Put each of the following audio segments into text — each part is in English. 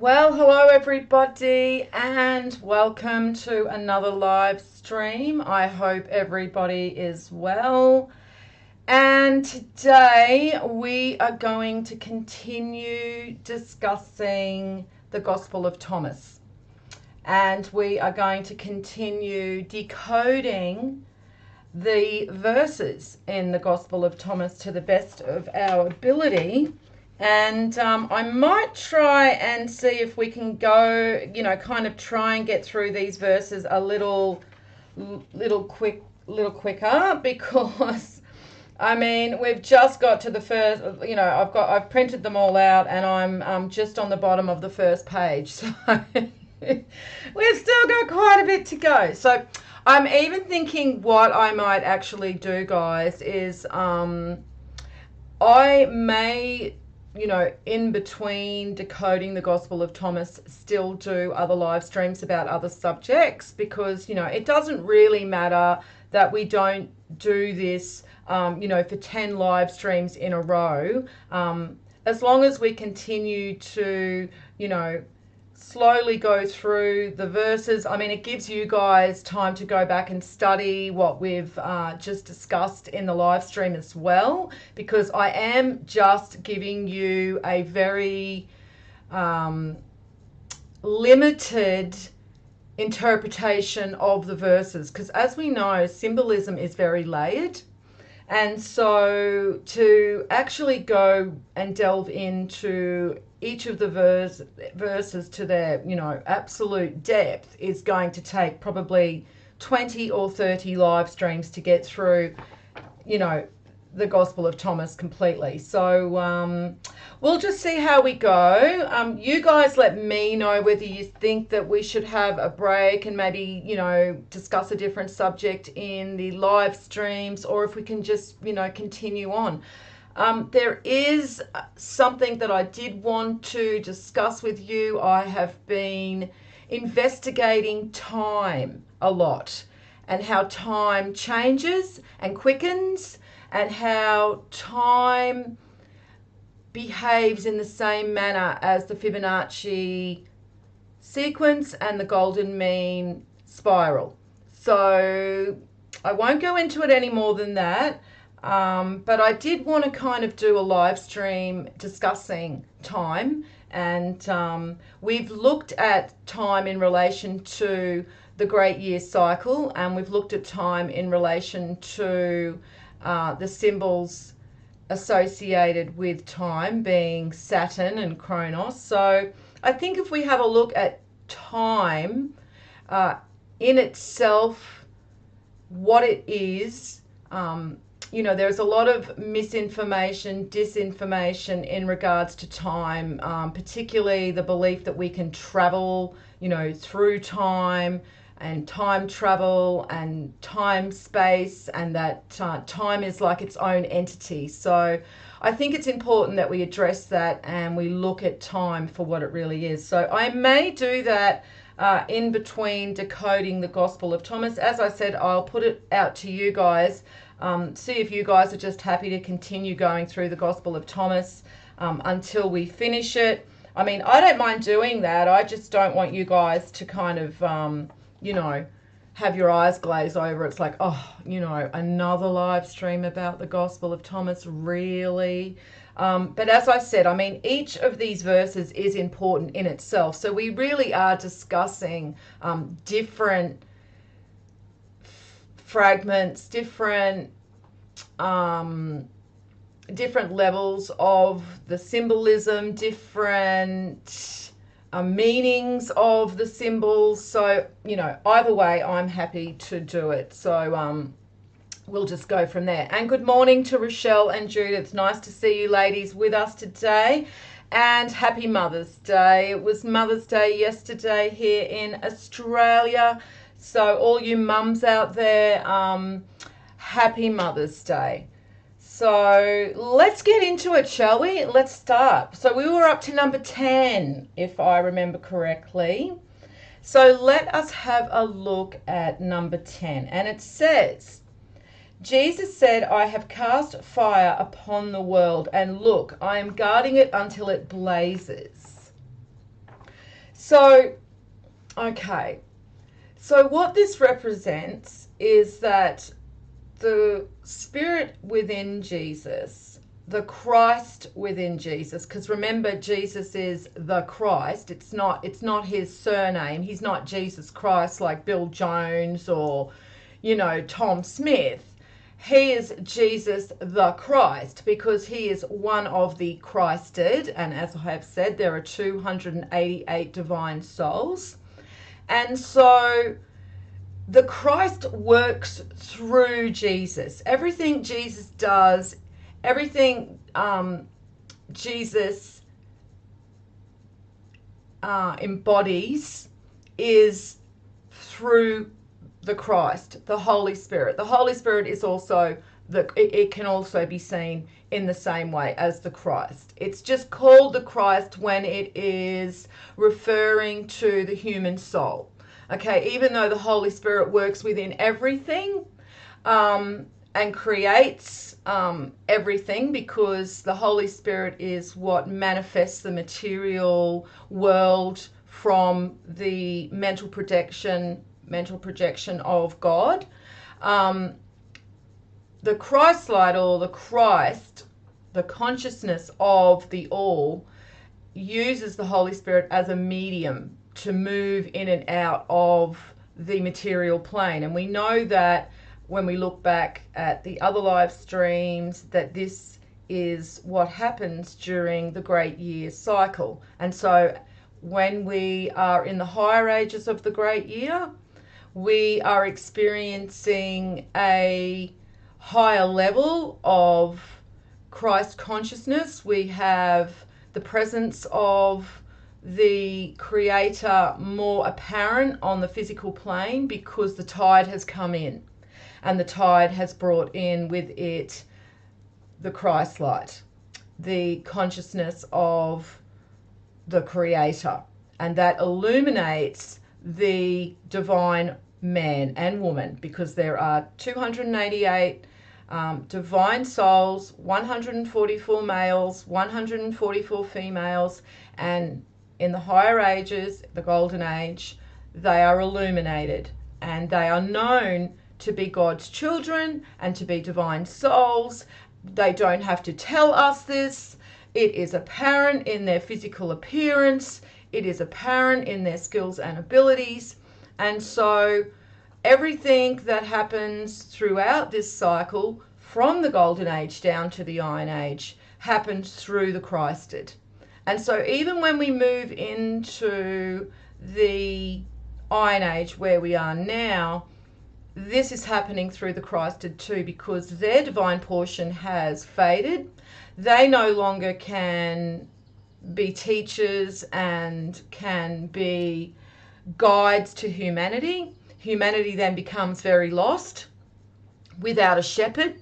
Well, hello everybody, and welcome to another live stream. I hope everybody is well. And today we are going to continue discussing the Gospel of Thomas. And we are going to continue decoding the verses in the Gospel of Thomas to the best of our ability. And I might try and see if we can go, kind of try and get through these verses a little quicker, because I mean, we've just got to the first, I've printed them all out, and I'm just on the bottom of the first page. So we've still got quite a bit to go. So I'm even thinking what I might actually do, guys, is I may, in between decoding the Gospel of Thomas, still do other live streams about other subjects, because, it doesn't really matter that we don't do this, for 10 live streams in a row. As long as we continue to, slowly go through the verses. I mean, it gives you guys time to go back and study what we've just discussed in the live stream as well, because I am just giving you a very limited interpretation of the verses, because as we know, symbolism is very layered. And so to actually go and delve into each of the verses to their, absolute depth is going to take probably 20 or 30 live streams to get through, the Gospel of Thomas completely. So we'll just see how we go. You guys let me know whether you think that we should have a break and maybe, discuss a different subject in the live streams, or if we can just, continue on. There is something that I did want to discuss with you. I have been investigating time a lot, and how time changes and quickens, and how time behaves in the same manner as the Fibonacci sequence and the golden mean spiral. So I won't go into it any more than that. But I did want to kind of do a live stream discussing time, and we've looked at time in relation to the great year cycle, and we've looked at time in relation to the symbols associated with time, being Saturn and Kronos. So I think if we have a look at time in itself, what it is, there's a lot of misinformation, disinformation in regards to time, particularly the belief that we can travel, through time, and time travel and time space, and that time is like its own entity. So I think it's important that we address that and we look at time for what it really is. So I may do that in between decoding the Gospel of Thomas. As I said, I'll put it out to you guys. See if you guys are just happy to continue going through the Gospel of Thomas until we finish it. I mean, I don't mind doing that. I just don't want you guys to kind of, have your eyes glaze over. It's like, oh, another live stream about the Gospel of Thomas, really? But as I said, I mean, each of these verses is important in itself. So we really are discussing different fragments, different levels of the symbolism, different meanings of the symbols. So, either way, I'm happy to do it. So we'll just go from there. And good morning to Rochelle and Judith. Nice to see you ladies with us today. And happy Mother's Day. It was Mother's Day yesterday here in Australia. So all you mums out there, happy Mother's Day. So let's get into it, shall we? Let's start. So we were up to number 10, if I remember correctly. So let us have a look at number 10. And it says, Jesus said, I have cast fire upon the world, and look, I am guarding it until it blazes. So, okay. So what this represents is that the spirit within Jesus, the Christ within Jesus, because remember, Jesus is the Christ. It's not his surname. He's not Jesus Christ like Bill Jones or, Tom Smith. He is Jesus the Christ because he is one of the Christed. And as I have said, there are 288 divine souls. And so the Christ works through Jesus. Everything Jesus does, everything Jesus embodies is through the Christ, the Holy Spirit. The Holy Spirit is also, it can also be seen in the same way as the Christ. It's just called the Christ when it is referring to the human soul. Okay, even though the Holy Spirit works within everything and creates everything, because the Holy Spirit is what manifests the material world from the mental projection of God. The Christ light, or the Christ, the consciousness of the all, uses the Holy Spirit as a medium to move in and out of the material plane. And we know that when we look back at the other live streams, that this is what happens during the great year cycle. And so when we are in the higher ages of the great year, we are experiencing a higher level of Christ consciousness. We have the presence of the Creator more apparent on the physical plane because the tide has come in, and the tide has brought in with it the Christ light, the consciousness of the Creator, and that illuminates the divine man and woman, because there are 288 divine souls, 144 males, 144 females, and in the higher ages, the golden age, they are illuminated and they are known to be God's children and to be divine souls. They don't have to tell us this. It is apparent in their physical appearance. It is apparent in their skills and abilities. And so everything that happens throughout this cycle, from the golden age down to the iron age, happens through the Christed. And so even when we move into the iron age where we are now, this is happening through the Christed too, because their divine portion has faded. They no longer can be teachers and can be guides to humanity. Humanity then becomes very lost without a shepherd,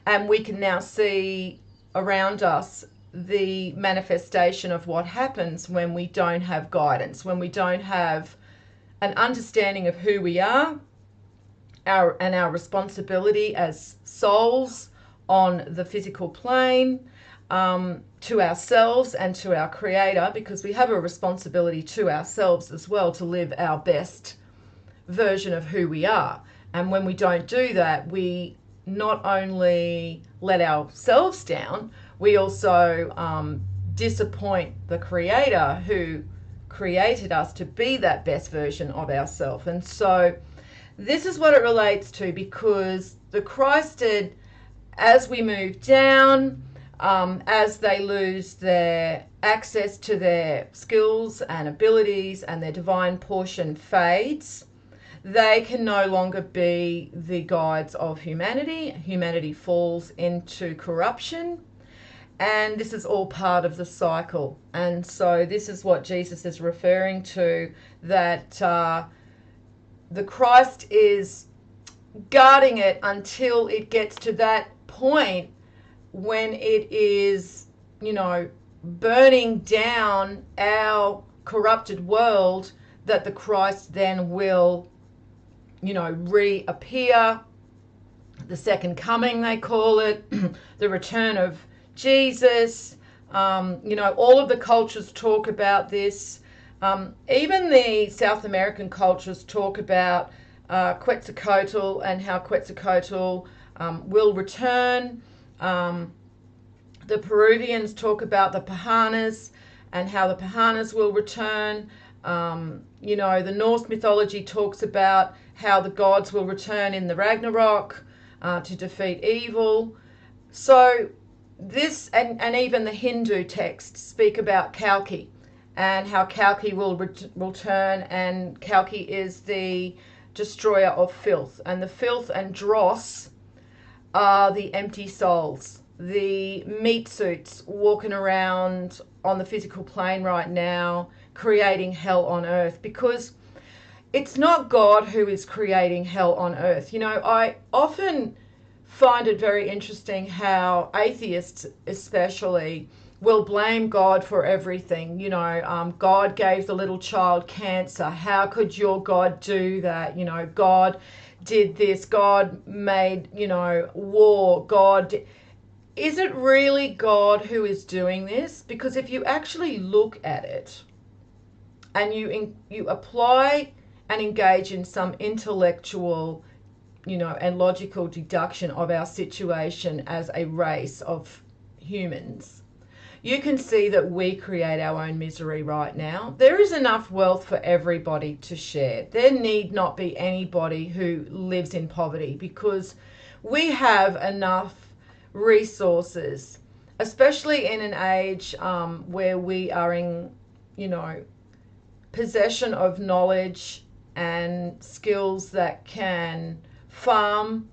and we can now see around us the manifestation of what happens when we don't have guidance, when we don't have an understanding of who we are, our responsibility as souls on the physical plane, to ourselves and to our Creator, because we have a responsibility to ourselves as well to live our best version of who we are. And when we don't do that, we not only let ourselves down, we also disappoint the Creator who created us to be that best version of ourselves. And so this is what it relates to, because the Christed, as we move down, as they lose their access to their skills and abilities and their divine portion fades, they can no longer be the guides of humanity. Humanity falls into corruption, and this is all part of the cycle. And so this is what Jesus is referring to, that the Christ is guarding it until it gets to that point when it is, burning down our corrupted world, that the Christ then will, reappear. The second coming, they call it, the return of Jesus. All of the cultures talk about this. Even the South American cultures talk about Quetzalcoatl and how Quetzalcoatl will return. The Peruvians talk about the Pahanas and how the Pahanas will return. The Norse mythology talks about how the gods will return in the Ragnarok to defeat evil. So this, and even the Hindu texts speak about Kalki and how Kalki will return, and Kalki is the destroyer of filth. And the filth and dross are the empty souls, the meat suits walking around on the physical plane right now, creating hell on earth, because it's not God who is creating hell on earth. I often find it very interesting how atheists especially will blame God for everything. God gave the little child cancer. How could your God do that? God did this. God made, war. Is it really God who is doing this? Because if you actually look at it and you apply and engage in some intellectual, and logical deduction of our situation as a race of humans, you can see that we create our own misery right now. There is enough wealth for everybody to share. There need not be anybody who lives in poverty, because we have enough resources, especially in an age where we are in, possession of knowledge and skills that can farm,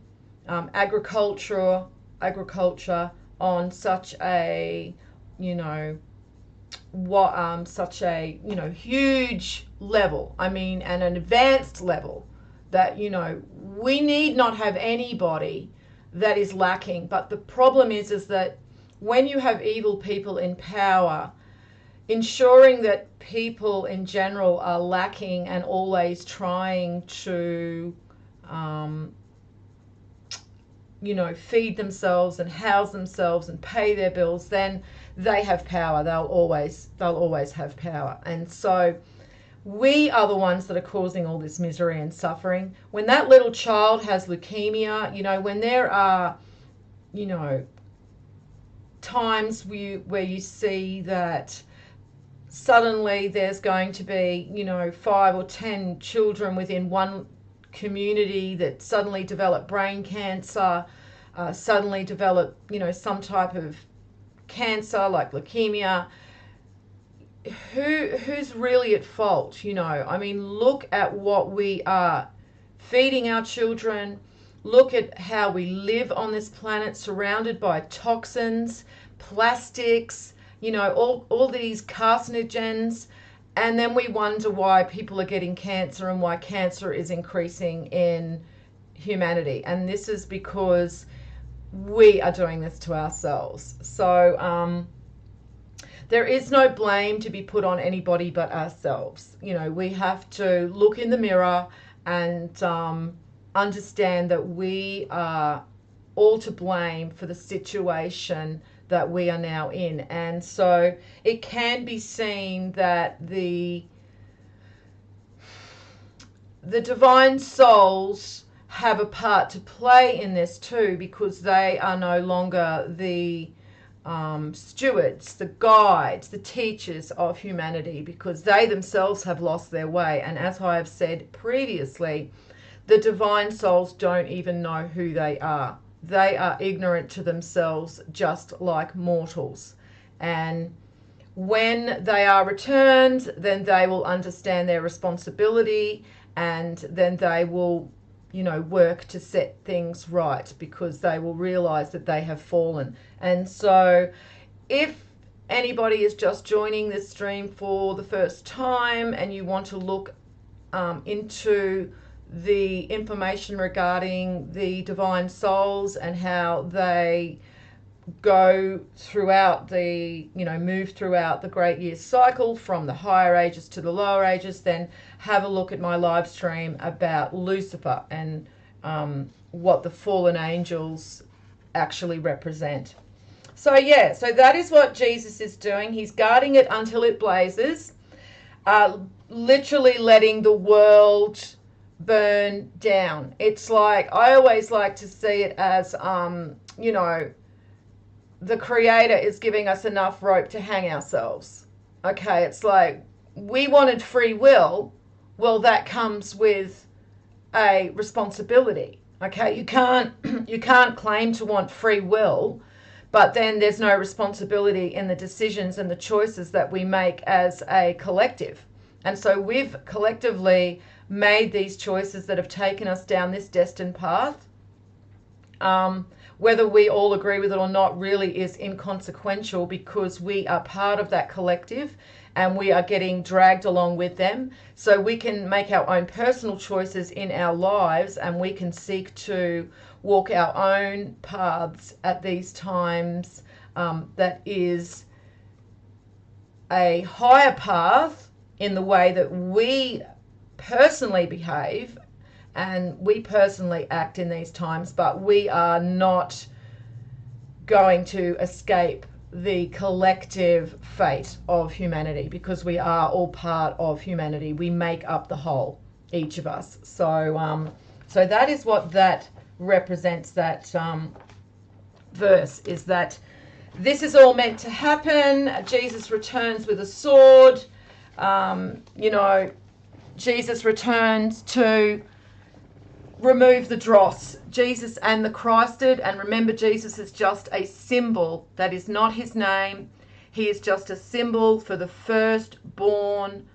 agriculture on such a such a huge level, and an advanced level, that we need not have anybody that is lacking. But the problem is that when you have evil people in power, ensuring that people in general are lacking and always trying to feed themselves and house themselves and pay their bills, then they have power. They'll always have power. And so we are the ones that are causing all this misery and suffering. When that little child has leukemia, when there are, times where you see that suddenly there's going to be, 5 or 10 children within one community that suddenly develop brain cancer, suddenly develop, some type of cancer like leukemia. Who's really at fault? Look at what we are feeding our children. Look at how we live on this planet, surrounded by toxins, plastics, all these carcinogens. And then we wonder why people are getting cancer and why cancer is increasing in humanity. And this is because we are doing this to ourselves. So there is no blame to be put on anybody but ourselves. We have to look in the mirror and understand that we are all to blame for the situation that we are now in. And so it can be seen that the divine souls have a part to play in this too, because they are no longer the stewards, the guides, the teachers of humanity, because they themselves have lost their way. And as I have said previously, the divine souls don't even know who they are. They are ignorant to themselves, just like mortals. And when they are returned, then they will understand their responsibility, and then they will, work to set things right, because they will realize that they have fallen. And so if anybody is just joining this stream for the first time and you want to look into the information regarding the divine souls and how they go throughout the, move throughout the great year cycle from the higher ages to the lower ages, then have a look at my live stream about Lucifer and what the fallen angels actually represent. So that is what Jesus is doing. He's guarding it until it blazes. literally letting the world burn down. It's like, I always like to see it as, you know, the Creator is giving us enough rope to hang ourselves. Okay, it's like we wanted free will. Well, that comes with a responsibility. Okay, you can't claim to want free will, but then there's no responsibility in the decisions and the choices that we make as a collective. And so we've collectively made these choices that have taken us down this destined path. Whether we all agree with it or not really is inconsequential, because we are part of that collective and we are getting dragged along with them. So we can make our own personal choices in our lives, and we can seek to walk our own paths at these times, that is a higher path in the way that we personally behave and we personally act in these times, but we are not going to escape the collective fate of humanity, because we are all part of humanity. We make up the whole, each of us. So so that is what that represents, that verse, is that this is all meant to happen. Jesus returns with a sword. You know, Jesus returns to remove the dross. Jesus and the Christ did. And remember, Jesus is just a symbol. That is not his name. He is just a symbol for the firstborn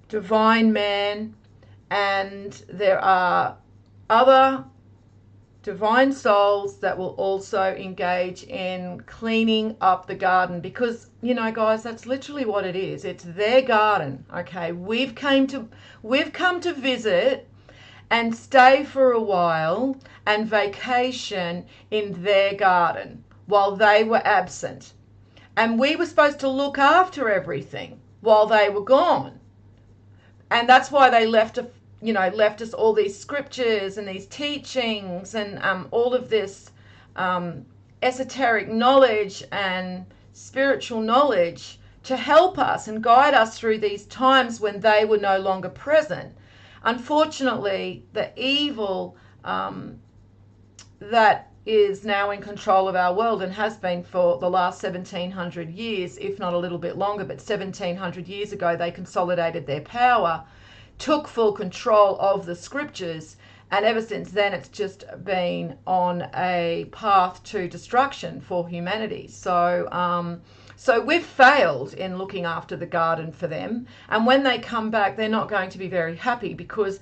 divine man. And there are other divine souls that will also engage in cleaning up the garden, because, you know, guys, that's literally what it is. It's their garden. Okay, we've come to visit and stay for a while and vacation in their garden while they were absent. And we were supposed to look after everything while they were gone. And that's why they left us all these scriptures and these teachings and all of this esoteric knowledge and spiritual knowledge to help us and guide us through these times when they were no longer present. Unfortunately, the evil that is now in control of our world, and has been for the last 1700 years, if not a little bit longer, but 1700 years ago they consolidated their power, took full control of the scriptures, and ever since then it's just been on a path to destruction for humanity. So we've failed in looking after the garden for them, and when they come back they're not going to be very happy, because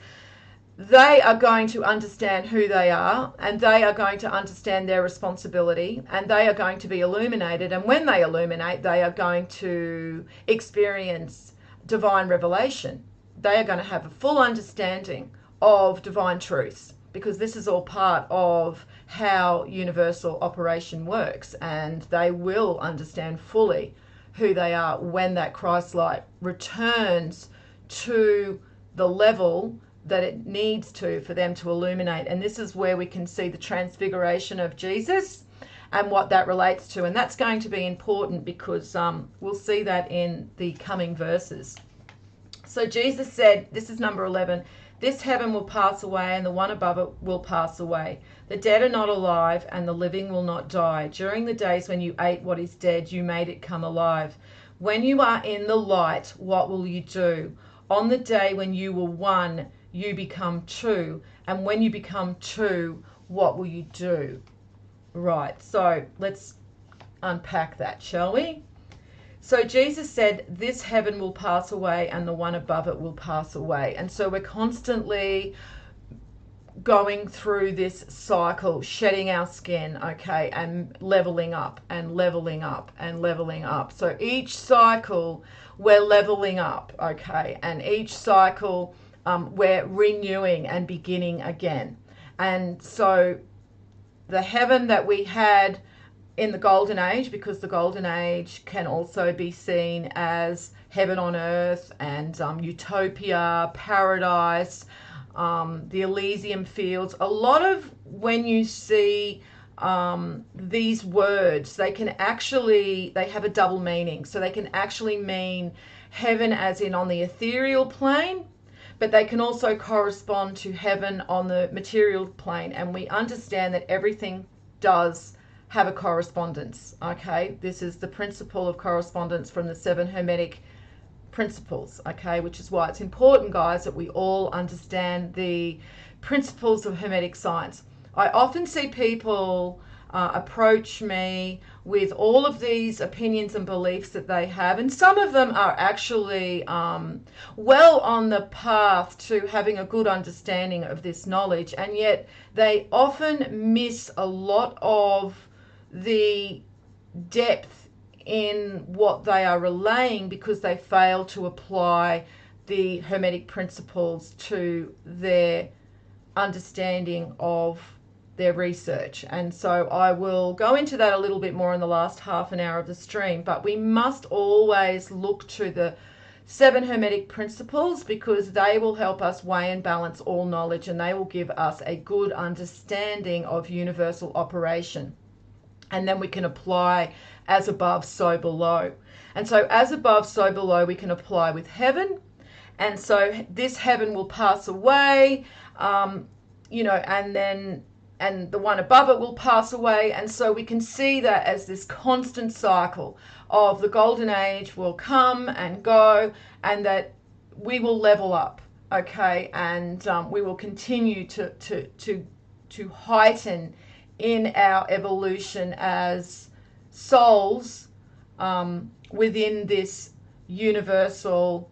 they are going to understand who they are, and they are going to understand their responsibility, and they are going to be illuminated, and when they illuminate they are going to experience divine revelation. They are going to have a full understanding of divine truths, because this is all part of how universal operation works, and they will understand fully who they are when that Christ light returns to the level that it needs to for them to illuminate. And this is where we can see the transfiguration of Jesus and what that relates to, and that's going to be important, because we'll see that in the coming verses. So Jesus said, this is number 11, this heaven will pass away and the one above it will pass away. The dead are not alive and the living will not die. During the days when you ate what is dead, you made it come alive. When you are in the light, what will you do? On the day when you were one, you become two. And when you become two, what will you do? Right, so let's unpack that, shall we? So Jesus said, this heaven will pass away and the one above it will pass away. And so we're constantly going through this cycle, shedding our skin, okay, and leveling up and leveling up and leveling up. So each cycle we're leveling up, okay, and each cycle we're renewing and beginning again. And so the heaven that we had in the golden age, because the golden age can also be seen as heaven on earth and utopia, paradise, the Elysium fields. A lot of when you see these words, they have a double meaning. So they can actually mean heaven as in on the ethereal plane, but they can also correspond to heaven on the material plane. And we understand that everything does have a correspondence. Okay, this is the principle of correspondence from the 7 Hermetic principles. Okay, which is why it's important, guys, that we all understand the principles of Hermetic science. I often see people approach me with all of these opinions and beliefs that they have, and some of them are actually well on the path to having a good understanding of this knowledge, and yet they often miss a lot of the depth in what they are relaying because they fail to apply the Hermetic principles to their understanding of their research. And so I will go into that a little bit more in the last half an hour of the stream, but we must always look to the 7 Hermetic principles because they will help us weigh and balance all knowledge, and they will give us a good understanding of universal operation. And then we can apply as above, so below. And so as above, so below, we can apply with heaven. And so this heaven will pass away, and the one above it will pass away. And so we can see that as this constant cycle of the golden age will come and go, and that we will level up, okay? And we will continue to heighten in our evolution as souls within this universal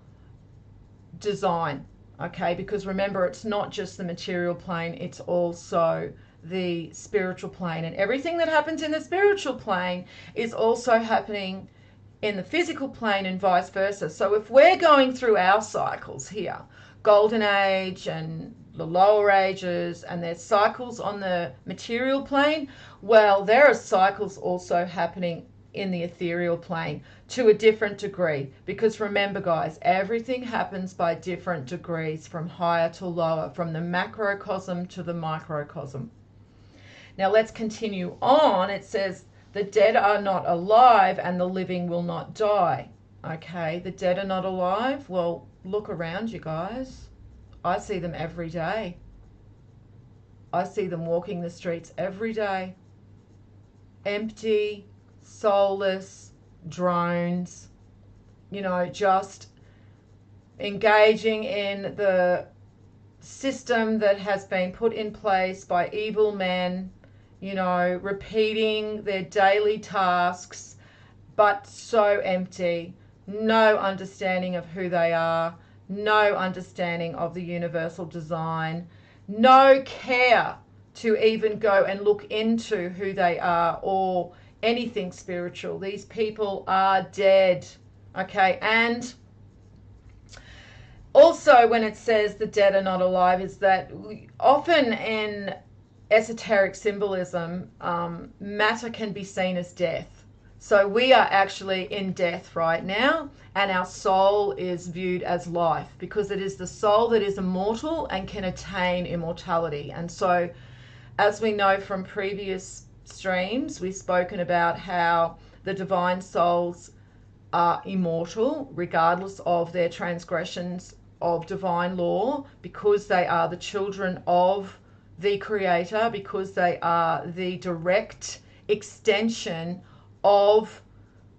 design, okay? Because remember, it's not just the material plane, it's also the spiritual plane, and everything that happens in the spiritual plane is also happening in the physical plane and vice versa. So if we're going through our cycles here, golden age and the lower ages, and there's cycles on the material plane, well, there are cycles also happening in the ethereal plane to a different degree, because remember, guys, everything happens by different degrees, from higher to lower, from the macrocosm to the microcosm. Now let's continue on. It says the dead are not alive and the living will not die. Okay, the dead are not alive. Well, look around you, guys. I see them every day. I see them walking the streets every day. Empty, soulless, drones, just engaging in the system that has been put in place by evil men, repeating their daily tasks, but so empty, no understanding of who they are, no understanding of the universal design, no care to even go and look into who they are or anything spiritual. These people are dead, okay? And also when it says the dead are not alive, is that often in esoteric symbolism, matter can be seen as death. So we are actually in death right now, and our soul is viewed as life, because it is the soul that is immortal and can attain immortality. And so, as we know from previous streams, we've spoken about how the divine souls are immortal regardless of their transgressions of divine law, because they are the children of the Creator, because they are the direct extension of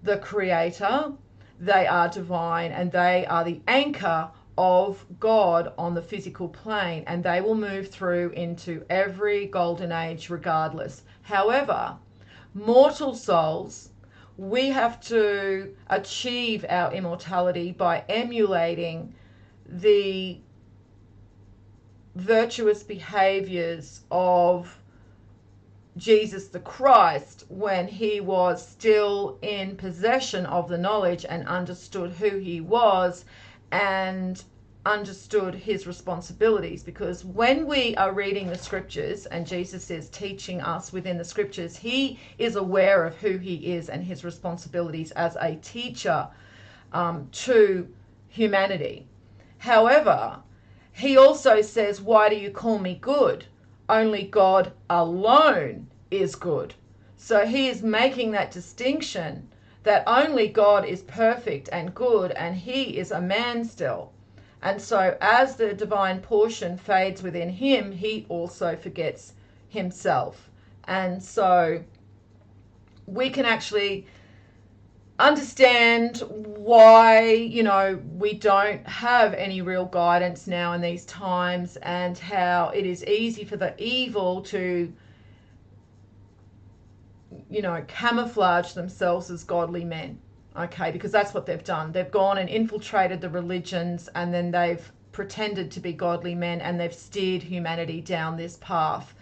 the Creator. They are divine, and they are the anchor of God on the physical plane, and they will move through into every golden age regardless. However, mortal souls, we have to achieve our immortality by emulating the virtuous behaviors of Jesus the Christ when he was still in possession of the knowledge and understood who he was and understood his responsibilities. Because when we are reading the scriptures and Jesus is teaching us within the scriptures, he is aware of who he is and his responsibilities as a teacher to humanity. However, he also says, why do you call me good? Only God alone is good. So he is making that distinction that only God is perfect and good, and he is a man still. And so as the divine portion fades within him, he also forgets himself. And so we can actually understand why, we don't have any real guidance now in these times, and how it is easy for the evil to, camouflage themselves as godly men. Okay, because that's what they've done. They've gone and infiltrated the religions, and then they've pretended to be godly men, and they've steered humanity down this path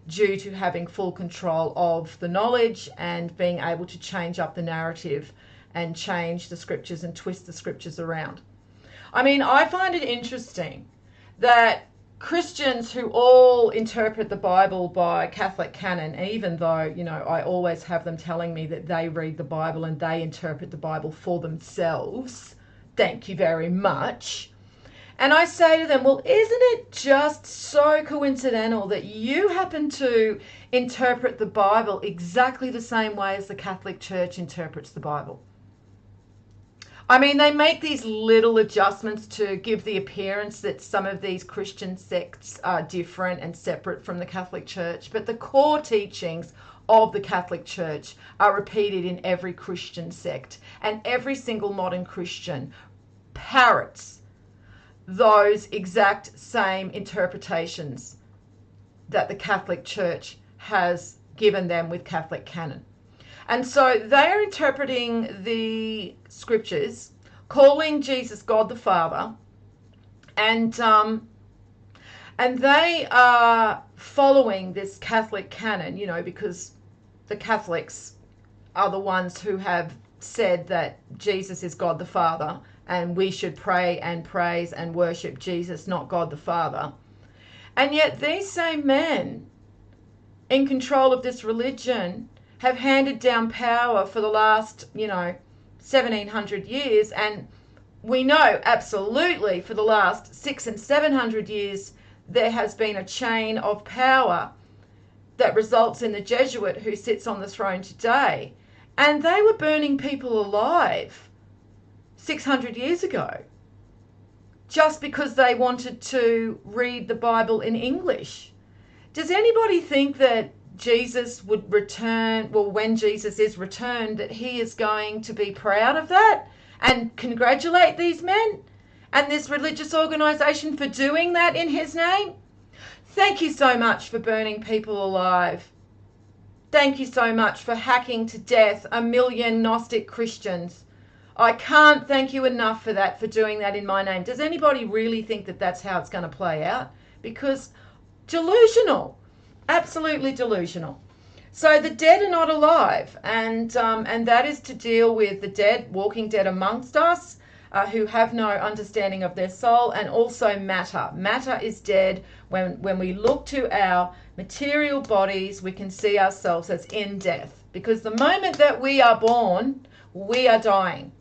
due to having full control of the knowledge and being able to change up the narrative and change the scriptures and twist the scriptures around. I mean, I find it interesting that Christians who all interpret the Bible by Catholic canon, even though, I always have them telling me that they read the Bible and they interpret the Bible for themselves. Thank you very much. And I say to them, well, isn't it just so coincidental that you happen to interpret the Bible exactly the same way as the Catholic Church interprets the Bible? I mean, they make these little adjustments to give the appearance that some of these Christian sects are different and separate from the Catholic Church, but the core teachings of the Catholic Church are repeated in every Christian sect, and every single modern Christian parrots those exact same interpretations that the Catholic Church has given them with Catholic canon. And so they are interpreting the scriptures, calling Jesus God the Father, and they are following this Catholic canon, because the Catholics are the ones who have said that Jesus is God the Father, and we should pray and praise and worship Jesus, not God the Father. And yet these same men in control of this religion have handed down power for the last, 1700 years. And we know absolutely for the last 600 and 700 years, there has been a chain of power that results in the Jesuit who sits on the throne today. And they were burning people alive 600 years ago just because they wanted to read the Bible in English. Does anybody think that Jesus would return, when Jesus is returned, that he is going to be proud of that and congratulate these men and this religious organisation for doing that in his name? Thank you so much for burning people alive. Thank you so much for hacking to death 1 million Gnostic Christians. I can't thank you enough for that, for doing that in my name. Does anybody really think that that's how it's going to play out? Because delusional. Absolutely delusional. So the dead are not alive, and that is to deal with the dead, walking dead amongst us, who have no understanding of their soul, and also matter. Matter is dead. When we look to our material bodies, we can see ourselves as in death, because the moment that we are born, we are dying.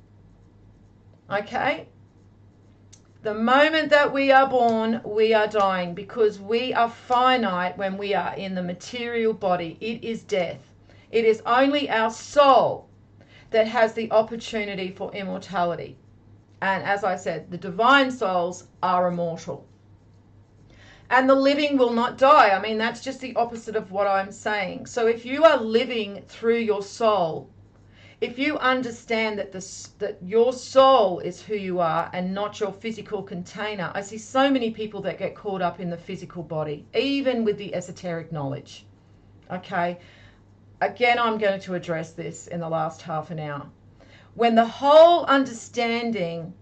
Okay? The moment that we are born, we are dying, because we are finite when we are in the material body. It is death. It is only our soul that has the opportunity for immortality. And as I said, the divine souls are immortal. And the living will not die. I mean, that's just the opposite of what I'm saying. So if you are living through your soul, if you understand that your soul is who you are and not your physical container. I see so many people that get caught up in the physical body, even with the esoteric knowledge. Okay? Again, I'm going to address this in the last half an hour. When the whole understanding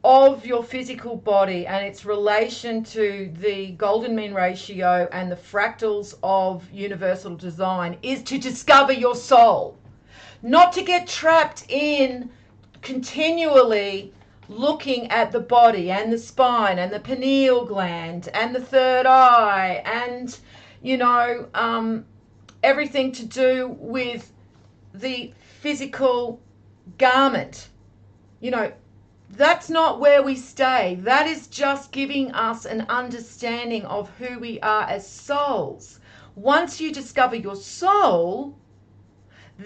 of your physical body and its relation to the golden mean ratio and the fractals of universal design is to discover your soul. Not to get trapped in continually looking at the body and the spine and the pineal gland and the third eye and, everything to do with the physical garment. That's not where we stay. That is just giving us an understanding of who we are as souls. Once you discover your soul,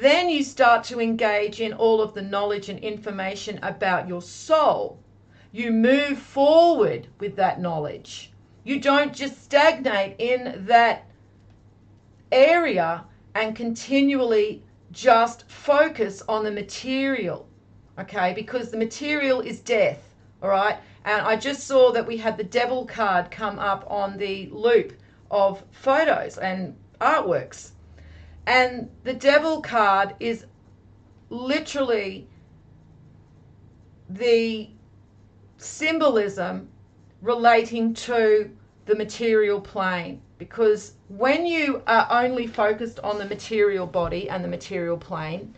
Then you start to engage in all of the knowledge and information about your soul. You move forward with that knowledge. You don't just stagnate in that area and continually just focus on the material, okay? Because the material is death, all right? And I just saw that we had the devil card come up on the loop of photos and artworks. And the devil card is literally the symbolism relating to the material plane. Because when you are only focused on the material body and the material plane,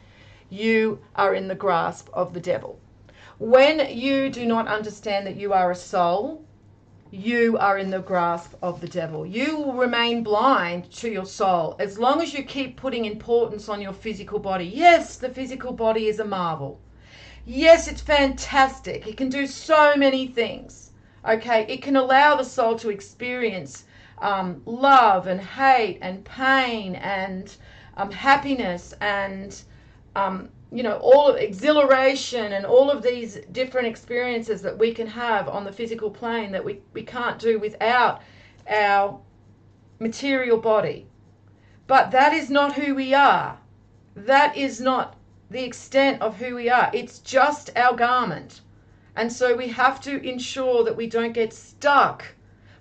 you are in the grasp of the devil. When you do not understand that you are a soul, you are in the grasp of the devil. You will remain blind to your soul as long as you keep putting importance on your physical body. Yes, the physical body is a marvel. Yes, it's fantastic. It can do so many things. Okay, it can allow the soul to experience love and hate and pain and happiness and all of exhilaration and all of these different experiences that we can have on the physical plane that we can't do without our material body. But that is not who we are. That is not the extent of who we are. It's just our garment. And so we have to ensure that we don't get stuck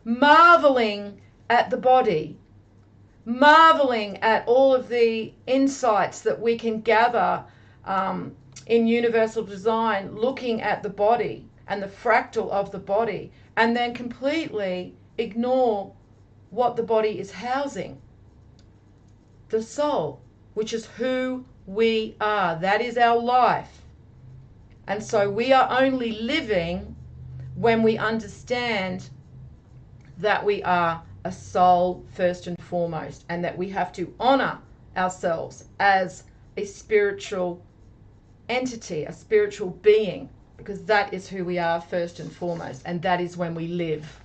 marveling at the body, marveling at all of the insights that we can gather in universal design, looking at the body and the fractal of the body, and then completely ignore what the body is housing. The soul, which is who we are. That is our life. And so we are only living when we understand that we are a soul first and foremost, and that we have to honor ourselves as a spiritual entity, a spiritual being, because that is who we are first and foremost, and that is when we live.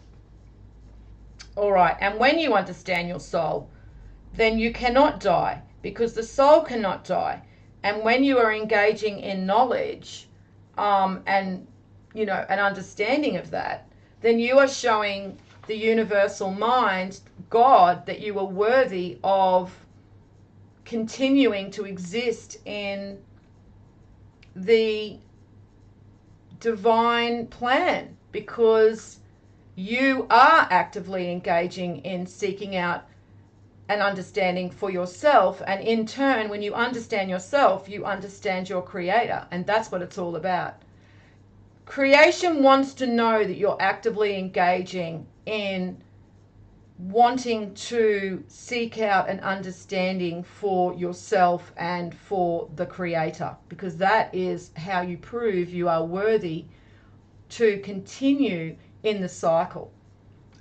All right, and when you understand your soul, then you cannot die, because the soul cannot die. And when you are engaging in knowledge and an understanding of that, then you are showing the universal mind, God, that you are worthy of continuing to exist in the divine plan, because you are actively engaging in seeking out an understanding for yourself, and in turn, when you understand yourself, you understand your creator, and that's what it's all about. Creation wants to know that you're actively engaging in wanting to seek out an understanding for yourself and for the creator, because that is how you prove you are worthy to continue in the cycle.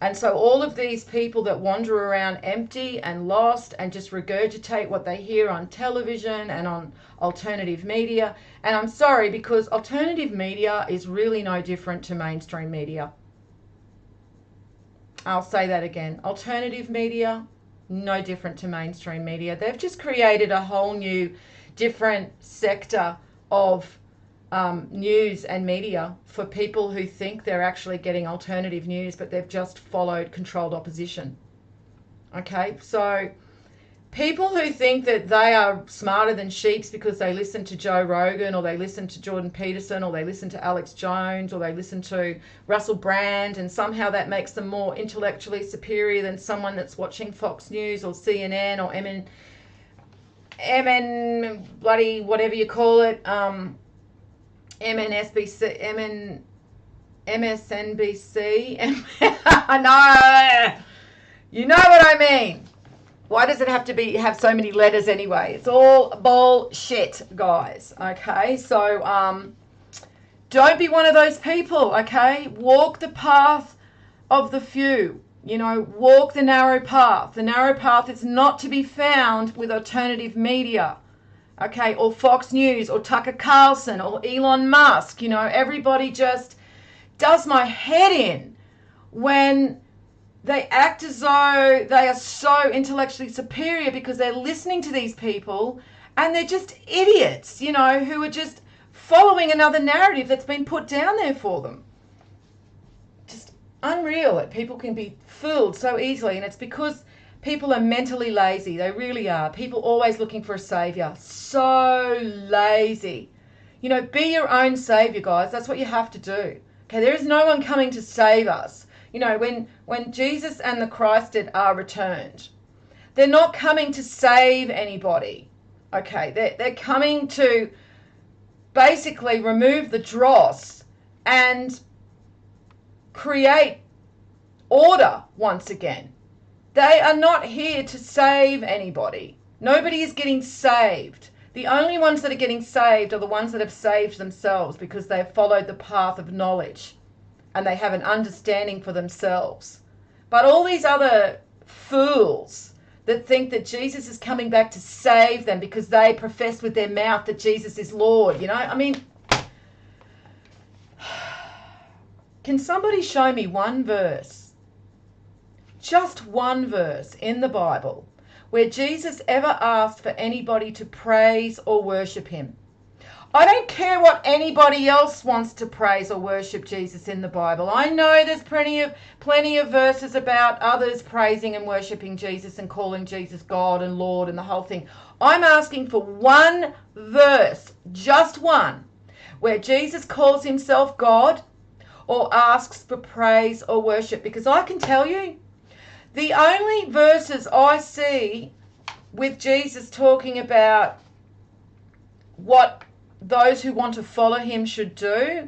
And so all of these people that wander around empty and lost and just regurgitate what they hear on television and on alternative media, and I'm sorry, because alternative media is really no different to mainstream media. I'll say that again. Alternative media, no different to mainstream media. They've just created a whole new different sector of news and media for people who think they're actually getting alternative news, but they've just followed controlled opposition. Okay, so people who think that they are smarter than sheeps because they listen to Joe Rogan, or they listen to Jordan Peterson, or they listen to Alex Jones, or they listen to Russell Brand, and somehow that makes them more intellectually superior than someone that's watching Fox News or CNN or MN bloody whatever you call it, MSNBC. No, you know what I mean. Why does it have to have so many letters anyway? It's all bullshit, guys. Okay, so don't be one of those people. Okay, walk the path of the few. Walk the narrow path. The narrow path is not to be found with alternative media. Okay, or Fox News, or Tucker Carlson, or Elon Musk. Everybody just does my head in when they act as though they are so intellectually superior because they're listening to these people and they're just idiots, who are just following another narrative that's been put down there for them. Just unreal that people can be fooled so easily, and it's because people are mentally lazy. They really are. People always looking for a savior. So lazy. Be your own savior, guys. That's what you have to do. Okay, there is no one coming to save us. When Jesus and the Christed are returned, they're not coming to save anybody. Okay, they're coming to basically remove the dross and create order once again. They are not here to save anybody. Nobody is getting saved. The only ones that are getting saved are the ones that have saved themselves because they have followed the path of knowledge and they have an understanding for themselves. But all these other fools that think that Jesus is coming back to save them because they profess with their mouth that Jesus is Lord, can somebody show me one verse, just one verse in the Bible where Jesus ever asked for anybody to praise or worship him? I don't care what anybody else wants to praise or worship Jesus in the Bible. I know there's plenty of verses about others praising and worshiping Jesus and calling Jesus God and Lord and the whole thing. I'm asking for one verse, just one, where Jesus calls himself God or asks for praise or worship, because I can tell you the only verses I see with Jesus talking about what those who want to follow him should do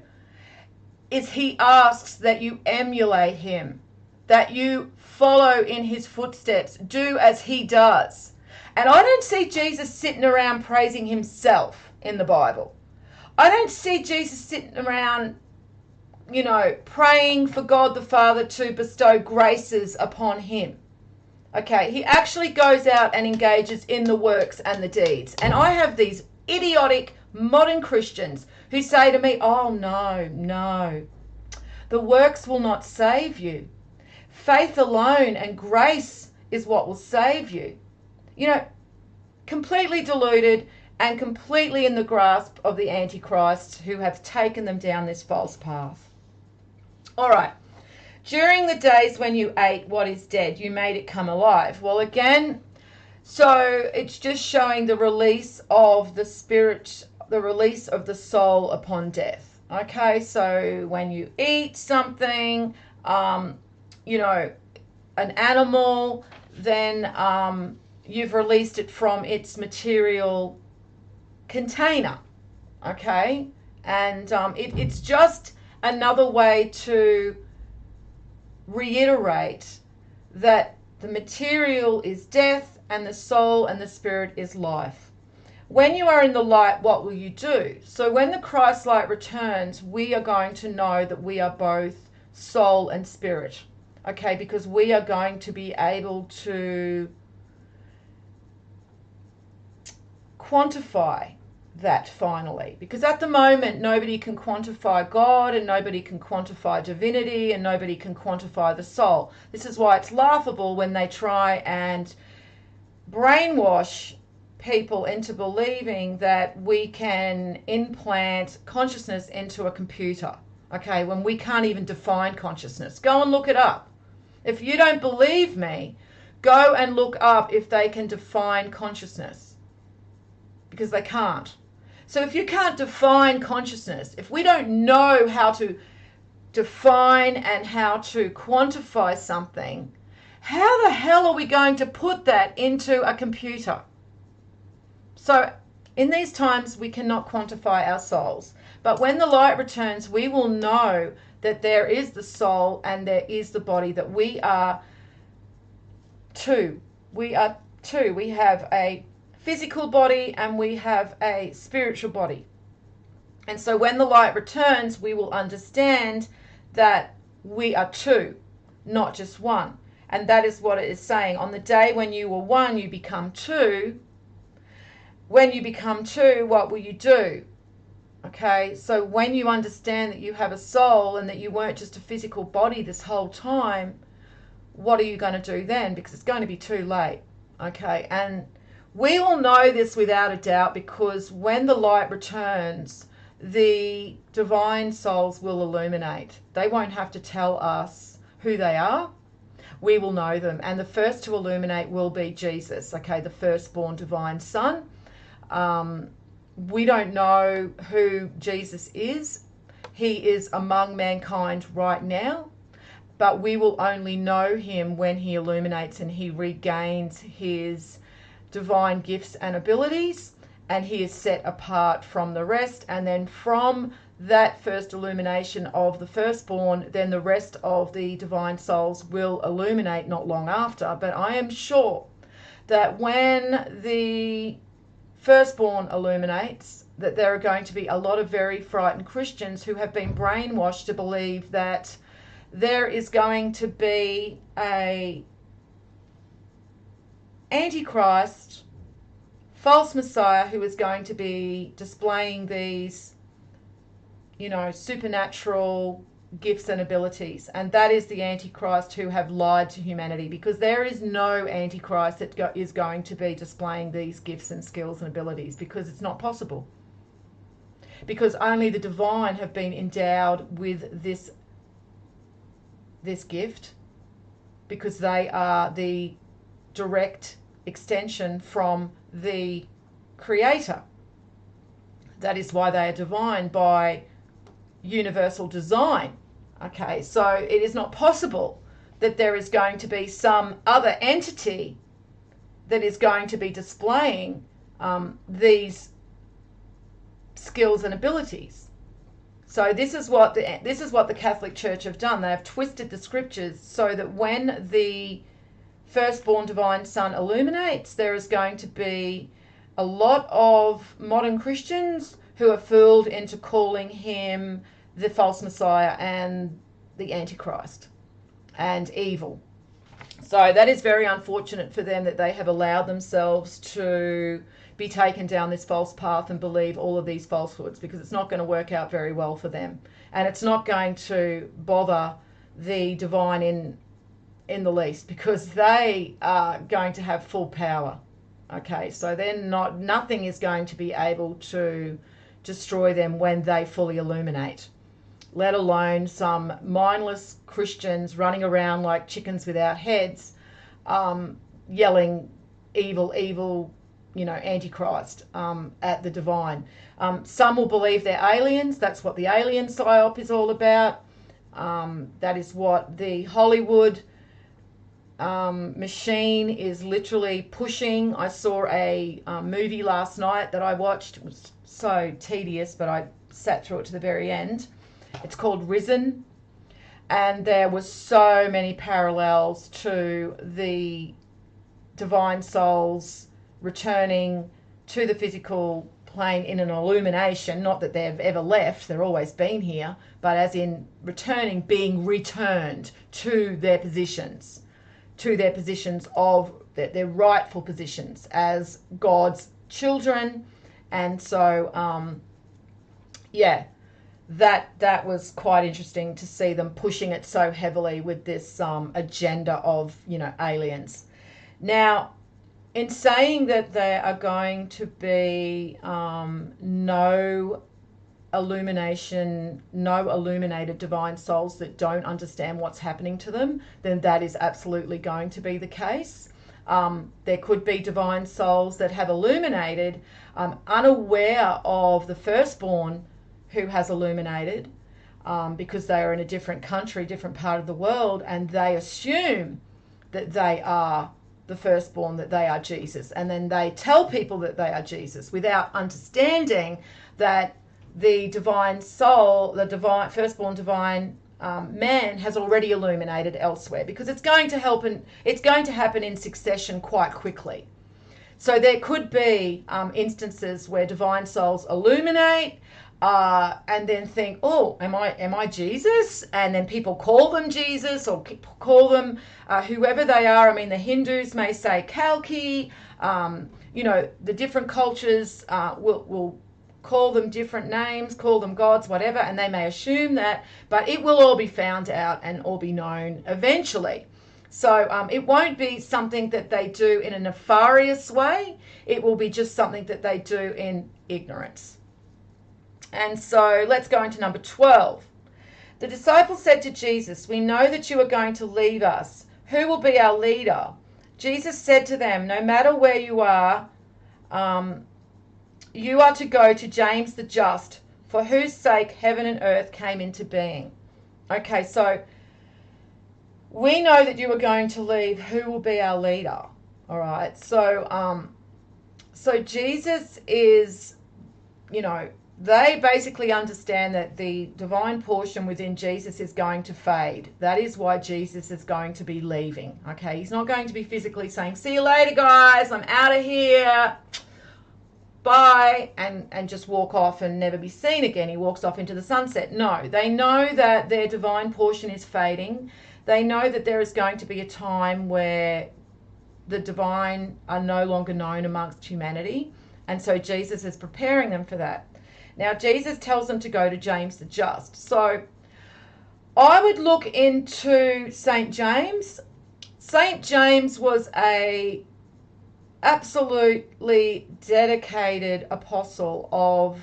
is he asks that you emulate him, that you follow in his footsteps, do as he does. And I don't see Jesus sitting around praising himself in the Bible. I don't see Jesus sitting around, praying for God the Father to bestow graces upon him. Okay, he actually goes out and engages in the works and the deeds. And I have these idiotic modern Christians who say to me, oh, no, the works will not save you. Faith alone and grace is what will save you. Completely deluded and completely in the grasp of the Antichrist who have taken them down this false path. All right. During the days when you ate what is dead, you made it come alive. Well, again, so it's just showing the release of the spirit, the release of the soul upon death. Okay, so when you eat something, an animal, then you've released it from its material container. Okay, and it's just another way to reiterate that the material is death and the soul and the spirit is life. When you are in the light, what will you do? So when the Christ light returns, we are going to know that we are both soul and spirit, okay, because we are going to be able to quantify that finally, because at the moment nobody can quantify God and nobody can quantify divinity and nobody can quantify the soul. This is why it's laughable when they try and brainwash people into believing that we can implant consciousness into a computer, okay, when we can't even define consciousness. Go and look it up. If you don't believe me, go and look up if they can define consciousness, because they can't. So if you can't define consciousness, if we don't know how to define and how to quantify something, how the hell are we going to put that into a computer? So in these times, we cannot quantify our souls. But when the light returns, we will know that there is the soul and there is the body, that we are two. We are two. We have a physical body and we have a spiritual body. And so when the light returns, we will understand that we are two, not just one. And that is what it is saying. On the day when you were one, you become two. When you become two, what will you do? Okay, so when you understand that you have a soul and that you weren't just a physical body this whole time, what are you going to do then? Because it's going to be too late. Okay, and we all know this without a doubt, because when the light returns, the divine souls will illuminate. They won't have to tell us who they are. We will know them. And the first to illuminate will be Jesus, okay, the firstborn divine son. We don't know who Jesus is. He is among mankind right now, but we will only know him when he illuminates and he regains his divine gifts and abilities, and he is set apart from the rest. And then from that first illumination of the firstborn, then the rest of the divine souls will illuminate not long after. But I am sure that when the firstborn illuminates, that there are going to be a lot of very frightened Christians who have been brainwashed to believe that there is going to be a Antichrist, false Messiah, who is going to be displaying these, supernatural gifts and abilities. And that is the Antichrist who have lied to humanity, because there is no Antichrist that is going to be displaying these gifts and skills and abilities, because it's not possible. Because only the divine have been endowed with this gift, because they are the direct extension from the Creator. That is why they are divine by universal design. Okay, so it is not possible that there is going to be some other entity that is going to be displaying these skills and abilities. So this is what the Catholic Church have done. They have twisted the scriptures so that when the firstborn divine son illuminates, there is going to be a lot of modern Christians who are fooled into calling him the false Messiah and the Antichrist and evil. So that is very unfortunate for them, that they have allowed themselves to be taken down this false path and believe all of these falsehoods, because it's not going to work out very well for them, and it's not going to bother the divine in the least, because they are going to have full power. Okay, so nothing is going to be able to destroy them when they fully illuminate, let alone some mindless Christians running around like chickens without heads, yelling evil, Antichrist at the divine. Some will believe they're aliens. That's what the alien psyop is all about. That is what the Hollywood machine is literally pushing. I saw a movie last night that I watched. It was so tedious, but I sat through it to the very end. It's called Risen, and there was so many parallels to the divine souls returning to the physical plane in an illumination. Not that they've ever left, they've always been here, but as in returning, being returned to their positions of their rightful positions as God's children. And so that was quite interesting to see them pushing it so heavily with this agenda of aliens. Now, in saying that there are going to be no illuminated divine souls that don't understand what's happening to them, then that is absolutely going to be the case. There could be divine souls that have illuminated, unaware of the firstborn who has illuminated, because they are in a different country, different part of the world, and they assume that they are the firstborn, that they are Jesus, and then they tell people that they are Jesus without understanding that the divine soul, the firstborn divine man, has already illuminated elsewhere, because it's going to happen in succession quite quickly. So there could be instances where divine souls illuminate and then think, oh, am I Jesus? And then people call them Jesus, or call them whoever they are. I mean, the Hindus may say Kalki. The different cultures will call them different names, call them gods, whatever, and they may assume that, but it will all be found out and all be known eventually. So it won't be something that they do in a nefarious way. It will be just something that they do in ignorance. And so let's go into number 12. The disciples said to Jesus, "We know that you are going to leave us. Who will be our leader?" Jesus said to them, "No matter where you are to go to James the Just, for whose sake heaven and earth came into being." Okay, so we know that you are going to leave. Who will be our leader? All right. So Jesus is, they basically understand that the divine portion within Jesus is going to fade. That is why Jesus is going to be leaving. Okay. He's not going to be physically saying, "See you later, guys. I'm out of here. Bye," and just walk off and never be seen again. He walks off into the sunset. No, they know that their divine portion is fading. They know that there is going to be a time where the divine are no longer known amongst humanity. And so Jesus is preparing them for that. Now, Jesus tells them to go to James the Just. So I would look into St. James. St. James was a absolutely dedicated apostle of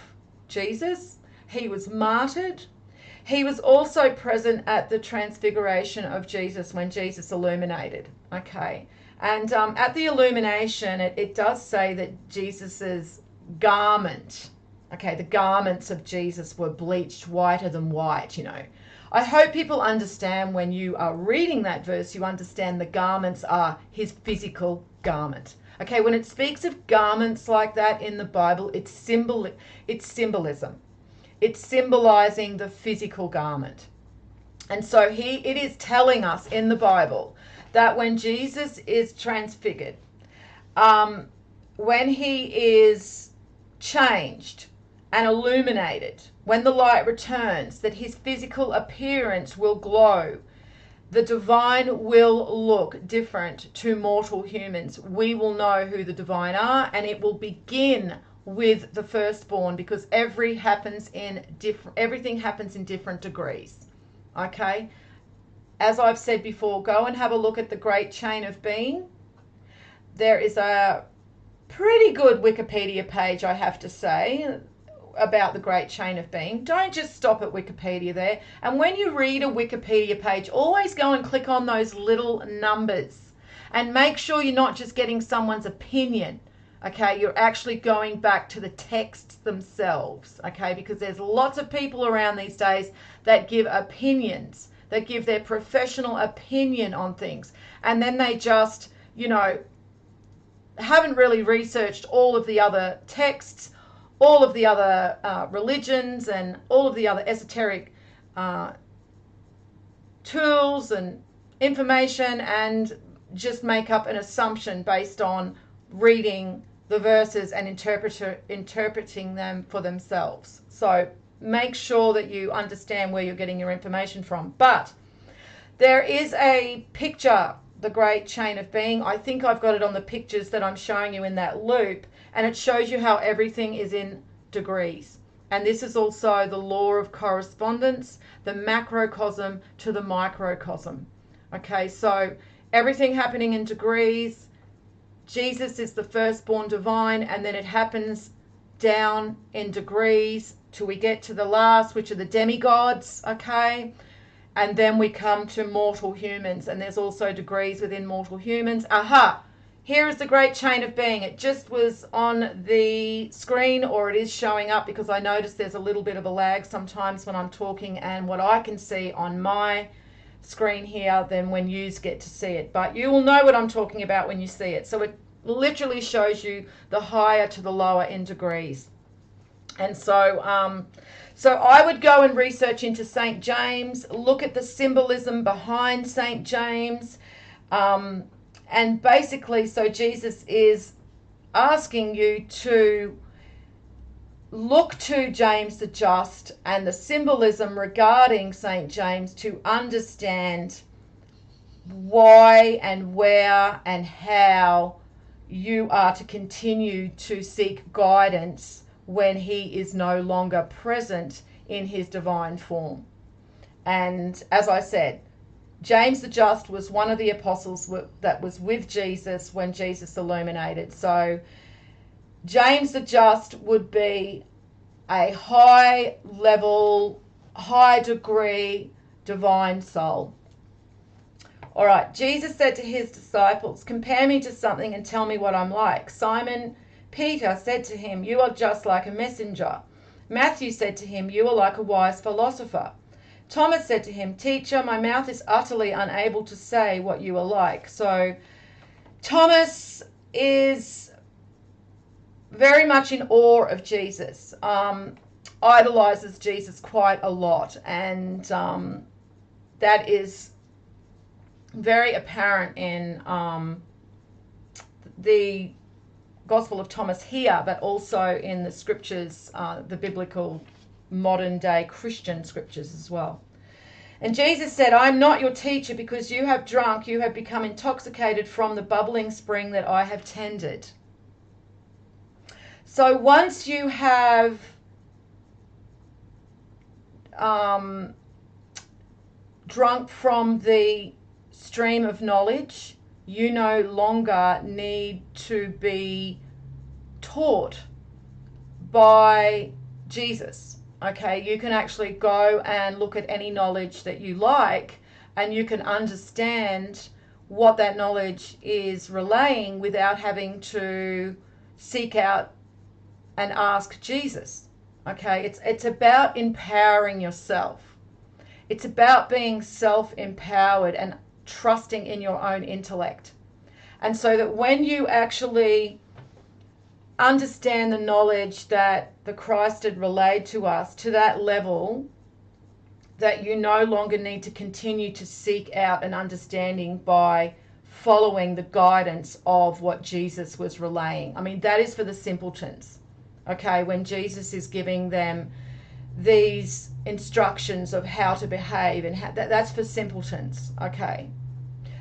Jesus. He was martyred. He was also present at the transfiguration of Jesus when Jesus illuminated. Okay. And at the illumination, it does say that Jesus's garment, okay, the garments of Jesus were bleached whiter than white, I hope people understand when you are reading that verse, you understand the garments are his physical garment. Okay, when it speaks of garments like that in the Bible, it's symbolism. It's symbolizing the physical garment. And so it is telling us in the Bible that when Jesus is transfigured, when he is changed and illuminated, when the light returns, that his physical appearance will glow. The divine will look different to mortal humans. We will know who the divine are, and it will begin with the firstborn, because everything happens in different degrees. Okay? As I've said before, go and have a look at the Great Chain of Being. There is a pretty good Wikipedia page, I have to say, about the Great Chain of Being. Don't just stop at Wikipedia there. And when you read a Wikipedia page, always go and click on those little numbers and make sure you're not just getting someone's opinion. Okay, you're actually going back to the texts themselves. Okay, because there's lots of people around these days that give opinions, that give their professional opinion on things, and then they just, haven't really researched all of the other texts, all of the other religions, and all of the other esoteric tools and information, and just make up an assumption based on reading the verses and interpreting them for themselves. So make sure that you understand where you're getting your information from. But there is a picture, the Great Chain of Being. I think I've got it on the pictures that I'm showing you in that loop, and it shows you how everything is in degrees. And this is also the law of correspondence, the macrocosm to the microcosm. Okay, so everything happening in degrees. Jesus is the firstborn divine, and then it happens down in degrees till we get to the last, which are the demigods, okay? And then we come to mortal humans, and there's also degrees within mortal humans. Aha! Here is the Great Chain of Being. It just was on the screen, or it is showing up, because I notice there's a little bit of a lag sometimes when I'm talking and what I can see on my screen here than when you get to see it. But you will know what I'm talking about when you see it. So it literally shows you the higher to the lower in degrees. And so so I would go and research into St. James, look at the symbolism behind St. James, and basically, so Jesus is asking you to look to James the Just and the symbolism regarding St. James to understand why and where and how you are to continue to seek guidance when he is no longer present in his divine form. And as I said, James the Just was one of the apostles that was with Jesus when Jesus illuminated. So James the Just would be a high level, high degree divine soul. All right, Jesus said to his disciples, compare me to something and tell me what I'm like. Simon Peter said to him, you are just like a messenger. Matthew said to him, you are like a wise philosopher. Thomas said to him, teacher, my mouth is utterly unable to say what you are like. So Thomas is very much in awe of Jesus, idolizes Jesus quite a lot, and that is very apparent in the Gospel of Thomas here, but also in the scriptures, the biblical modern day Christian scriptures as well. And Jesus said, I am not your teacher because you have drunk, you have become intoxicated from the bubbling spring that I have tended. So once you have drunk from the stream of knowledge, you no longer need to be taught by Jesus. Okay, you can actually go and look at any knowledge that you like, and you can understand what that knowledge is relaying without having to seek out and ask Jesus. Okay, it's about empowering yourself. It's about being self-empowered and trusting in your own intellect. And so that when you actually understand the knowledge that the Christ had relayed to us to that level, that you no longer need to continue to seek out an understanding by following the guidance of what Jesus was relaying. I mean, that is for the simpletons. Okay, when Jesus is giving them these instructions of how to behave, and that's for simpletons. Okay,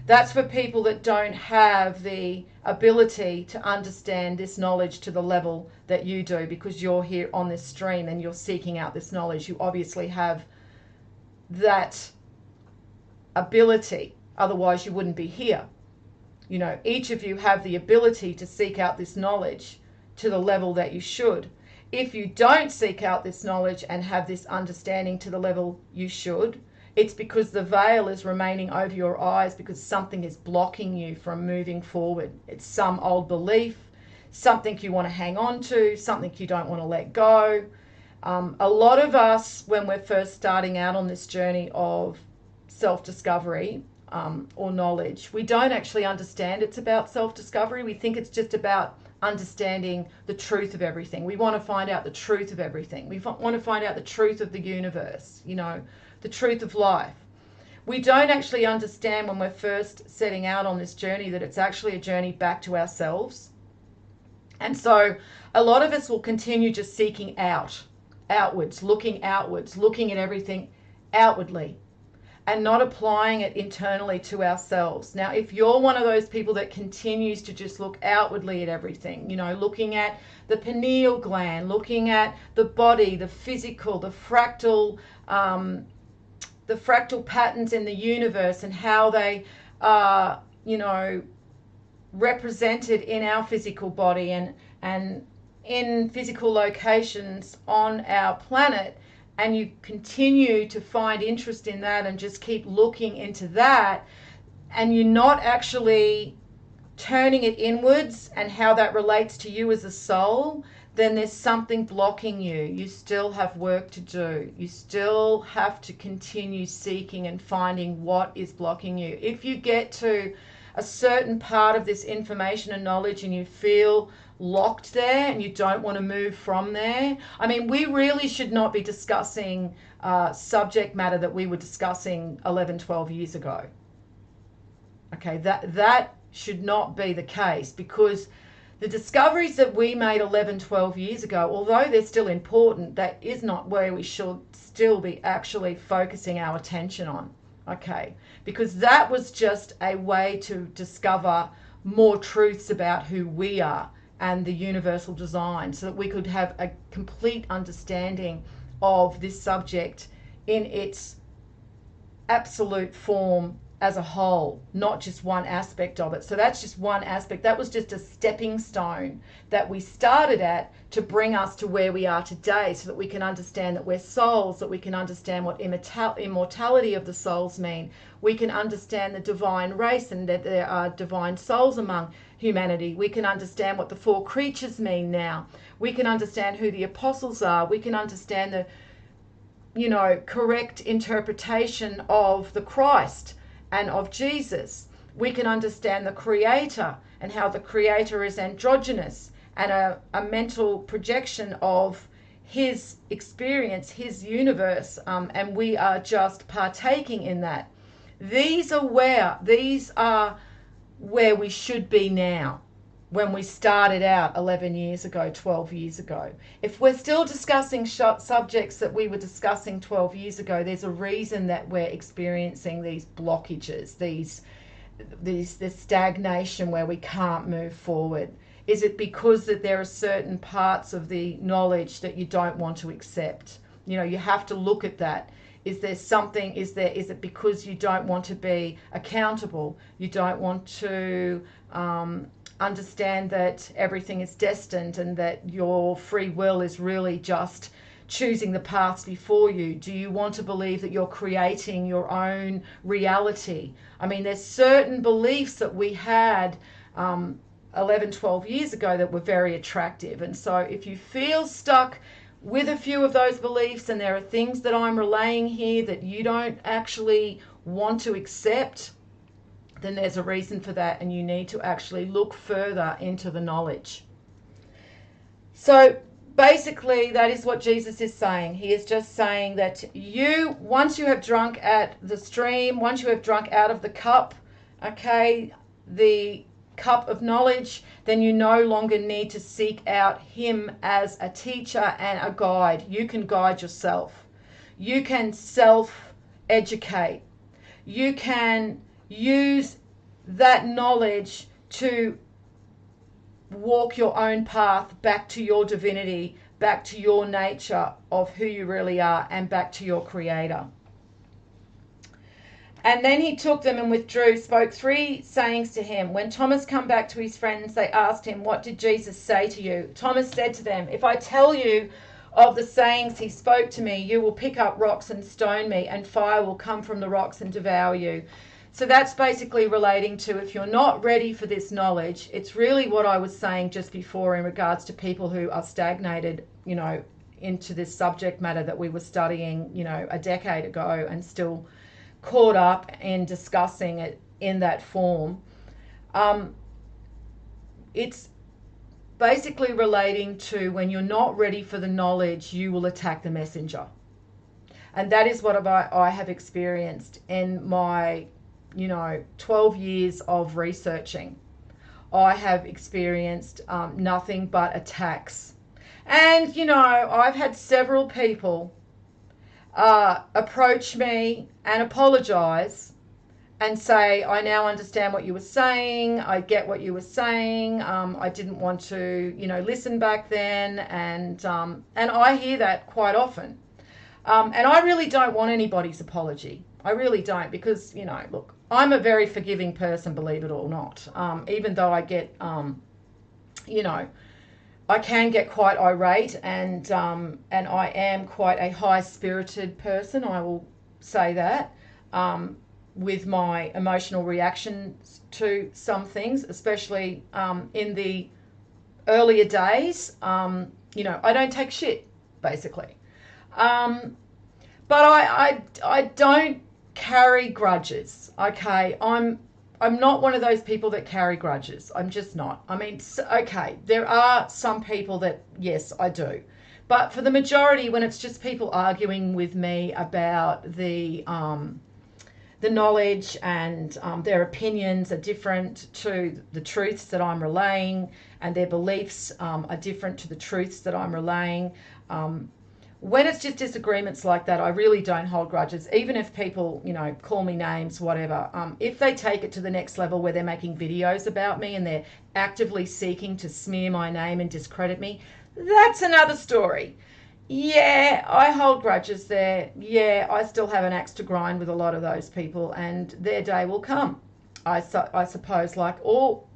that's for people that don't have the ability to understand this knowledge to the level that you do, because you're here on this stream and you're seeking out this knowledge. You obviously have that ability, otherwise you wouldn't be here. You know, each of you have the ability to seek out this knowledge to the level that you should. If you don't seek out this knowledge and have this understanding to the level you should, it's because the veil is remaining over your eyes, because something is blocking you from moving forward. It's some old belief, something you want to hang on to, something you don't want to let go. A lot of us, when we're first starting out on this journey of self-discovery or knowledge, we don't actually understand it's about self-discovery. We think it's just about understanding the truth of everything. We want to find out the truth of everything. We want to find out the truth of the universe, you know, the truth of life. We don't actually understand when we're first setting out on this journey that it's actually a journey back to ourselves. And so a lot of us will continue just seeking outwards, looking at everything outwardly, and not applying it internally to ourselves. Now, if you're one of those people that continues to just look outwardly at everything, you know, looking at the pineal gland, looking at the body, the physical, the fractal patterns in the universe and how they are, you know, represented in our physical body and in physical locations on our planet, and you continue to find interest in that and just keep looking into that, and you're not actually turning it inwards and how that relates to you as a soul, then there's something blocking you. You still have work to do. You still have to continue seeking and finding what is blocking you. If you get to a certain part of this information and knowledge and you feel locked there and you don't want to move from there, I mean, we really should not be discussing subject matter that we were discussing 11, 12 years ago. Okay, that should not be the case, because the discoveries that we made 11, 12 years ago, although they're still important, that is not where we should still be actually focusing our attention on. Okay, because that was just a way to discover more truths about who we are and the universal design, so that we could have a complete understanding of this subject in its absolute form as a whole, not just one aspect of it. So that's just one aspect. That was just a stepping stone that we started at to bring us to where we are today, so that we can understand that we're souls, that we can understand what immortality of the souls mean. We can understand the divine race and that there are divine souls among humanity. We can understand what the four creatures mean now. We can understand who the apostles are. We can understand the correct interpretation of the Christ and of Jesus. We can understand the Creator and how the Creator is androgynous and a mental projection of his experience, his universe, and we are just partaking in that. These are where we should be now, when we started out 11 years ago, 12 years ago. If we're still discussing subjects that we were discussing 12 years ago, there's a reason that we're experiencing these blockages, this stagnation where we can't move forward. Is it because that there are certain parts of the knowledge that you don't want to accept? You have to look at that. Is there something, is it because you don't want to be accountable? You don't want to understand that everything is destined and that your free will is really just choosing the paths before you? Do you want to believe that you're creating your own reality? I mean, there's certain beliefs that we had 11, 12 years ago that were very attractive. And so if you feel stuck with a few of those beliefs, and there are things that I'm relaying here that you don't actually want to accept, then there's a reason for that, and you need to actually look further into the knowledge. So basically, that is what Jesus is saying. He is just saying that once you have drunk at the stream, once you have drunk out of the cup, okay, the cup of knowledge, then you no longer need to seek out him as a teacher and a guide. You can guide yourself. You can self-educate. You can use that knowledge to walk your own path back to your divinity, back to your nature of who you really are, and back to your Creator. And then he took them and withdrew, spoke 3 sayings to him. When Thomas come back to his friends, they asked him, "What did Jesus say to you?" Thomas said to them, "If I tell you of the sayings he spoke to me, you will pick up rocks and stone me, and fire will come from the rocks and devour you." So that's basically relating to, if you're not ready for this knowledge, it's really what I was saying just before in regards to people who are stagnated, into this subject matter that we were studying, a decade ago, and still caught up in discussing it in that form. It's basically relating to, when you're not ready for the knowledge, you will attack the messenger. And that is what I have experienced in my 12 years of researching. I have experienced nothing but attacks. And, I've had several people approach me and apologize and say, "I now understand what you were saying. I get what you were saying. I didn't want to, listen back then." And I hear that quite often. And I really don't want anybody's apology. I really don't, because, look, I'm a very forgiving person, believe it or not. Even though I get, I can get quite irate, and I am quite a high-spirited person, I will say that, with my emotional reactions to some things, especially in the earlier days. I don't take shit, basically. But I don't carry grudges, okay? I'm not one of those people that carry grudges. I'm just not. I mean, okay, there are some people that, yes, I do. But for the majority, when it's just people arguing with me about the knowledge, and their opinions are different to the truths that I'm relaying, and their beliefs are different to the truths that I'm relaying, when it's just disagreements like that, I really don't hold grudges. Even if people, call me names, whatever. If they take it to the next level where they're making videos about me and they're actively seeking to smear my name and discredit me, that's another story. Yeah, I hold grudges there. Yeah, I still have an axe to grind with a lot of those people, and their day will come. I suppose, like all,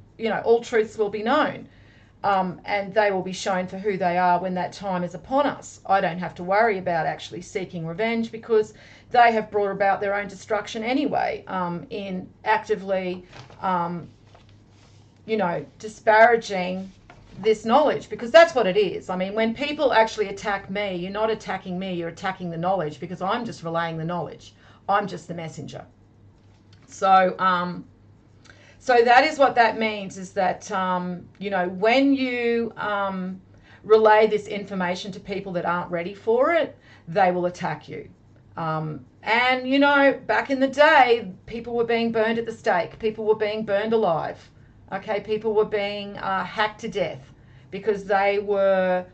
all truths will be known, and they will be shown for who they are when that time is upon us. I don't have to worry about actually seeking revenge because they have brought about their own destruction anyway, in actively, um, disparaging this knowledge, because that's what it is. I mean, when people actually attack me, you're not attacking me, you're attacking the knowledge, because I'm just relaying the knowledge. I'm just the messenger. So, so that is what that means, is that, when you relay this information to people that aren't ready for it, they will attack you. And, back in the day, people were being burned at the stake. People were being burned alive. Okay, people were being hacked to death because they were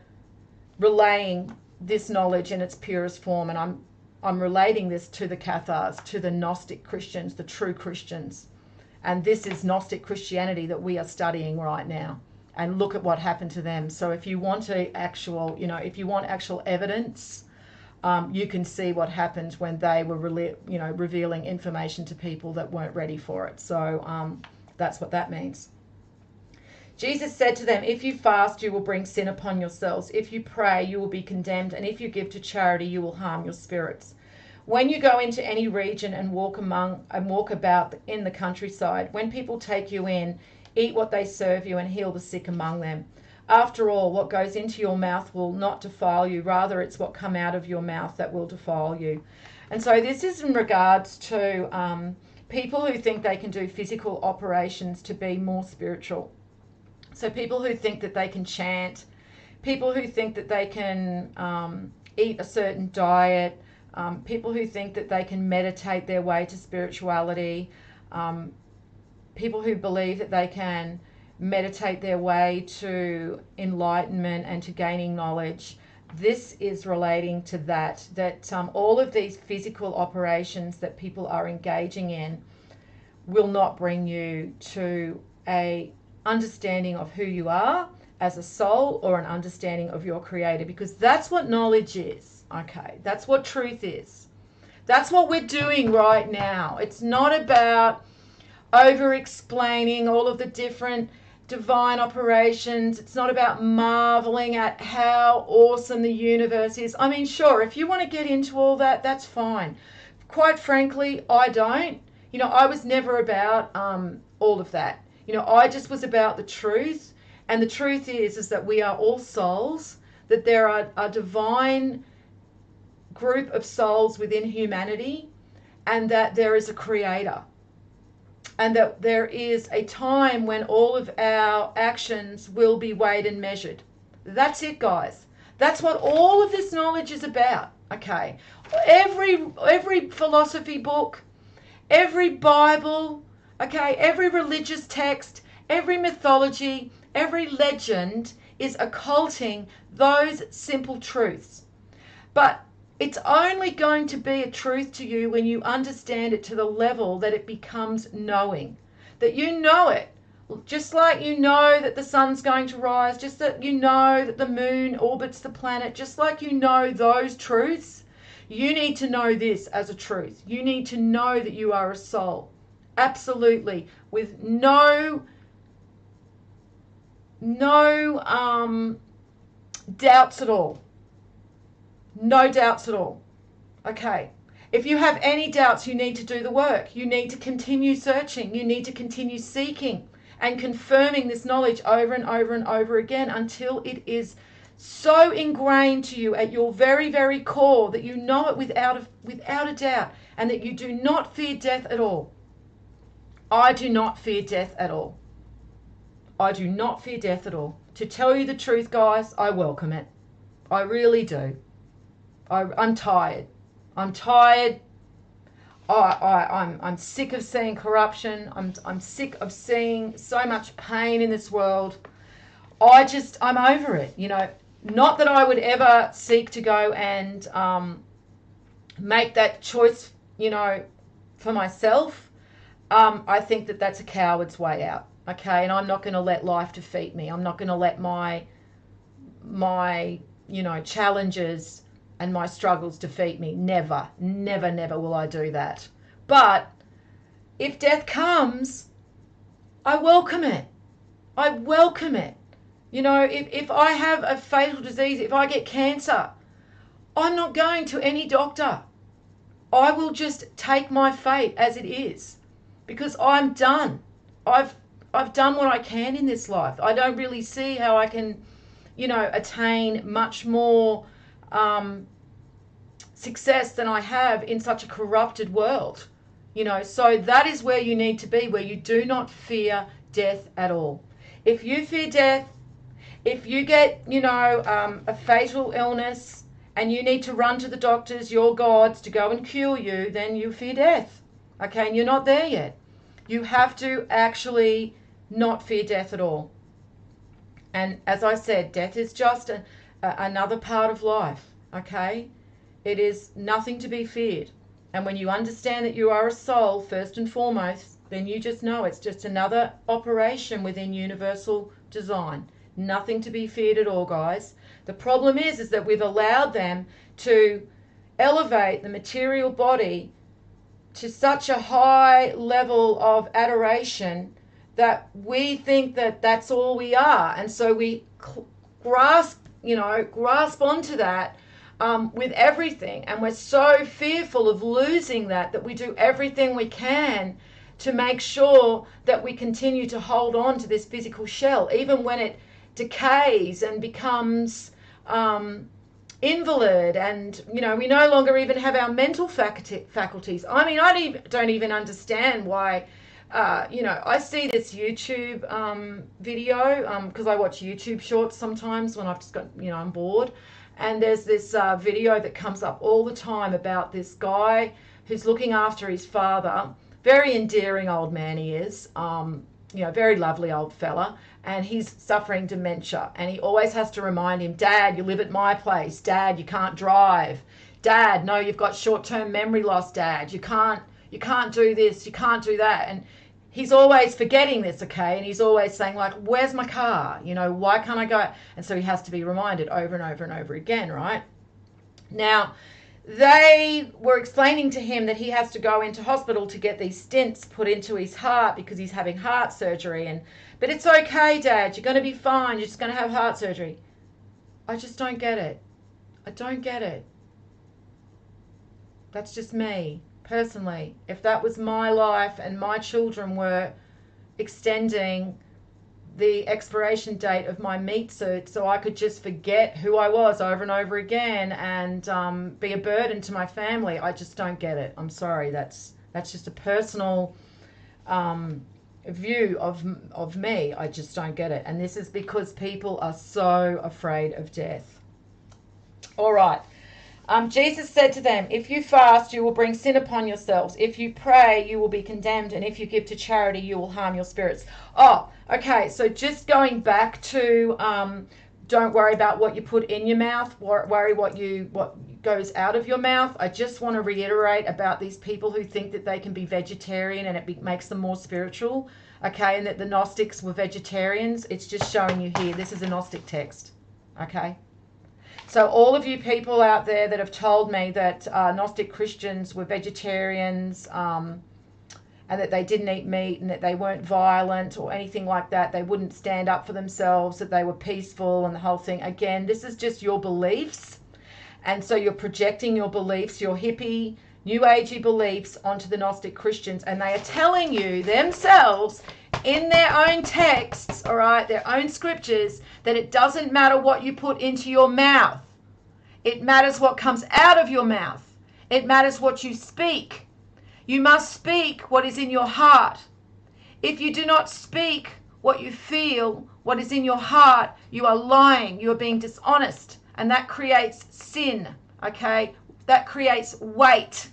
relaying this knowledge in its purest form. And I'm relating this to the Cathars, to the Gnostic Christians, the true Christians. And this is Gnostic Christianity that we are studying right now. And look at what happened to them. So if you want if you want actual evidence, you can see what happened when they were revealing information to people that weren't ready for it. So that's what that means. Jesus said to them, if you fast, you will bring sin upon yourselves. If you pray, you will be condemned. And if you give to charity, you will harm your spirits. When you go into any region and walk about in the countryside, when people take you in, eat what they serve you and heal the sick among them. After all, what goes into your mouth will not defile you. Rather, it's what come out of your mouth that will defile you. And so this is in regards to people who think they can do physical operations to be more spiritual. So people who think that they can chant, people who think that they can eat a certain diet, people who think that they can meditate their way to spirituality, people who believe that they can meditate their way to enlightenment and to gaining knowledge. This is relating to that all of these physical operations that people are engaging in will not bring you to a understanding of who you are as a soul or an understanding of your creator, because that's what knowledge is. Okay, that's what truth is. That's what we're doing right now. It's not about over explaining all of the different divine operations. It's not about marveling at how awesome the universe is. I mean, sure, if you want to get into all that, that's fine. Quite frankly, I don't. I was never about all of that. I just was about the truth. And the truth is that we are all souls, that there are a divine group of souls within humanity, and that there is a creator. And that there is a time when all of our actions will be weighed and measured. That's it, guys. That's what all of this knowledge is about. Okay. Every philosophy book, every Bible, okay, every religious text, every mythology, every legend is occulting those simple truths. But it's only going to be a truth to you when you understand it to the level that it becomes knowing. That you know it. Just like you know that the sun's going to rise, just that you know that the moon orbits the planet, just like you know those truths, you need to know this as a truth. You need to know that you are a soul. Absolutely. With no doubts at all. No doubts at all. Okay. If you have any doubts, you need to do the work. You need to continue searching. You need to continue seeking and confirming this knowledge over and over and over again until it is so ingrained to you at your very, very core that you know it without a doubt, and that you do not fear death at all. I do not fear death at all. I do not fear death at all. To tell you the truth, guys, I welcome it. I really do. I'm tired. I'm tired. I'm sick of seeing corruption. I'm sick of seeing so much pain in this world. I'm over it. Not that I would ever seek to go and make that choice, for myself. I think that that's a coward's way out. Okay, and I'm not going to let life defeat me. I'm not going to let my challenges and my struggles defeat me. Never, never, never will I do that. But if death comes, I welcome it. I welcome it. If I have a fatal disease, if I get cancer, I'm not going to any doctor. I will just take my fate as it is, because I'm done. I've done what I can in this life. I don't really see how I can, attain much more success than I have in such a corrupted world. So that is where you need to be, where you do not fear death at all. If you fear death, if you get, a fatal illness and you need to run to the doctors, your gods, to go and cure you, then you fear death. Okay, and you're not there yet. You have to actually not fear death at all. And as I said, death is just another part of life. Okay, it is nothing to be feared. And when you understand that you are a soul, first and foremost, then you just know it's just another operation within universal design. Nothing to be feared at all, guys. The problem is that we've allowed them to elevate the material body to such a high level of adoration that we think that that's all we are. And so we grasp onto that with everything. And we're so fearful of losing that we do everything we can to make sure that we continue to hold on to this physical shell, even when it decays and becomes invalid, and we no longer even have our mental faculties. I mean, I don't even understand why. I see this YouTube video because I watch YouTube shorts sometimes when I've just got, I'm bored. And there's this video that comes up all the time about this guy who's looking after his father. Very endearing old man he is. Very lovely old fella. And he's suffering dementia. And he always has to remind him, Dad, you live at my place. Dad, you can't drive. Dad, no, you've got short-term memory loss, Dad. You can't do this, you can't do that. And he's always forgetting this, okay? And he's always saying, like, where's my car? Why can't I go? And so he has to be reminded over and over and over again, right? Now, they were explaining to him that he has to go into hospital to get these stents put into his heart because he's having heart surgery. But it's okay, Dad. You're going to be fine. You're just going to have heart surgery. I just don't get it. I don't get it. That's just me, personally. If that was my life and my children were extending the expiration date of my meat suit so I could just forget who I was over and over again and be a burden to my family, I just don't get it. I'm sorry. That's just a personal view of me. I just don't get it. And this is because people are so afraid of death. All right. Jesus said to them, if you fast, you will bring sin upon yourselves. If you pray, you will be condemned. And if you give to charity, you will harm your spirits. Oh, okay. So just going back to don't worry about what you put in your mouth. Worry what goes out of your mouth. I just want to reiterate about these people who think that they can be vegetarian and it makes them more spiritual. Okay. And that the Gnostics were vegetarians. It's just showing you here. This is a Gnostic text. Okay. So all of you people out there that have told me that Gnostic Christians were vegetarians and that they didn't eat meat and that they weren't violent or anything like that, they wouldn't stand up for themselves, that they were peaceful and the whole thing. Again, this is just your beliefs. And so you're projecting your beliefs, your hippie, new agey beliefs onto the Gnostic Christians. And they are telling you themselves in their own texts, all right, their own scriptures, that it doesn't matter what you put into your mouth. It matters what comes out of your mouth. It matters what you speak. You must speak what is in your heart. If you do not speak what you feel, what is in your heart, you are lying. You are being dishonest. And that creates sin, okay? That creates weight.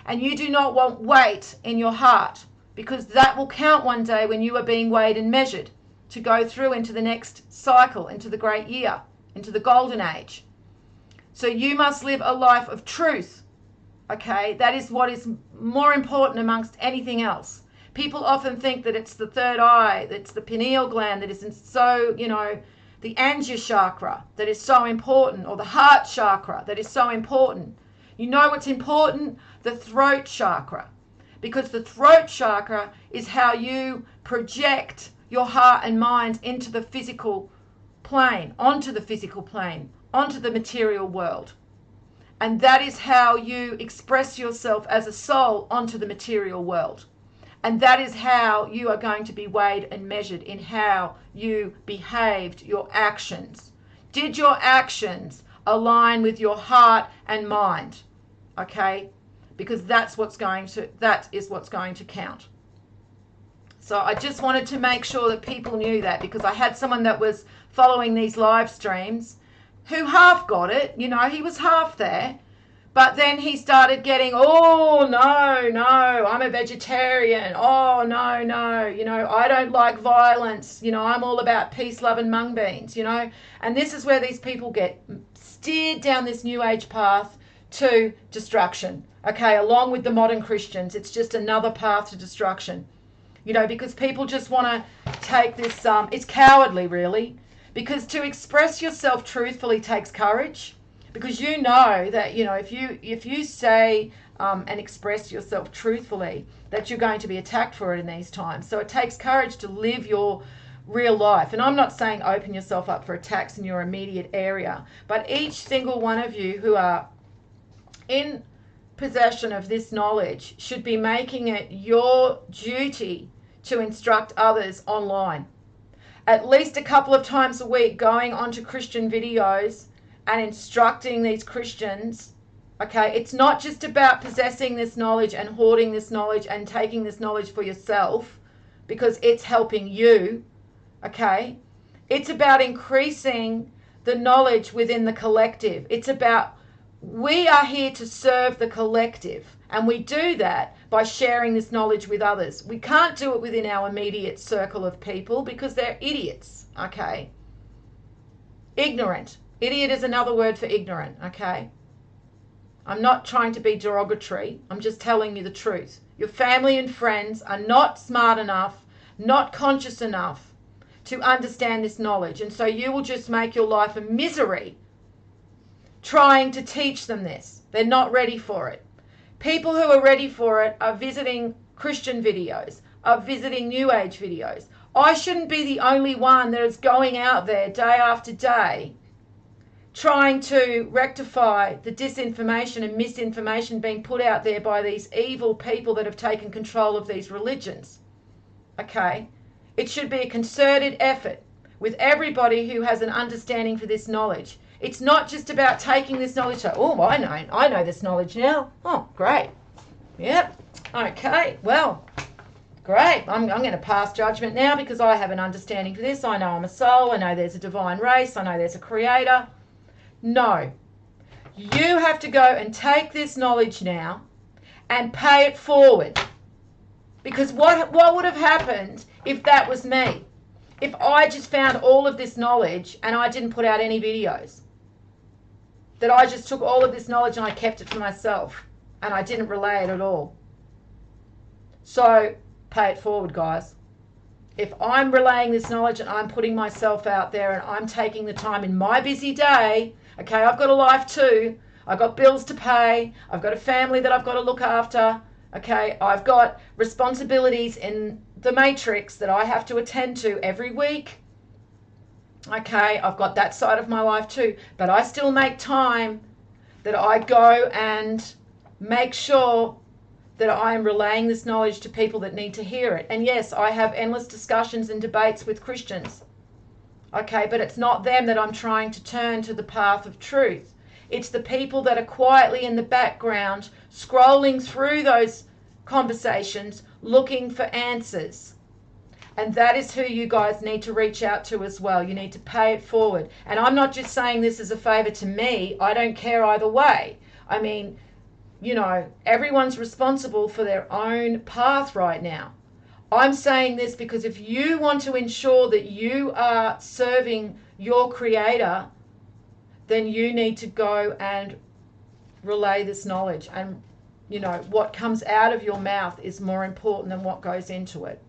And you do not want weight in your heart, because that will count one day when you are being weighed and measured to go through into the next cycle, into the great year, into the golden age. So you must live a life of truth, okay? That is what is more important amongst anything else. People often think that it's the third eye, that's the pineal gland that isn't so, the Ajna chakra that is so important, or the heart chakra that is so important. You know what's important? The throat chakra. Because the throat chakra is how you project your heart and mind into the physical plane, onto the physical plane, onto the material world. And that is how you express yourself as a soul onto the material world. And that is how you are going to be weighed and measured, in how you behaved, your actions. Did your actions align with your heart and mind? Okay? Because that is what's going to count. So I just wanted to make sure that people knew that, because I had someone that was following these live streams who half got it. You know, he was half there. But then he started getting, oh, no, I'm a vegetarian. Oh, no, you know, I don't like violence. You know, I'm all about peace, love and mung beans, you know. And this is where these people get steered down this new age path to destruction. Okay, along with the modern Christians, it's just another path to destruction. You know, because people just want to take this, it's cowardly, really. Because to express yourself truthfully takes courage. Because you know that, you know, if you say and express yourself truthfully, that you're going to be attacked for it in these times. So it takes courage to live your real life. And I'm not saying open yourself up for attacks in your immediate area, but each single one of you who are in possession of this knowledge should be making it your duty to instruct others online. At least a couple of times a week, going onto Christian videos and instructing these Christians. Okay, it's not just about possessing this knowledge and hoarding this knowledge and taking this knowledge for yourself because it's helping you. Okay, it's about increasing the knowledge within the collective. It's about, we are here to serve the collective, and we do that by sharing this knowledge with others. We can't do it within our immediate circle of people because they're idiots. Okay, ignorant. Idiot is another word for ignorant, okay? I'm not trying to be derogatory. I'm just telling you the truth. Your family and friends are not smart enough, not conscious enough to understand this knowledge. And so you will just make your life a misery trying to teach them this. They're not ready for it. People who are ready for it are visiting Christian videos, are visiting New Age videos. I shouldn't be the only one that is going out there day after day trying to rectify the disinformation and misinformation being put out there by these evil people that have taken control of these religions. Okay? It should be a concerted effort with everybody who has an understanding for this knowledge. It's not just about taking this knowledge, so, oh, I know this knowledge now. Oh, great. Yep. Okay, well, great. I'm going to pass judgment now because I have an understanding for this. I know I'm a soul. I know there's a divine race. I know there's a creator. No, you have to go and take this knowledge now and pay it forward. Because what would have happened if that was me? If I just found all of this knowledge and I didn't put out any videos? That I just took all of this knowledge and I kept it for myself and I didn't relay it at all. So pay it forward, guys. If I'm relaying this knowledge and I'm putting myself out there and I'm taking the time in my busy day, okay, I've got a life too. I've got bills to pay. I've got a family that I've got to look after. Okay, I've got responsibilities in the matrix that I have to attend to every week. Okay, I've got that side of my life too. But I still make time that I go and make sure that I am relaying this knowledge to people that need to hear it. And yes, I have endless discussions and debates with Christians. Okay, but it's not them that I'm trying to turn to the path of truth. It's the people that are quietly in the background scrolling through those conversations looking for answers. And that is who you guys need to reach out to as well. You need to pay it forward. And I'm not just saying this as a favor to me. I don't care either way. I mean, you know, everyone's responsible for their own path right now. I'm saying this because if you want to ensure that you are serving your creator, then you need to go and relay this knowledge. And, you know, what comes out of your mouth is more important than what goes into it.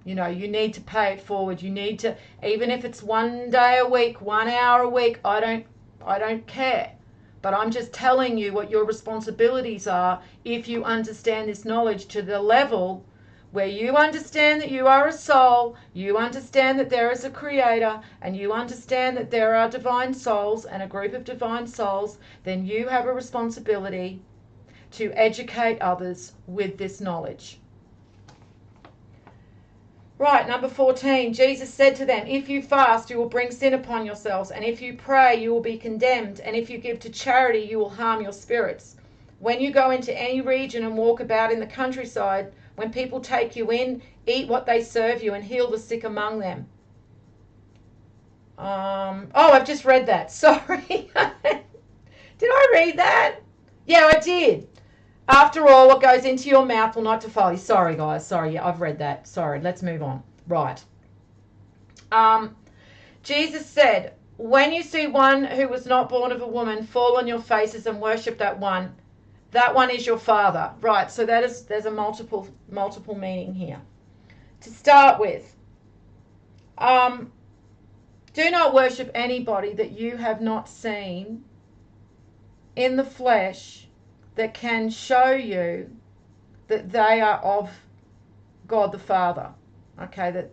You know, you need to pay it forward. You need to, even if it's 1 day a week, 1 hour a week, I don't care. But I'm just telling you what your responsibilities are if you understand this knowledge to the level where you understand that you are a soul, you understand that there is a creator, and you understand that there are divine souls and a group of divine souls. Then you have a responsibility to educate others with this knowledge. Right, number 14, Jesus said to them, if you fast, you will bring sin upon yourselves, and if you pray, you will be condemned, and if you give to charity, you will harm your spirits. When you go into any region and walk about in the countryside, when people take you in, eat what they serve you and heal the sick among them. I've just read that. Sorry. Did I read that? Yeah, I did. After all, what goes into your mouth will not defile you. Sorry, guys. Sorry, yeah, I've read that. Sorry, let's move on. Right. Jesus said, when you see one who was not born of a woman fall on your faces and worship that one is your father. Right, so there's a multiple meaning here. To start with, do not worship anybody that you have not seen in the flesh that can show you that they are of God the Father. Okay,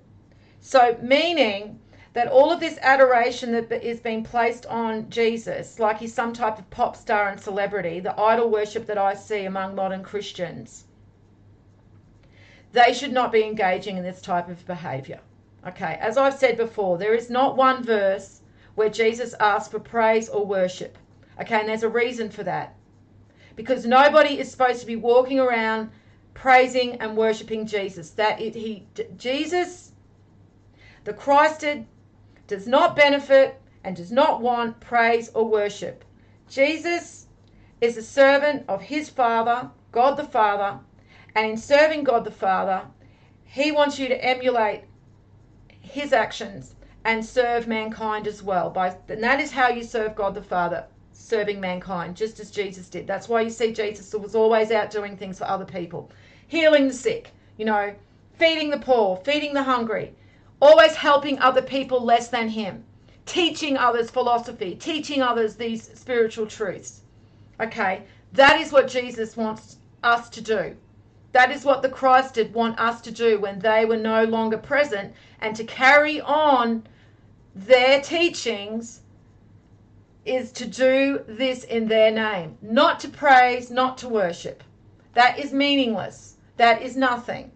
so meaning that all of this adoration that is being placed on Jesus, like he's some type of pop star and celebrity, the idol worship that I see among modern Christians, they should not be engaging in this type of behavior. Okay, as I've said before, there is not one verse where Jesus asks for praise or worship. Okay, and there's a reason for that. Because nobody is supposed to be walking around praising and worshiping Jesus. Jesus, the Christed, does not benefit and does not want praise or worship. Jesus is a servant of his Father, God the Father, and in serving God the Father, he wants you to emulate his actions and serve mankind as well. And that is how you serve God the Father, serving mankind, just as Jesus did. That's why you see Jesus was always out doing things for other people. Healing the sick, feeding the poor, feeding the hungry, always helping other people less than him, teaching others philosophy, teaching others these spiritual truths. Okay, that is what Jesus wants us to do. That is what the Christ did want us to do when they were no longer present, and to carry on their teachings is to do this in their name. Not to praise, not to worship. That is meaningless. That is nothing.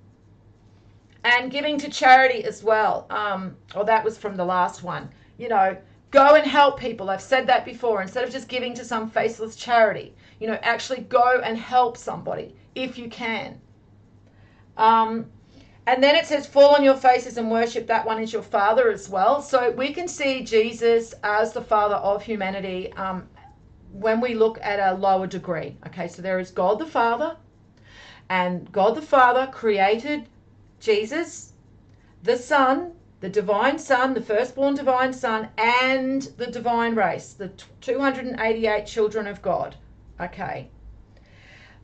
And giving to charity as well. That was from the last one. Go and help people. I've said that before. Instead of just giving to some faceless charity, actually go and help somebody if you can. And then it says, fall on your faces and worship that one is your Father as well. So we can see Jesus as the Father of humanity when we look at a lower degree. Okay, so there is God the Father, and God the Father created Jesus, the Son, the divine Son, the firstborn divine Son, and the divine race, the 288 children of God. Okay.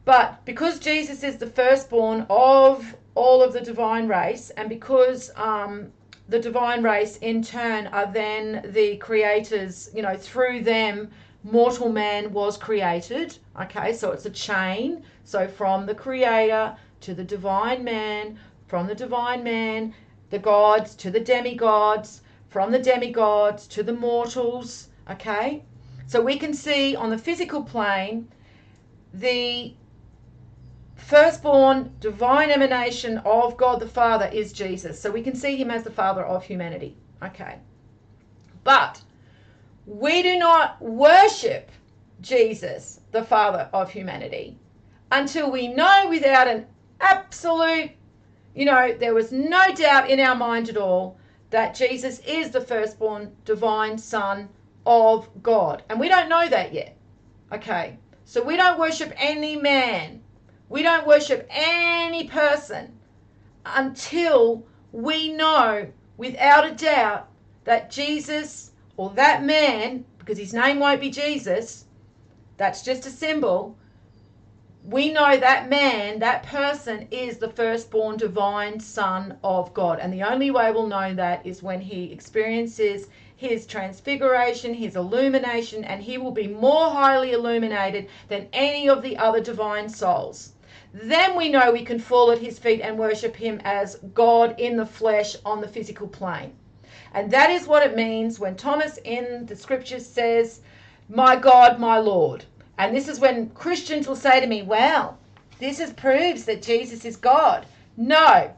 But because Jesus is the firstborn of all of the divine race, and because the divine race in turn are then the creators, through them mortal man was created. Okay, so it's a chain. So from the creator to the divine man, from the divine man, the gods to the demigods, from the demigods to the mortals. Okay, so we can see on the physical plane the firstborn divine emanation of God the Father is Jesus. So we can see him as the Father of humanity. Okay. But we do not worship Jesus, the Father of humanity, until we know without an absolute, there was no doubt in our mind at all that Jesus is the firstborn divine Son of God. And we don't know that yet. Okay. So we don't worship any man. We don't worship any person until we know without a doubt that Jesus, or that man, because his name won't be Jesus, that's just a symbol, we know that man, that person is the firstborn divine Son of God. And the only way we'll know that is when he experiences his transfiguration, his illumination, and he will be more highly illuminated than any of the other divine souls. Then we know we can fall at his feet and worship him as God in the flesh on the physical plane. And that is what it means when Thomas in the scriptures says, "My God, my Lord." And this is when Christians will say to me, "Well, this proves that Jesus is God." No.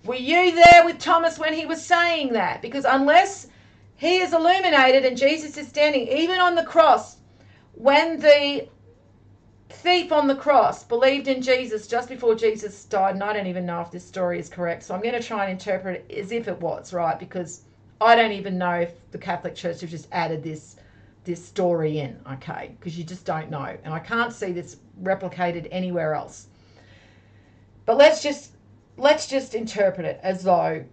Were you there with Thomas when he was saying that? Because unless he is illuminated and Jesus is standing, even on the cross, when the thief on the cross believed in Jesus just before Jesus died, and I don't even know if this story is correct, so I'm going to try and interpret it as if it was, right? Because I don't even know if the Catholic Church have just added this story in, okay? Because you just don't know. And I can't see this replicated anywhere else. But let's just interpret it as though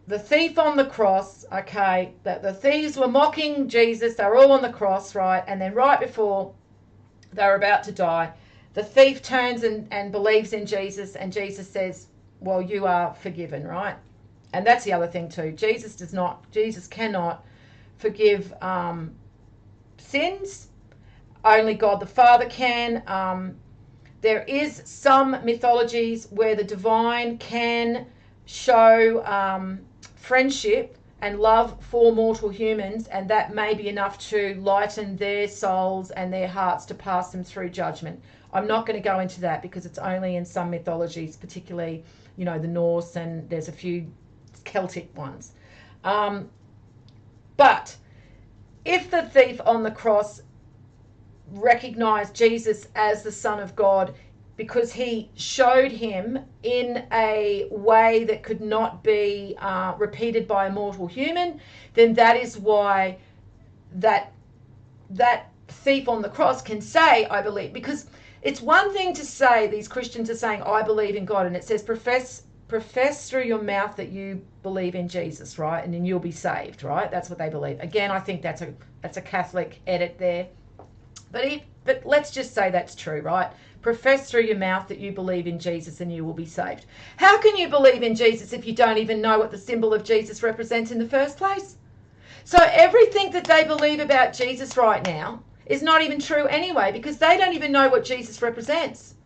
the thief on the cross, okay, that the thieves were mocking Jesus, they were all on the cross, right? And then right before they were about to die, the thief turns and believes in Jesus, and Jesus says, "Well, you are forgiven," right? And that's the other thing too. Jesus cannot forgive sins. Only God the Father can. There is some mythologies where the divine can show friendship and love for mortal humans, and that may be enough to lighten their souls and their hearts to pass them through judgment. I'm not going to go into that because it's only in some mythologies, particularly, the Norse, and there's a few Celtic ones. But if the thief on the cross recognized Jesus as the Son of God because he showed him in a way that could not be repeated by a mortal human, then that is why that thief on the cross can say, "I believe." Because it's one thing to say, these Christians are saying, "I believe in God," and it says profess through your mouth that you believe in Jesus, right? And then you'll be saved, right? That's what they believe. Again, I think that's a Catholic edit there. But let's just say that's true, right? Profess through your mouth that you believe in Jesus and you will be saved. How can you believe in Jesus if you don't even know what the symbol of Jesus represents in the first place? So everything that they believe about Jesus right now is not even true anyway, because they don't even know what Jesus represents.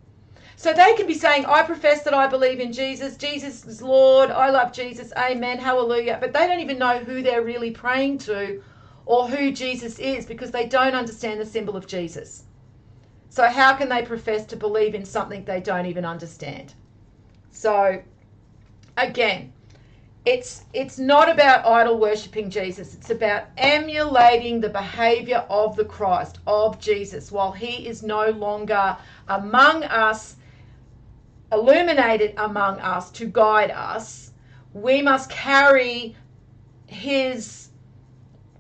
So they can be saying, "I profess that I believe in Jesus. Jesus is Lord. I love Jesus. Amen. Hallelujah." But they don't even know who they're really praying to or who Jesus is, because they don't understand the symbol of Jesus. So how can they profess to believe in something they don't even understand? So again, it's not about idol worshipping Jesus. It's about emulating the behavior of the Christ, of Jesus, while he is no longer among us, illuminated among us to guide us. We must carry his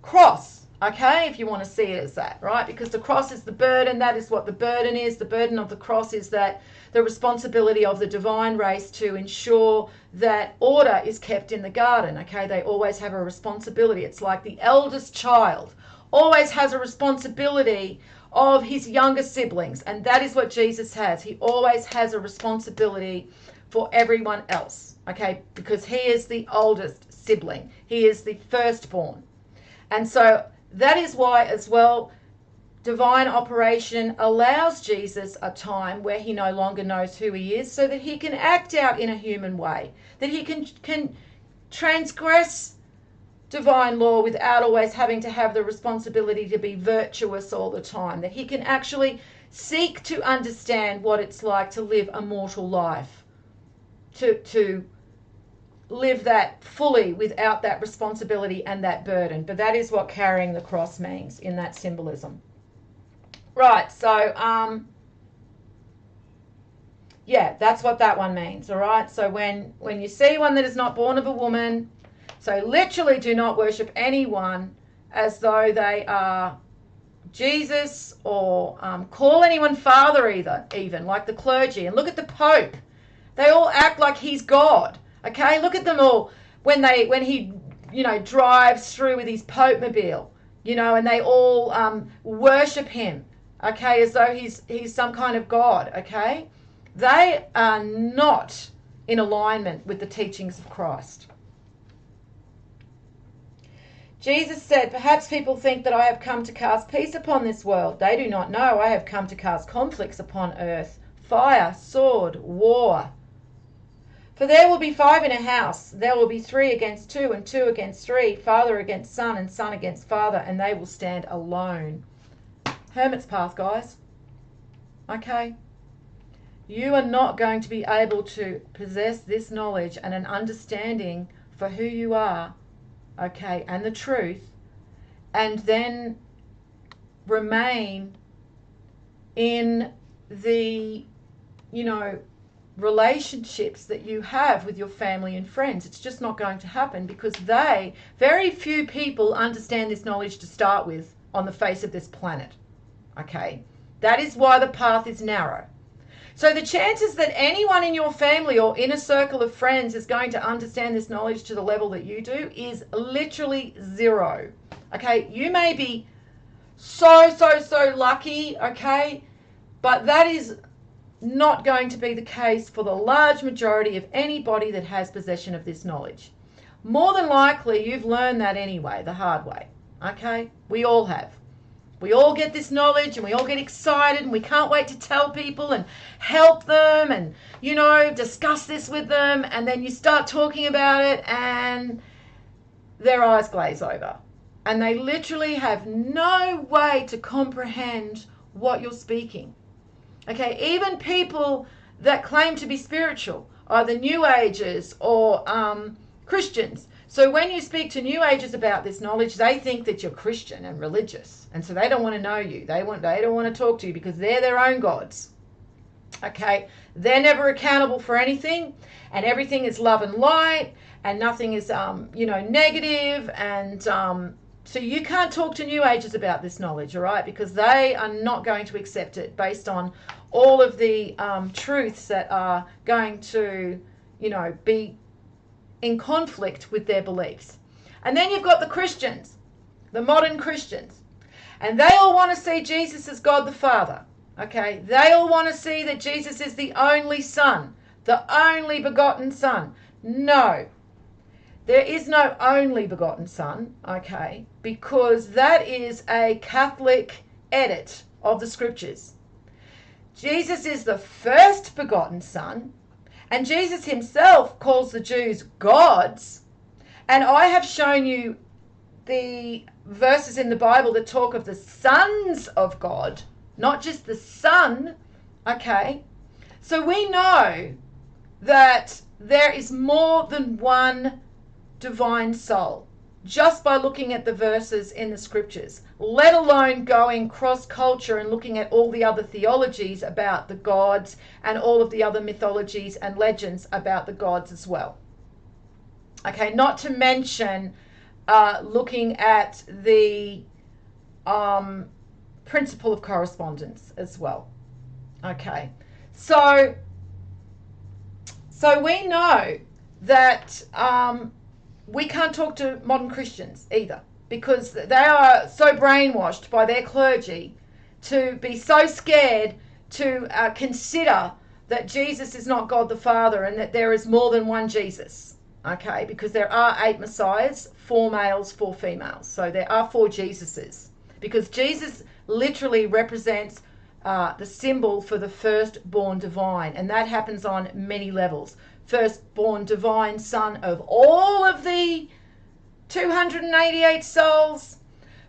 cross, okay, if you want to see it as that, right? Because the cross is the burden. That is what the burden is. The burden of the cross is that the responsibility of the divine race to ensure that order is kept in the garden, okay? They always have a responsibility. It's like the eldest child always has a responsibility of his younger siblings, and that is what Jesus has. He always has a responsibility for everyone else, okay? Because he is the oldest sibling. He is the firstborn. And so that is why as well divine operation allows Jesus a time where he no longer knows who he is, so that he can act out in a human way, that he can transgress divine law without always having to have the responsibility to be virtuous all the time, that he can actually seek to understand what it's like to live a mortal life, to live that fully without that responsibility and that burden. But that is what carrying the cross means in that symbolism. Right, so yeah, that's what that one means. All right, so when you see one that is not born of a woman, so literally do not worship anyone as though they are Jesus, or call anyone father even like the clergy. And look at the Pope. They all act like he's God. Okay, look at them all when he drives through with his Pope mobile, and they all worship him okay, as though he's some kind of God, okay? They are not in alignment with the teachings of Christ. Jesus said, perhaps people think that I have come to cast peace upon this world. They do not know I have come to cast conflicts upon earth, fire, sword, war. For there will be 5 in a house, there will be 3 against 2 and 2 against 3, father against son and son against father, and they will stand alone. Hermit's path, guys. Okay? You are not going to be able to possess this knowledge and an understanding for who you are, okay, and the truth, and then remain in the, relationships that you have with your family and friends. It's just not going to happen, because very few people understand this knowledge to start with on the face of this planet. Okay? That is why the path is narrow. So the chances that anyone in your family or inner circle of friends is going to understand this knowledge to the level that you do is literally 0. Okay? You may be so lucky, okay? But that is not going to be the case for the large majority of anybody that has possession of this knowledge. More than likely, you've learned that anyway, the hard way. Okay? We all have. We all get this knowledge and we all get excited and we can't wait to tell people and help them and, discuss this with them, and then you start talking about it and their eyes glaze over. And they literally have no way to comprehend what you're speaking. Okay, even people that claim to be spiritual, either New Agers or Christians. So when you speak to New Agers about this knowledge, they think that you're Christian and religious. And so they don't want to know you. They don't want to talk to you because they're their own gods. Okay, they're never accountable for anything, and everything is love and light, and nothing is, negative, and so you can't talk to New Agers about this knowledge, all right, because they are not going to accept it based on all of the truths that are going to, be in conflict with their beliefs. And then you've got the Christians, the modern Christians, and they all want to see Jesus as God the Father. Okay, they all want to see that Jesus is the only Son, the only begotten Son. No, there is no only begotten Son, okay, because that is a Catholic edit of the Scriptures. Jesus is the first begotten Son, and Jesus himself calls the Jews gods. And I have shown you the verses in the Bible that talk of the sons of God, not just the Son, okay? So we know that there is more than one divine soul just by looking at the verses in the Scriptures, let alone going cross-culture and looking at all the other theologies about the gods and all of the other mythologies and legends about the gods as well. Okay, not to mention looking at the principle of correspondence as well. Okay, so we know that we can't talk to modern Christians either, because they are so brainwashed by their clergy to be so scared to consider that Jesus is not God the Father and that there is more than one Jesus. Okay, because there are 8 Messiahs, 4 males, 4 females. So there are 4 Jesuses, because Jesus literally represents the symbol for the firstborn divine, and that happens on many levels. Firstborn divine Son of all of the 288 souls,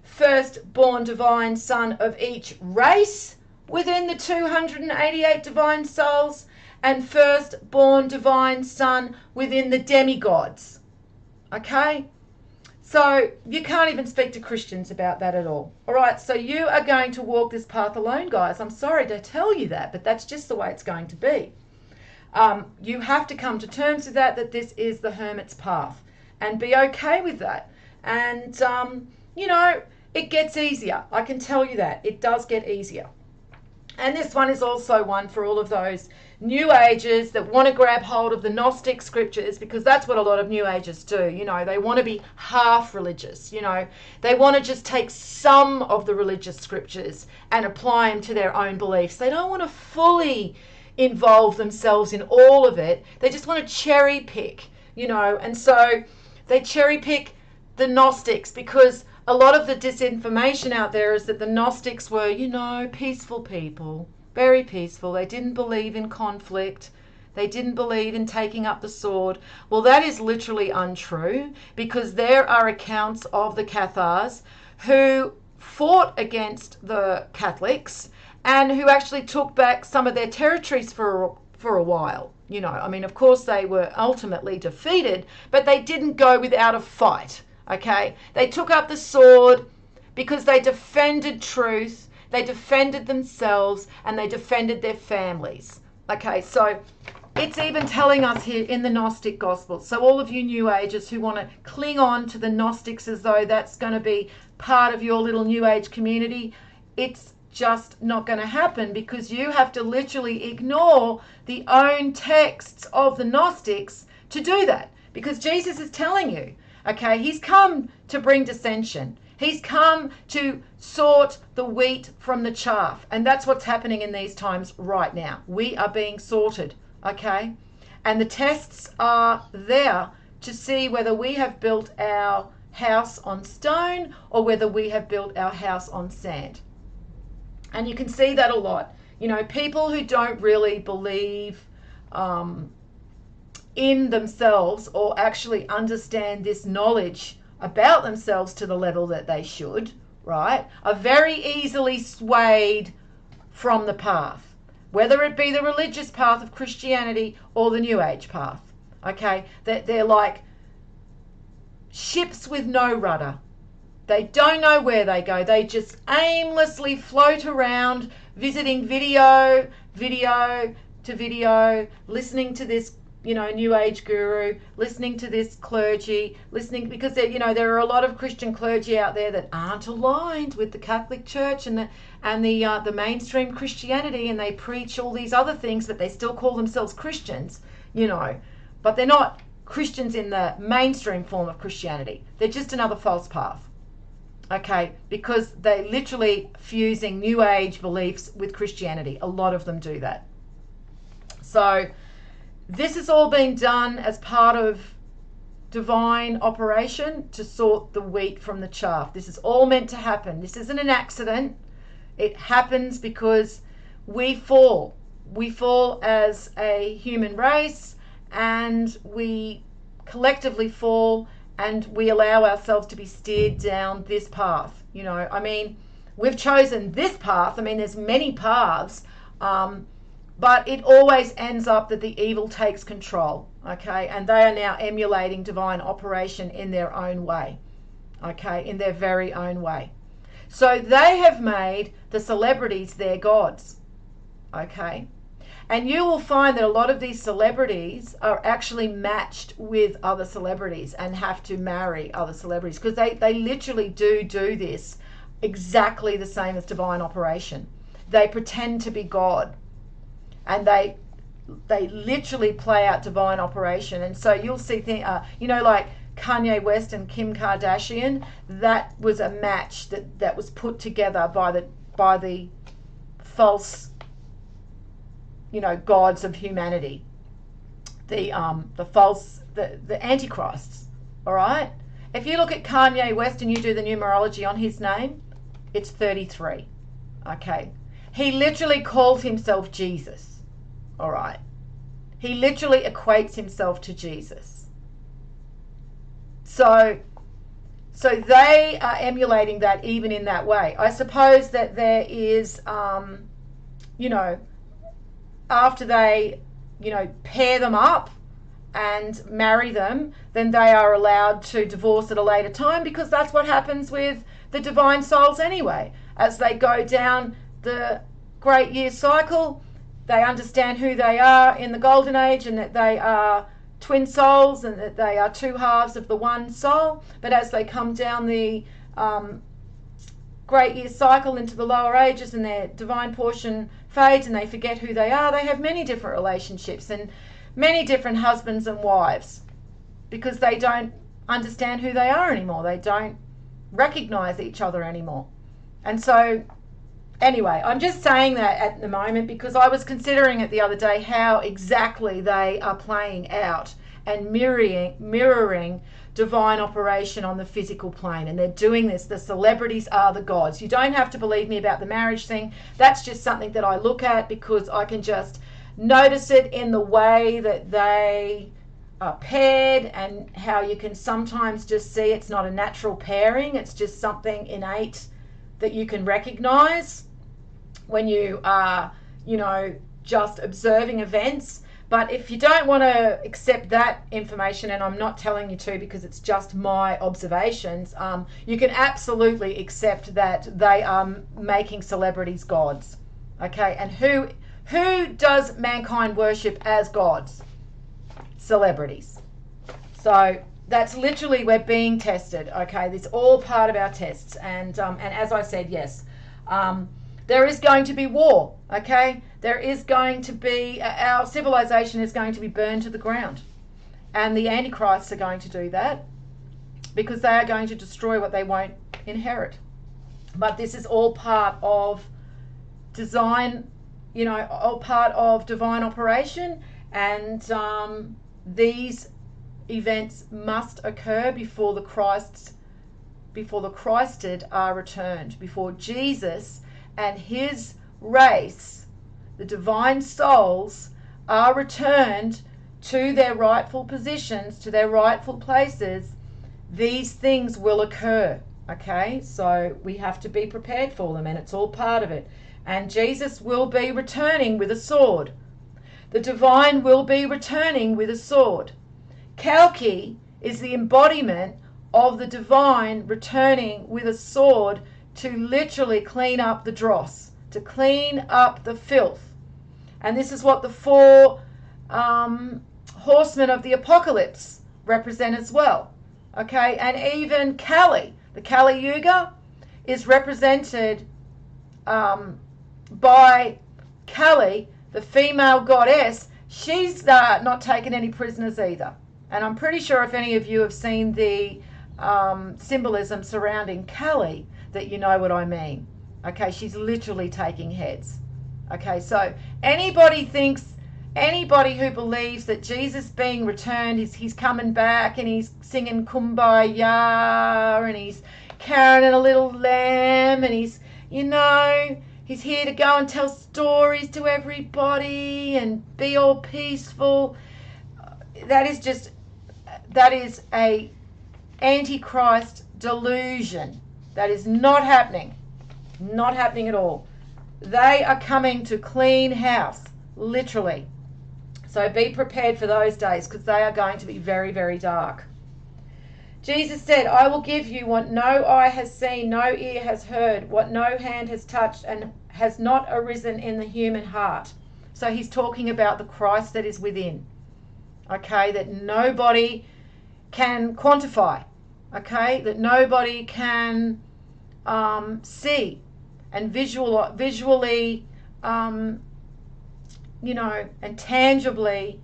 firstborn divine Son of each race within the 288 divine souls, and firstborn divine Son within the demigods. Okay? So you can't even speak to Christians about that at all. All right, so you are going to walk this path alone, guys. I'm sorry to tell you that, but that's just the way it's going to be. You have to come to terms with that this is the hermit's path, and be okay with that. And, it gets easier. I can tell you that. It does get easier. And this one is also one for all of those New Agers that want to grab hold of the Gnostic scriptures, because that's what a lot of New Agers do. You know, they want to be half religious. You know, they want to just take some of the religious scriptures and apply them to their own beliefs. They don't want to fully involve themselves in all of it. They just want to cherry pick, you know, and so they cherry pick the Gnostics, because a lot of the disinformation out there is that the Gnostics were, you know, peaceful people, very peaceful. They didn't believe in conflict. They didn't believe in taking up the sword. Well, that is literally untrue, because there are accounts of the Cathars who fought against the Catholics and who actually took back some of their territories for a while. You know, I mean, of course they were ultimately defeated, but they didn't go without a fight. Okay, they took up the sword because they defended truth, they defended themselves, and they defended their families. Okay, so it's even telling us here in the Gnostic Gospels. So all of you New Agers who want to cling on to the Gnostics as though that's going to be part of your little New Age community, it's just not going to happen, because you have to literally ignore the own texts of the Gnostics to do that, because Jesus is telling you. Okay, he's come to bring dissension. He's come to sort the wheat from the chaff. And that's what's happening in these times right now. We are being sorted, okay? And the tests are there to see whether we have built our house on stone or whether we have built our house on sand. And you can see that a lot. You know, people who don't really believe in themselves or actually understand this knowledge about themselves to the level that they should, right, are very easily swayed from the path, whether it be the religious path of Christianity or the New Age path. Okay, they're like ships with no rudder. They don't know where they go. They just aimlessly float around, visiting video to video, listening to this, you know, New Age guru, listening to this clergy, listening, because there, you know, there are a lot of Christian clergy out there that aren't aligned with the Catholic Church and the mainstream Christianity, and they preach all these other things, but they still call themselves Christians, you know, but they're not Christians in the mainstream form of Christianity. They're just another false path. Okay, because they're literally fusing New Age beliefs with Christianity. A lot of them do that. So this has all been done as part of divine operation to sort the wheat from the chaff. This is all meant to happen. This isn't an accident. It happens because we fall. We fall as a human race, and we collectively fall, and we allow ourselves to be steered down this path. You know, I mean, we've chosen this path. I mean, there's many paths, but it always ends up that the evil takes control, okay? And they are now emulating divine operation in their own way, okay? In their very own way. So they have made the celebrities their gods, okay? And you will find that a lot of these celebrities are actually matched with other celebrities and have to marry other celebrities, because they literally do this exactly the same as divine operation. They pretend to be God, and they literally play out divine operation. And so you'll see you know, like Kanye West and Kim Kardashian, that was a match that was put together by the false, you know, gods of humanity, the false, the antichrists. All right, if you look at Kanye West and you do the numerology on his name, it's 33. Okay, he literally calls himself Jesus. All right, he literally equates himself to Jesus. So they are emulating that even in that way. I suppose that there is, you know, after they, you know, pair them up and marry them, then they are allowed to divorce at a later time, because that's what happens with the divine souls anyway. As they go down the great year cycle, they understand who they are in the golden age, and that they are twin souls, and that they are two halves of the one soul. But as they come down the great year cycle into the lower ages and their divine portion fades and they forget who they are, they have many different relationships and many different husbands and wives because they don't understand who they are anymore. They don't recognize each other anymore. And so anyway, I'm just saying that at the moment because I was considering it the other day how exactly they are playing out and mirroring divine operation on the physical plane. And they're doing this. The celebrities are the gods. You don't have to believe me about the marriage thing. That's just something that I look at because I can just notice it in the way that they are paired and how you can sometimes just see it's not a natural pairing. It's just something innate that you can recognize when you are, just observing events. But if you don't want to accept that information, and I'm not telling you to because it's just my observations, you can absolutely accept that they are making celebrities gods. Okay, and who does mankind worship as gods? Celebrities. So that's literally, we're being tested. Okay, this is all part of our tests. And as I said, yes, there is going to be war. Okay, there is going to be, our civilization is going to be burned to the ground. And the Antichrists are going to do that because they are going to destroy what they won't inherit. But this is all part of design, all part of divine operation. And these events must occur before the Christed are returned, before Jesus and his race, the divine souls, are returned to their rightful positions, to their rightful places. These things will occur. Okay, so we have to be prepared for them, and it's all part of it. And Jesus will be returning with a sword. The divine will be returning with a sword. Kalki is the embodiment of the divine returning with a sword to literally clean up the dross, to clean up the filth. And this is what the four horsemen of the apocalypse represent as well. Okay, and even Kali, the Kali Yuga, is represented by Kali, the female goddess. She's not taken any prisoners either. And I'm pretty sure if any of you have seen the symbolism surrounding Kali, that you know what I mean. Okay, she's literally taking heads. Okay, so anybody who believes that Jesus being returned, he's coming back and he's singing Kumbaya and he's carrying a little lamb and he's here to go and tell stories to everybody and be all peaceful. That is a Antichrist delusion. That is not happening. Not happening at all. They are coming to clean house, literally. So be prepared for those days because they are going to be very, very dark. Jesus said, I will give you what no eye has seen, no ear has heard, what no hand has touched and has not arisen in the human heart. So he's talking about the Christ that is within. Okay, that nobody can quantify. Okay, that nobody can see and visually, and tangibly,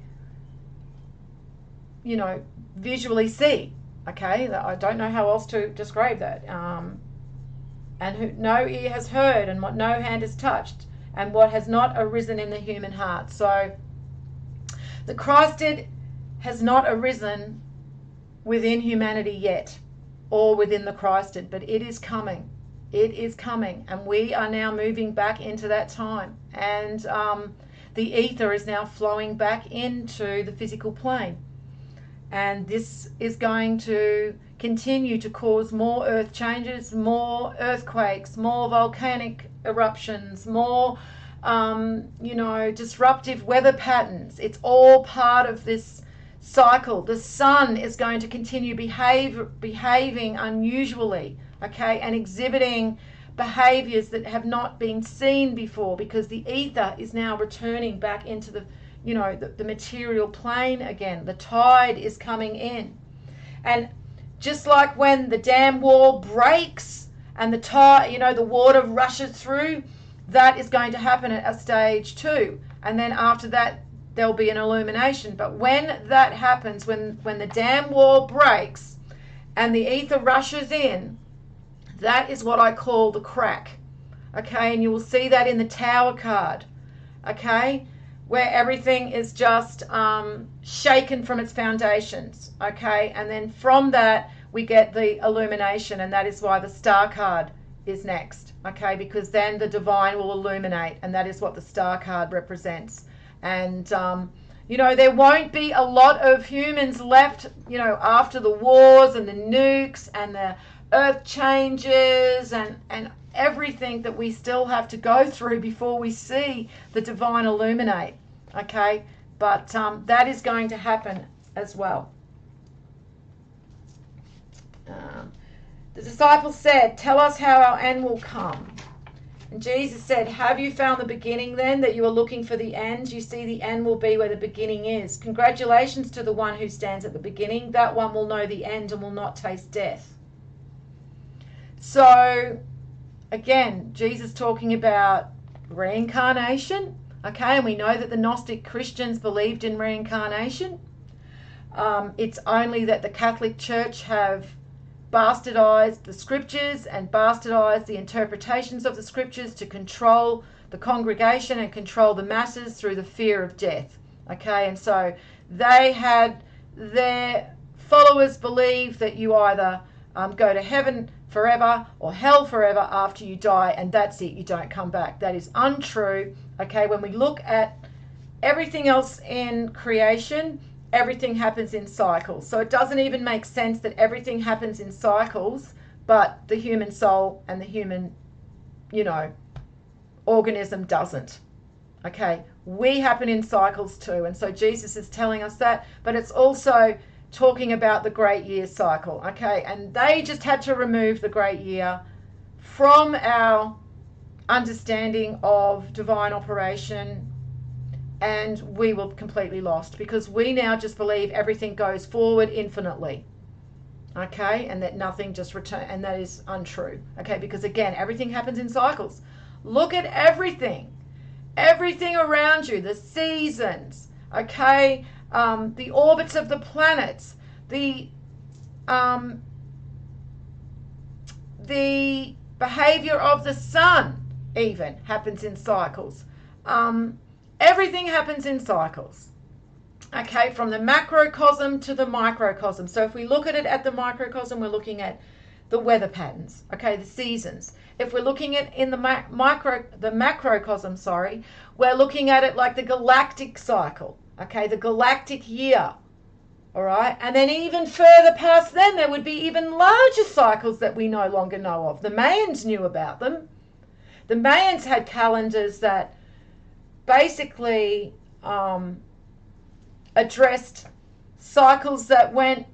visually see. Okay, I don't know how else to describe that. And who no ear has heard, and what no hand has touched, and what has not arisen in the human heart. So the Christed has not arisen within humanity yet, or within the Christed, but it is coming. It is coming, and we are now moving back into that time. And the ether is now flowing back into the physical plane. And this is going to continue to cause more earth changes, more earthquakes, more volcanic eruptions, more, disruptive weather patterns. It's all part of this cycle. The sun is going to continue behaving unusually, okay, and exhibiting behaviors that have not been seen before, because the ether is now returning back into the material plane again. The tide is coming in. And just like when the dam wall breaks and the tide, you know, the water rushes through, that is going to happen at a stage 2. And then after that, there'll be an illumination. But when that happens, when the dam wall breaks and the ether rushes in, that is what I call the crack. Okay, and you will see that in the Tower card. Okay, where everything is just shaken from its foundations. Okay, and then from that we get the illumination, and that is why the Star card is next. Okay, because then the divine will illuminate, and that is what the Star card represents. And you know, there won't be a lot of humans left, you know, after the wars and the nukes and the earth changes and everything that we still have to go through before we see the divine illuminate. Okay, but that is going to happen as well. The disciples said, "Tell us how our end will come." And Jesus said, "Have you found the beginning then, that you are looking for the end? You see, the end will be where the beginning is. Congratulations to the one who stands at the beginning. That one will know the end and will not taste death." So, again, Jesus talking about reincarnation. Okay, and we know that the Gnostic Christians believed in reincarnation. It's only that the Catholic Church have bastardized the scriptures and bastardized the interpretations of the scriptures to control the congregation and control the masses through the fear of death. Okay, and so they had their followers believe that you either go to heaven forever or hell forever after you die, and that's it, you don't come back. That is untrue. Okay, when we look at everything else in creation, everything happens in cycles. So it doesn't even make sense that everything happens in cycles, but the human soul and the human, you know, organism doesn't. Okay, we happen in cycles too. And so Jesus is telling us that, but it's also talking about the great year cycle. Okay, and they just had to remove the great year from our understanding of divine operation, and we were completely lost, because we now just believe everything goes forward infinitely. Okay, and that nothing just return, and that is untrue. Okay, because again, everything happens in cycles. Look at everything around you, the seasons, okay, the orbits of the planets, the behavior of the sun even happens in cycles. Everything happens in cycles. Okay, from the macrocosm to the microcosm. So if we look at it at the microcosm, we're looking at the weather patterns, okay, the seasons. If we're looking at in the macrocosm, we're looking at it like the galactic cycle, okay, the galactic year. All right, and then even further past then, there would be even larger cycles that we no longer know of. The Mayans knew about them. The Mayans had calendars that basically addressed cycles that went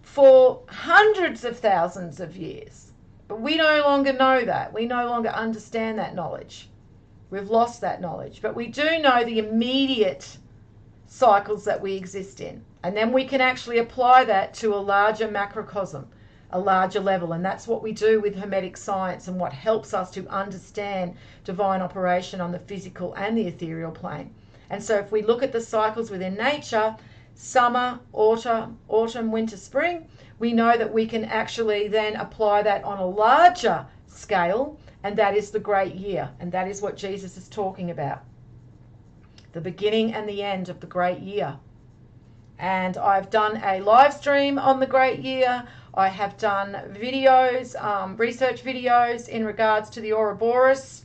for hundreds of thousands of years. But we no longer know that. We no longer understand that knowledge. We've lost that knowledge. But we do know the immediate cycles that we exist in. And then we can actually apply that to a larger macrocosm, a larger level. And that's what we do with Hermetic science, and what helps us to understand divine operation on the physical and the ethereal plane. And so if we look at the cycles within nature, summer, autumn, winter, spring, we know that we can actually then apply that on a larger scale, and that is the great year. And that is what Jesus is talking about. The beginning and the end of the great year. And I've done a live stream on the great year. I have done videos, research videos in regards to the Ouroboros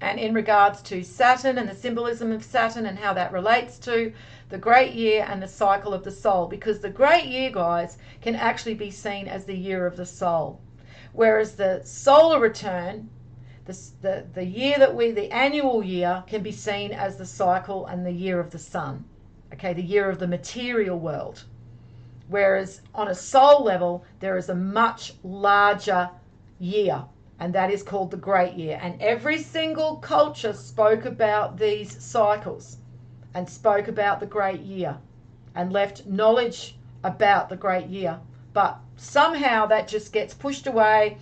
and in regards to Saturn and the symbolism of Saturn and how that relates to the great year and the cycle of the soul. Because the great year, guys, can actually be seen as the year of the soul. Whereas the solar return, the year that the annual year, can be seen as the cycle and the year of the sun. Okay, the year of the material world. Whereas on a soul level, there is a much larger year, and that is called the great year. And every single culture spoke about these cycles and spoke about the great year and left knowledge about the great year. But somehow that just gets pushed away.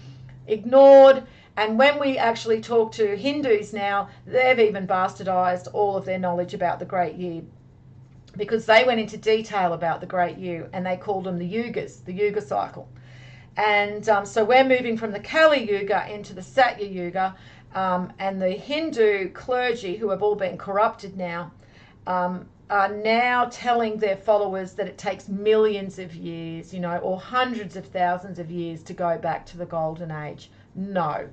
ignored. And when we actually talk to Hindus now, they've even bastardized all of their knowledge about the Great Year, because they went into detail about the Great Year and they called them the Yugas, the Yuga cycle. And so we're moving from the Kali Yuga into the Satya Yuga, and the Hindu clergy, who have all been corrupted now, are now telling their followers that it takes millions of years, or hundreds of thousands of years to go back to the Golden Age. No.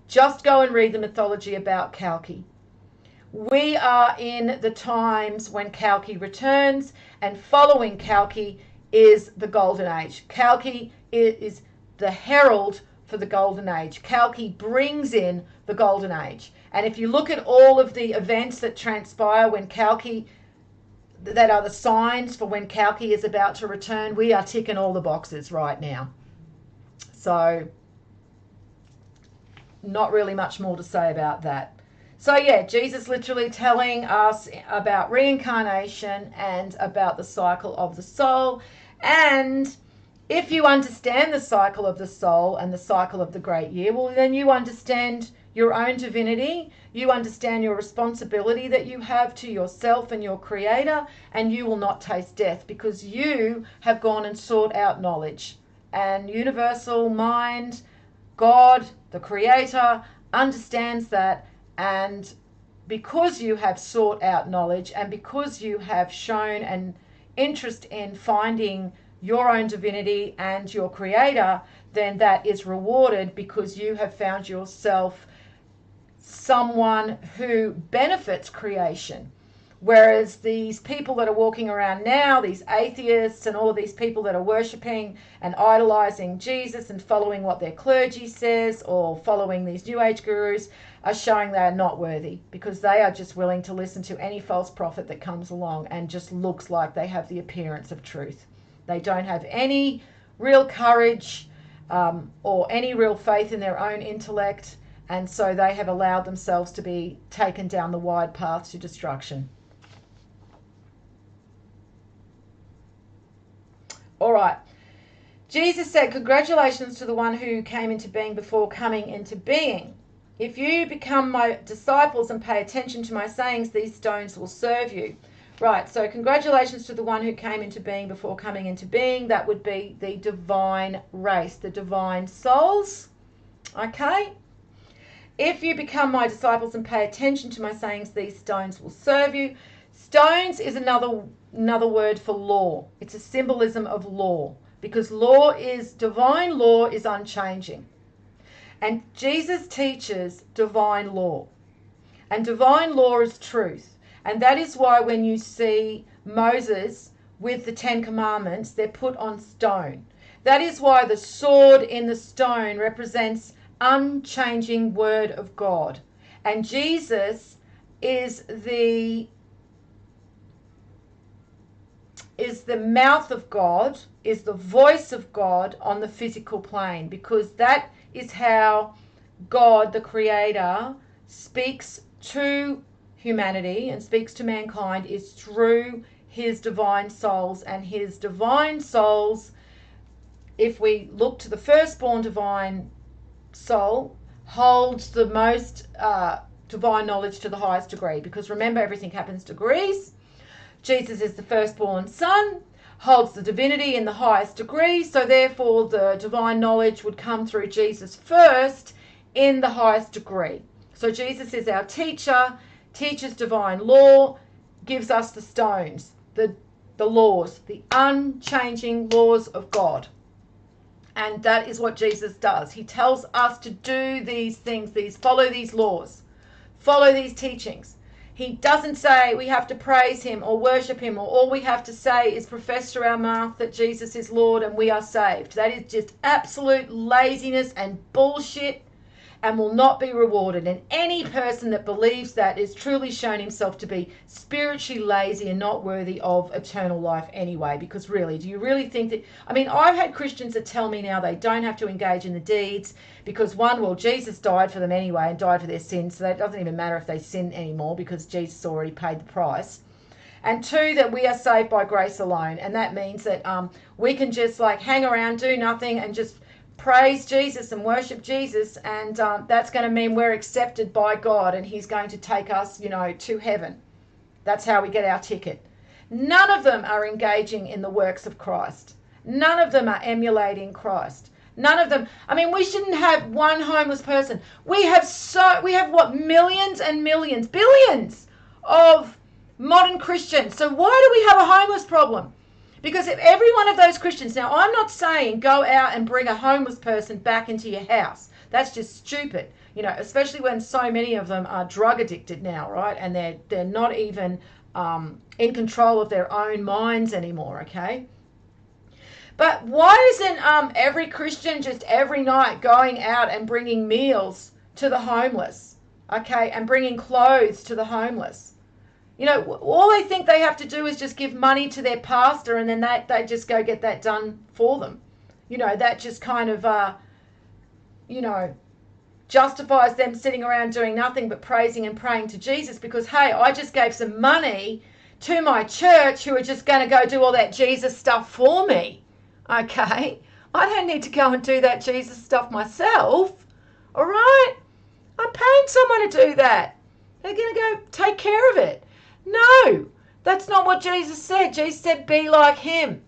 Just go and read the mythology about Kalki. We are in the times when Kalki returns, and following Kalki is the Golden Age. Kalki is the herald for the Golden Age. Kalki brings in the Golden Age. And if you look at all of the events that transpire when Kalki, that are the signs for when Kalki is about to return, we are ticking all the boxes right now. So, not really much more to say about that. So yeah, Jesus literally telling us about reincarnation and about the cycle of the soul. And if you understand the cycle of the soul and the cycle of the Great Year, well, then you understand your own divinity, you understand your responsibility that you have to yourself and your Creator, and you will not taste death because you have gone and sought out knowledge. And universal mind, God, the Creator, understands that. And because you have sought out knowledge and because you have shown an interest in finding your own divinity and your Creator, then that is rewarded because you have found yourself someone who benefits creation. Whereas these people that are walking around now, these atheists and all of these people that are worshipping and idolizing Jesus and following what their clergy says or following these New Age gurus, are showing they are not worthy, because they are just willing to listen to any false prophet that comes along and just looks like they have the appearance of truth. They don't have any real courage or any real faith in their own intellect, and so they have allowed themselves to be taken down the wide path to destruction. All right. Jesus said, "Congratulations to the one who came into being before coming into being. If you become my disciples and pay attention to my sayings, these stones will serve you." Right, so congratulations to the one who came into being before coming into being. That would be the divine race, the divine souls. Okay? If you become my disciples and pay attention to my sayings, these stones will serve you. Stones is another word for law. It's a symbolism of law, because divine law is unchanging. And Jesus teaches divine law. And divine law is truth. And that is why when you see Moses with the 10 Commandments, they're put on stone. That is why the sword in the stone represents unchanging word of God. And Jesus is the mouth of God, is the voice of God on the physical plane, because that is how God, the Creator, speaks to humanity and speaks to mankind, is through his divine souls. And his divine souls, if we look to the firstborn divine soul, holds the most divine knowledge to the highest degree, because remember, everything happens degrees. Jesus is the firstborn son, holds the divinity in the highest degree, so therefore the divine knowledge would come through Jesus first in the highest degree. So Jesus is our teacher, teaches divine law, gives us the stones, the laws, the unchanging laws of God. And that is what Jesus does. He tells us to do these things, follow these laws, follow these teachings. He doesn't say we have to praise him or worship him, or all we have to say is profess through our mouth that Jesus is Lord and we are saved. That is just absolute laziness and bullshit, and will not be rewarded. And any person that believes that is truly shown himself to be spiritually lazy and not worthy of eternal life anyway. Because really, do you really think that... I mean, I've had Christians that tell me now they don't have to engage in the deeds because, one, well, Jesus died for them anyway and died for their sins, so it doesn't even matter if they sin anymore because Jesus already paid the price. And two, that we are saved by grace alone. And that means that we can just like hang around, do nothing, and just praise Jesus and worship Jesus, and that's going to mean we're accepted by God and he's going to take us, to heaven. That's how we get our ticket. None of them are engaging in the works of Christ. None of them are emulating Christ. None of them. I mean, we shouldn't have one homeless person. We have what, millions and millions, billions of modern Christians. So why do we have a homeless problem? Because if every one of those Christians, now I'm not saying go out and bring a homeless person back into your house. That's just stupid, especially when so many of them are drug addicted now, right? And they're not even in control of their own minds anymore, okay? But why isn't every Christian just every night going out and bringing meals to the homeless, okay, and bringing clothes to the homeless? All they think they have to do is just give money to their pastor and then they just go get that done for them. That just kind of, justifies them sitting around doing nothing but praising and praying to Jesus because, hey, I just gave some money to my church who are just going to go do all that Jesus stuff for me. Okay? I don't need to go and do that Jesus stuff myself. All right? I'm paying someone to do that. They're going to go take care of it. No, that's not what Jesus said. Jesus said, be like him.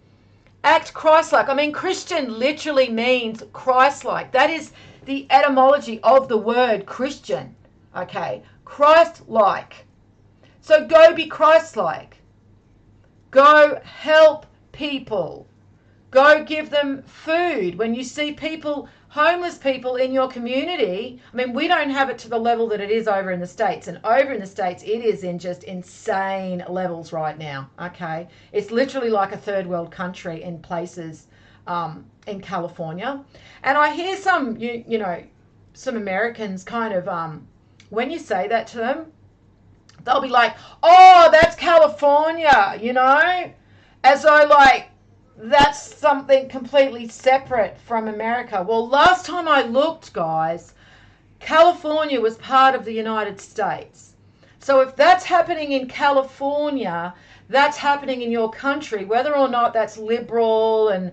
Act Christ-like. I mean, Christian literally means Christ-like. That is the etymology of the word Christian. Okay, Christ-like. So go be Christ-like. Go help people. Go give them food. When you see homeless people in your community, I mean, we don't have it to the level that it is over in the States. And over in the States, it is in just insane levels right now, okay? It's literally like a third world country in places in California. And I hear some, some Americans kind of, when you say that to them, they'll be like, oh, that's California, as though like, that's something completely separate from America. Well, last time I looked, guys, California was part of the United States. So if that's happening in California, that's happening in your country, whether or not that's liberal and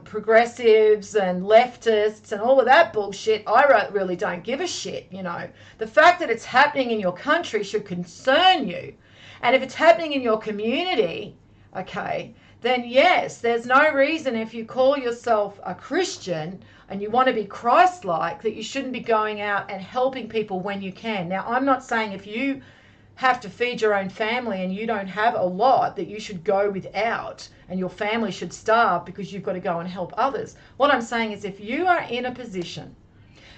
progressives and leftists and all of that bullshit, I really don't give a shit, The fact that it's happening in your country should concern you. And if it's happening in your community, okay, then yes, there's no reason if you call yourself a Christian and you want to be Christ-like that you shouldn't be going out and helping people when you can. Now, I'm not saying if you have to feed your own family and you don't have a lot that you should go without and your family should starve because you've got to go and help others. What I'm saying is if you are in a position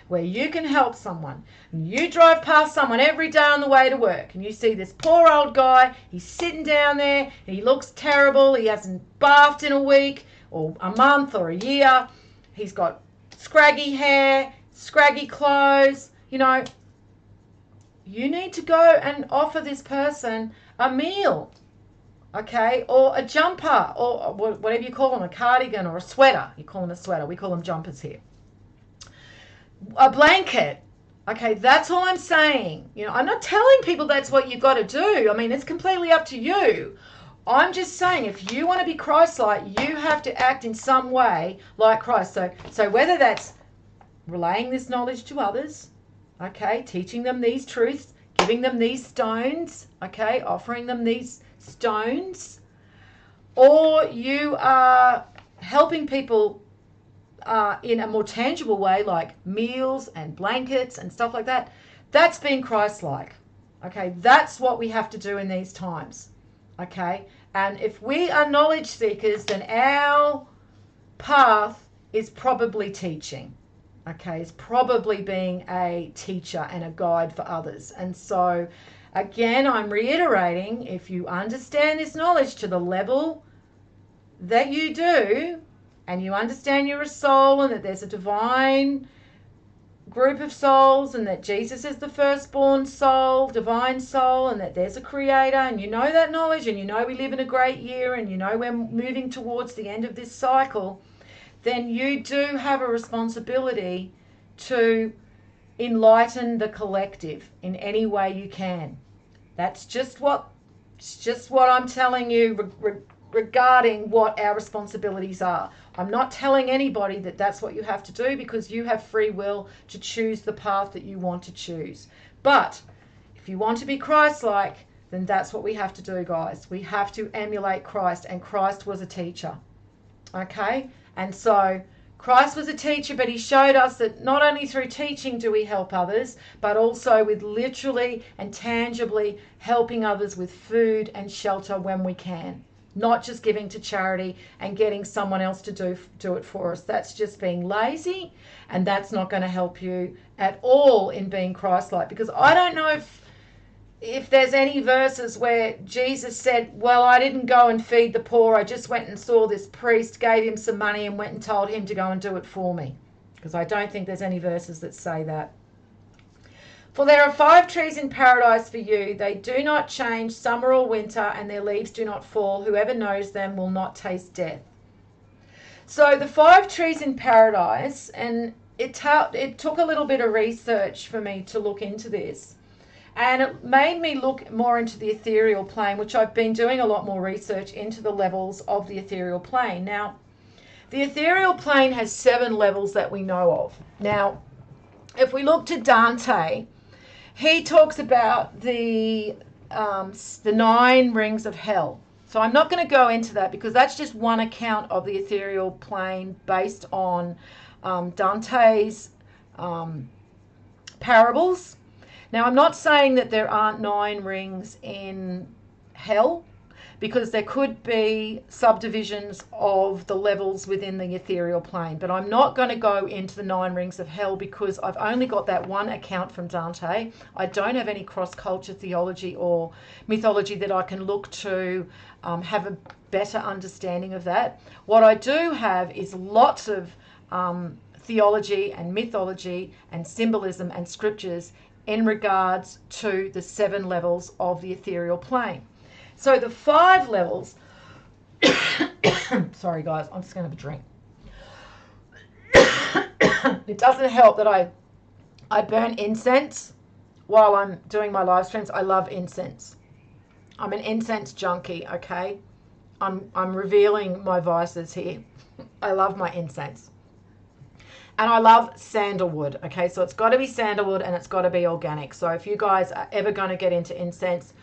where you can help someone, and you drive past someone every day on the way to work and you see this poor old guy, he's sitting down there, he looks terrible, he hasn't bathed in a week or a month or a year, he's got scraggy hair, scraggy clothes, you need to go and offer this person a meal, okay, or a jumper, or whatever you call them, a cardigan or a sweater. You call them a sweater, we call them jumpers here. A blanket. Okay, that's all I'm saying. I'm not telling people that's what you've got to do. I mean, it's completely up to you. I'm just saying if you want to be Christ-like, you have to act in some way like Christ. So whether that's relaying this knowledge to others, okay, teaching them these truths, giving them these stones, okay, offering them these stones, or you are helping people in a more tangible way, like meals and blankets and stuff like that, that's being Christ-like. Okay, that's what we have to do in these times. Okay, and if we are knowledge seekers, then our path is probably teaching. Okay, it's probably being a teacher and a guide for others. And so, again, I'm reiterating, if you understand this knowledge to the level that you do, and you understand you're a soul and that there's a divine group of souls and that Jesus is the firstborn soul, divine soul, and that there's a creator, and you know that knowledge, and you know we live in a great year, and you know we're moving towards the end of this cycle, then you do have a responsibility to enlighten the collective in any way you can. That's just what I'm telling you regarding what our responsibilities are. I'm not telling anybody that that's what you have to do, because you have free will to choose the path that you want to choose. But if you want to be Christ-like, then that's what we have to do, guys. We have to emulate Christ, and Christ was a teacher. Okay? And so Christ was a teacher, but he showed us that not only through teaching do we help others, but also with literally and tangibly helping others with food and shelter when we can. Not just giving to charity and getting someone else to do it for us. That's just being lazy, and that's not going to help you at all in being Christ-like. Because I don't know if there's any verses where Jesus said, well, I didn't go and feed the poor. I just went and saw this priest, gave him some money, and went and told him to go and do it for me. Because I don't think there's any verses that say that. For there are 5 trees in paradise for you. They do not change summer or winter, and their leaves do not fall. Whoever knows them will not taste death. So the 5 trees in paradise, and it took a little bit of research for me to look into this. And it made me look more into the ethereal plane, which I've been doing a lot more research into the levels of the ethereal plane. Now, the ethereal plane has 7 levels that we know of. Now, if we look to Dante, he talks about the 9 rings of hell. So I'm not going to go into that, because that's just one account of the ethereal plane based on Dante's parables. Now, I'm not saying that there aren't 9 rings in hell, because there could be subdivisions of the levels within the ethereal plane. But I'm not going to go into the 9 rings of hell, because I've only got that one account from Dante. I don't have any cross-culture theology or mythology that I can look to have a better understanding of that. What I do have is lots of theology and mythology and symbolism and scriptures in regards to the 7 levels of the ethereal plane. So the 5 levels, sorry guys, I'm just going to have a drink. It doesn't help that I burn incense while I'm doing my live streams. I love incense. I'm an incense junkie, okay? I'm revealing my vices here. I love my incense. And I love sandalwood, okay? So it's got to be sandalwood, and it's got to be organic. So if you guys are ever going to get into incense,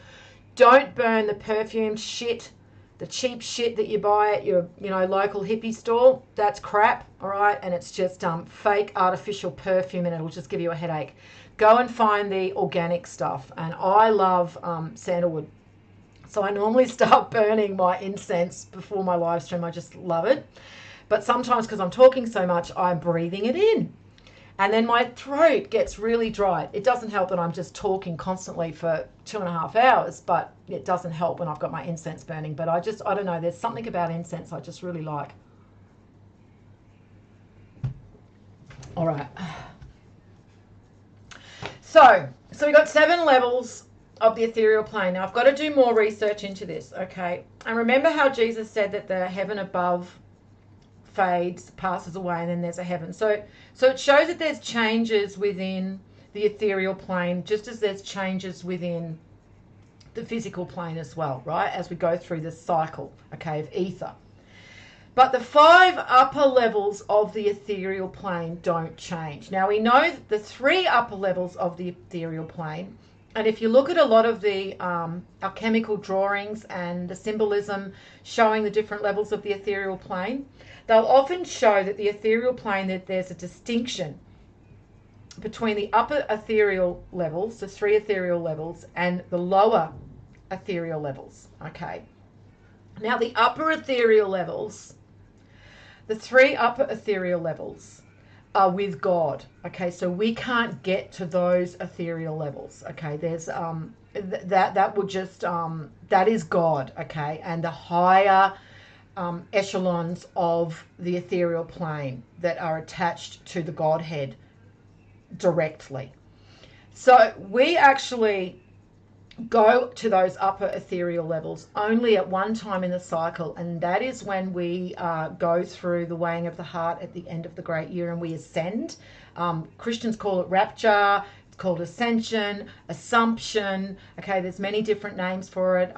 don't burn the perfumed shit, the cheap shit that you buy at your, local hippie store. That's crap, all right? And it's just fake artificial perfume, and it'll just give you a headache. Go and find the organic stuff. And I love sandalwood. So I normally start burning my incense before my live stream. I just love it. But sometimes, because I'm talking so much, I'm breathing it in. And then my throat gets really dry. It doesn't help that I'm just talking constantly for 2.5 hours, but it doesn't help when I've got my incense burning. But I don't know, there's something about incense I just really like. All right. So we got 7 levels of the ethereal plane. Now I've got to do more research into this, okay? And remember how Jesus said that the heaven above fades, passes away, and then there's a heaven. So it shows that there's changes within the ethereal plane, just as there's changes within the physical plane as well, right? As we go through this cycle, okay, of ether. But the 5 upper levels of the ethereal plane don't change. Now we know that the 3 upper levels of the ethereal plane, and if you look at a lot of the alchemical drawings and the symbolism showing the different levels of the ethereal plane, they'll often show that the ethereal plane, that there's a distinction between the upper ethereal levels, the 3 ethereal levels, and the lower ethereal levels, okay? Now the upper ethereal levels, the 3 upper ethereal levels are with God, okay? So we can't get to those ethereal levels, okay? There's that would just that is God, okay? And the higher echelons of the ethereal plane that are attached to the Godhead directly. So we actually go to those upper ethereal levels only at one time in the cycle, and that is when we go through the weighing of the heart at the end of the great year, and we ascend. Christians call it rapture, it's called ascension, assumption, okay? There's many different names for it.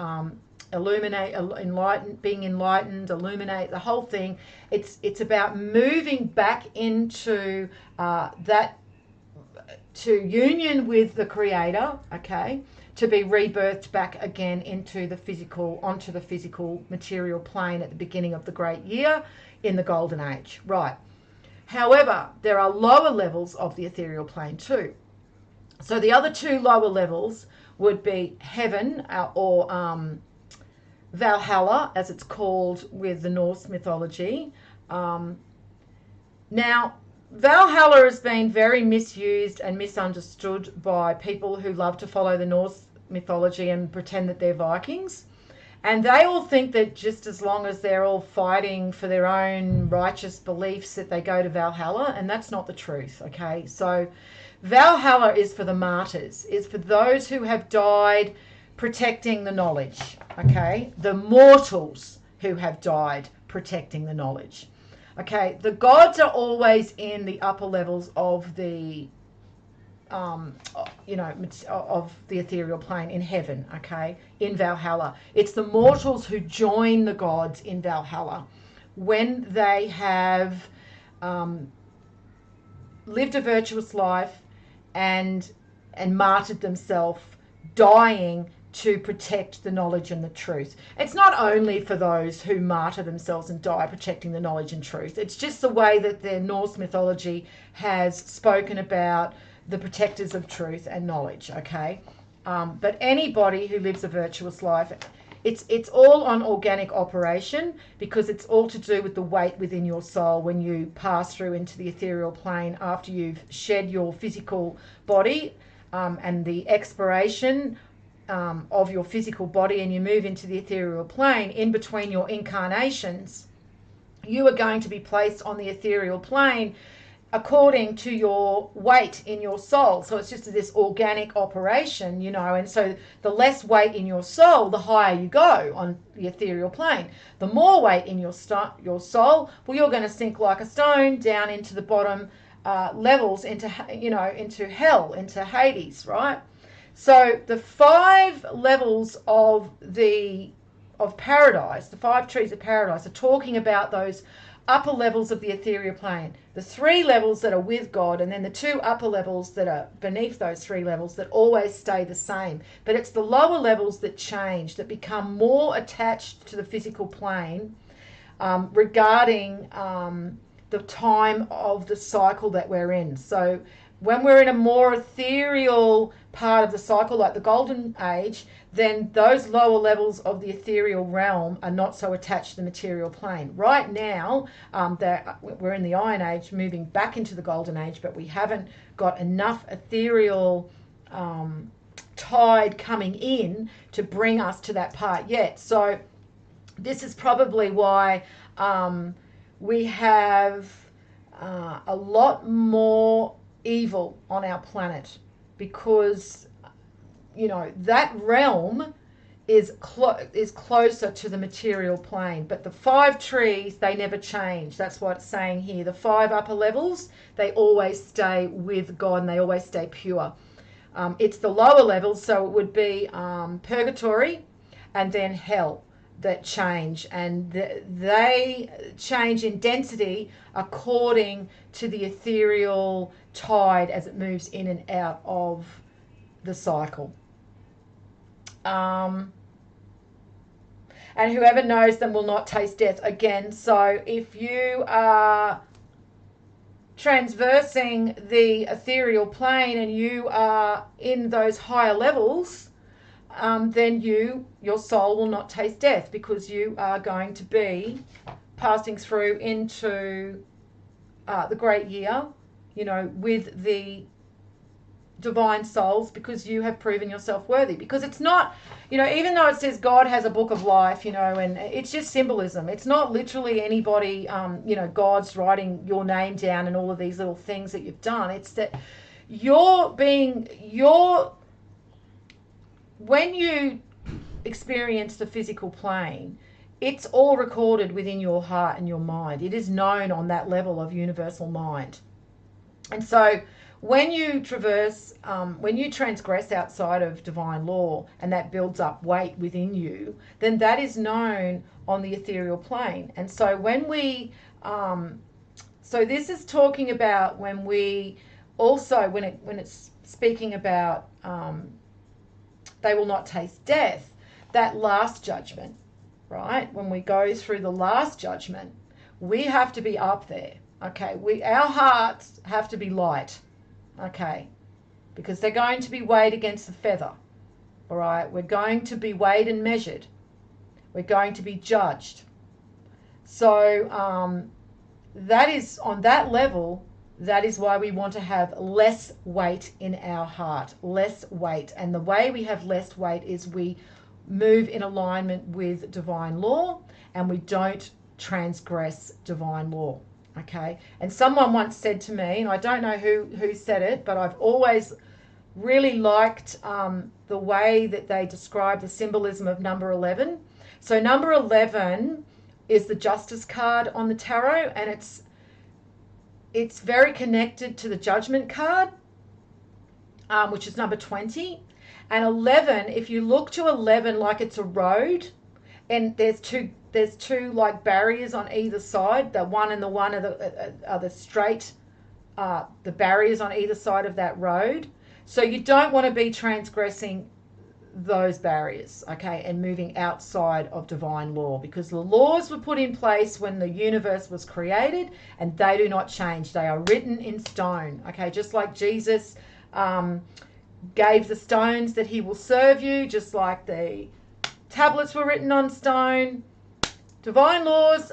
illuminate, enlighten, being enlightened, illuminate, the whole thing. It's about moving back into that, to union with the Creator, okay, to be rebirthed back again into the physical, onto the physical material plane at the beginning of the great year in the golden age, right? However, there are lower levels of the ethereal plane too. So the other two lower levels would be heaven, or Valhalla, as it's called with the Norse mythology. Now, Valhalla has been very misused and misunderstood by people who love to follow the Norse mythology and pretend that they're Vikings. And they all think that just as long as they're all fighting for their own righteous beliefs that they go to Valhalla, and that's not the truth, okay? So Valhalla is for the martyrs, is for those who have died protecting the knowledge, okay? The mortals who have died protecting the knowledge. Okay, the gods are always in the upper levels of the, of the ethereal plane in heaven, okay, in Valhalla. It's the mortals who join the gods in Valhalla when they have lived a virtuous life and martyred themselves, dying to protect the knowledge and the truth. It's not only for those who martyr themselves and die protecting the knowledge and truth. It's just the way that the Norse mythology has spoken about the protectors of truth and knowledge, okay? But anybody who lives a virtuous life, it's all on organic operation, because it's all to do with the weight within your soul when you pass through into the ethereal plane after you've shed your physical body, and the expiration of your physical body, and you move into the ethereal plane. In between your incarnations, you are going to be placed on the ethereal plane according to your weight in your soul. So it's just this organic operation, and so the less weight in your soul, the higher you go on the ethereal plane. The more weight in your soul, well, you're going to sink like a stone down into the bottom levels, into hell, into Hades, right? So the 5 levels of paradise, the 5 trees of paradise, are talking about those upper levels of the ethereal plane. The 3 levels that are with God, and then the 2 upper levels that are beneath those 3 levels that always stay the same. But it's the lower levels that change, that become more attached to the physical plane, regarding the time of the cycle that we're in. So when we're in a more ethereal part of the cycle, like the golden age, then those lower levels of the ethereal realm are not so attached to the material plane. Right now, we're in the iron age, moving back into the golden age, but we haven't got enough ethereal tide coming in to bring us to that part yet. So this is probably why we have a lot more evil on our planet, because that realm is closer to the material plane. But the 5 trees, they never change. That's what it's saying here. The 5 upper levels, they always stay with God, and they always stay pure. It's the lower levels, so it would be purgatory and then hell, that change, and they change in density according to the ethereal tide as it moves in and out of the cycle. And whoever knows them will not taste death again. So if you are transversing the ethereal plane and you are in those higher levels, then your soul will not taste death, because you are going to be passing through into the great year, with the divine souls, because you have proven yourself worthy. Because it's not, even though it says God has a book of life, and it's just symbolism. It's not literally anybody, God's writing your name down and all of these little things that you've done. It's that when you experience the physical plane, it's all recorded within your heart and your mind. It is known on that level of universal mind. And so when you traverse, when you transgress outside of divine law and that builds up weight within you, then that is known on the ethereal plane. And so when we, so this is talking about when we also, when it's speaking about they will not taste death, that last judgment, right? When we go through the last judgment, we have to be up there, okay? Our hearts have to be light, okay? Because they're going to be weighed against the feather, all right? We're going to be weighed and measured. We're going to be judged. So that is, on that level, that is why we want to have less weight in our heart, less weight. And the way we have less weight is we move in alignment with divine law and we don't transgress divine law, okay? And someone once said to me, and I don't know who said it, but I've always really liked the way that they describe the symbolism of number 11. So number 11 is the Justice card on the tarot, and it's very connected to the Judgment card, which is number 20. And 11, if you look to 11 like it's a road, and there's two like barriers on either side. The one and the one are the straight, the barriers on either side of that road. So you don't want to be transgressing those barriers, okay, and moving outside of divine law, because the laws were put in place when the universe was created and they do not change. They are written in stone, okay, just like Jesus gave the stones that he will serve you, just like the tablets were written on stone. Divine laws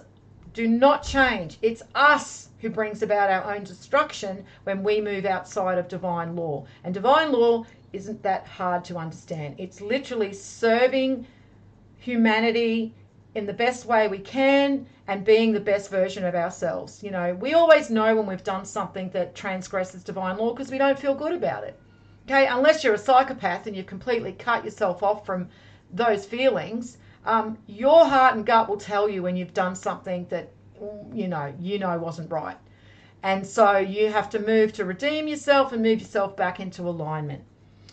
do not change. It's us who brings about our own destruction when we move outside of divine law. And divine law isn't that hard to understand. It's literally serving humanity in the best way we can and being the best version of ourselves. You know, we always know when we've done something that transgresses divine law because we don't feel good about it. Okay, unless you're a psychopath and you've completely cut yourself off from those feelings, your heart and gut will tell you when you've done something that you know wasn't right. And so you have to move to redeem yourself and move yourself back into alignment.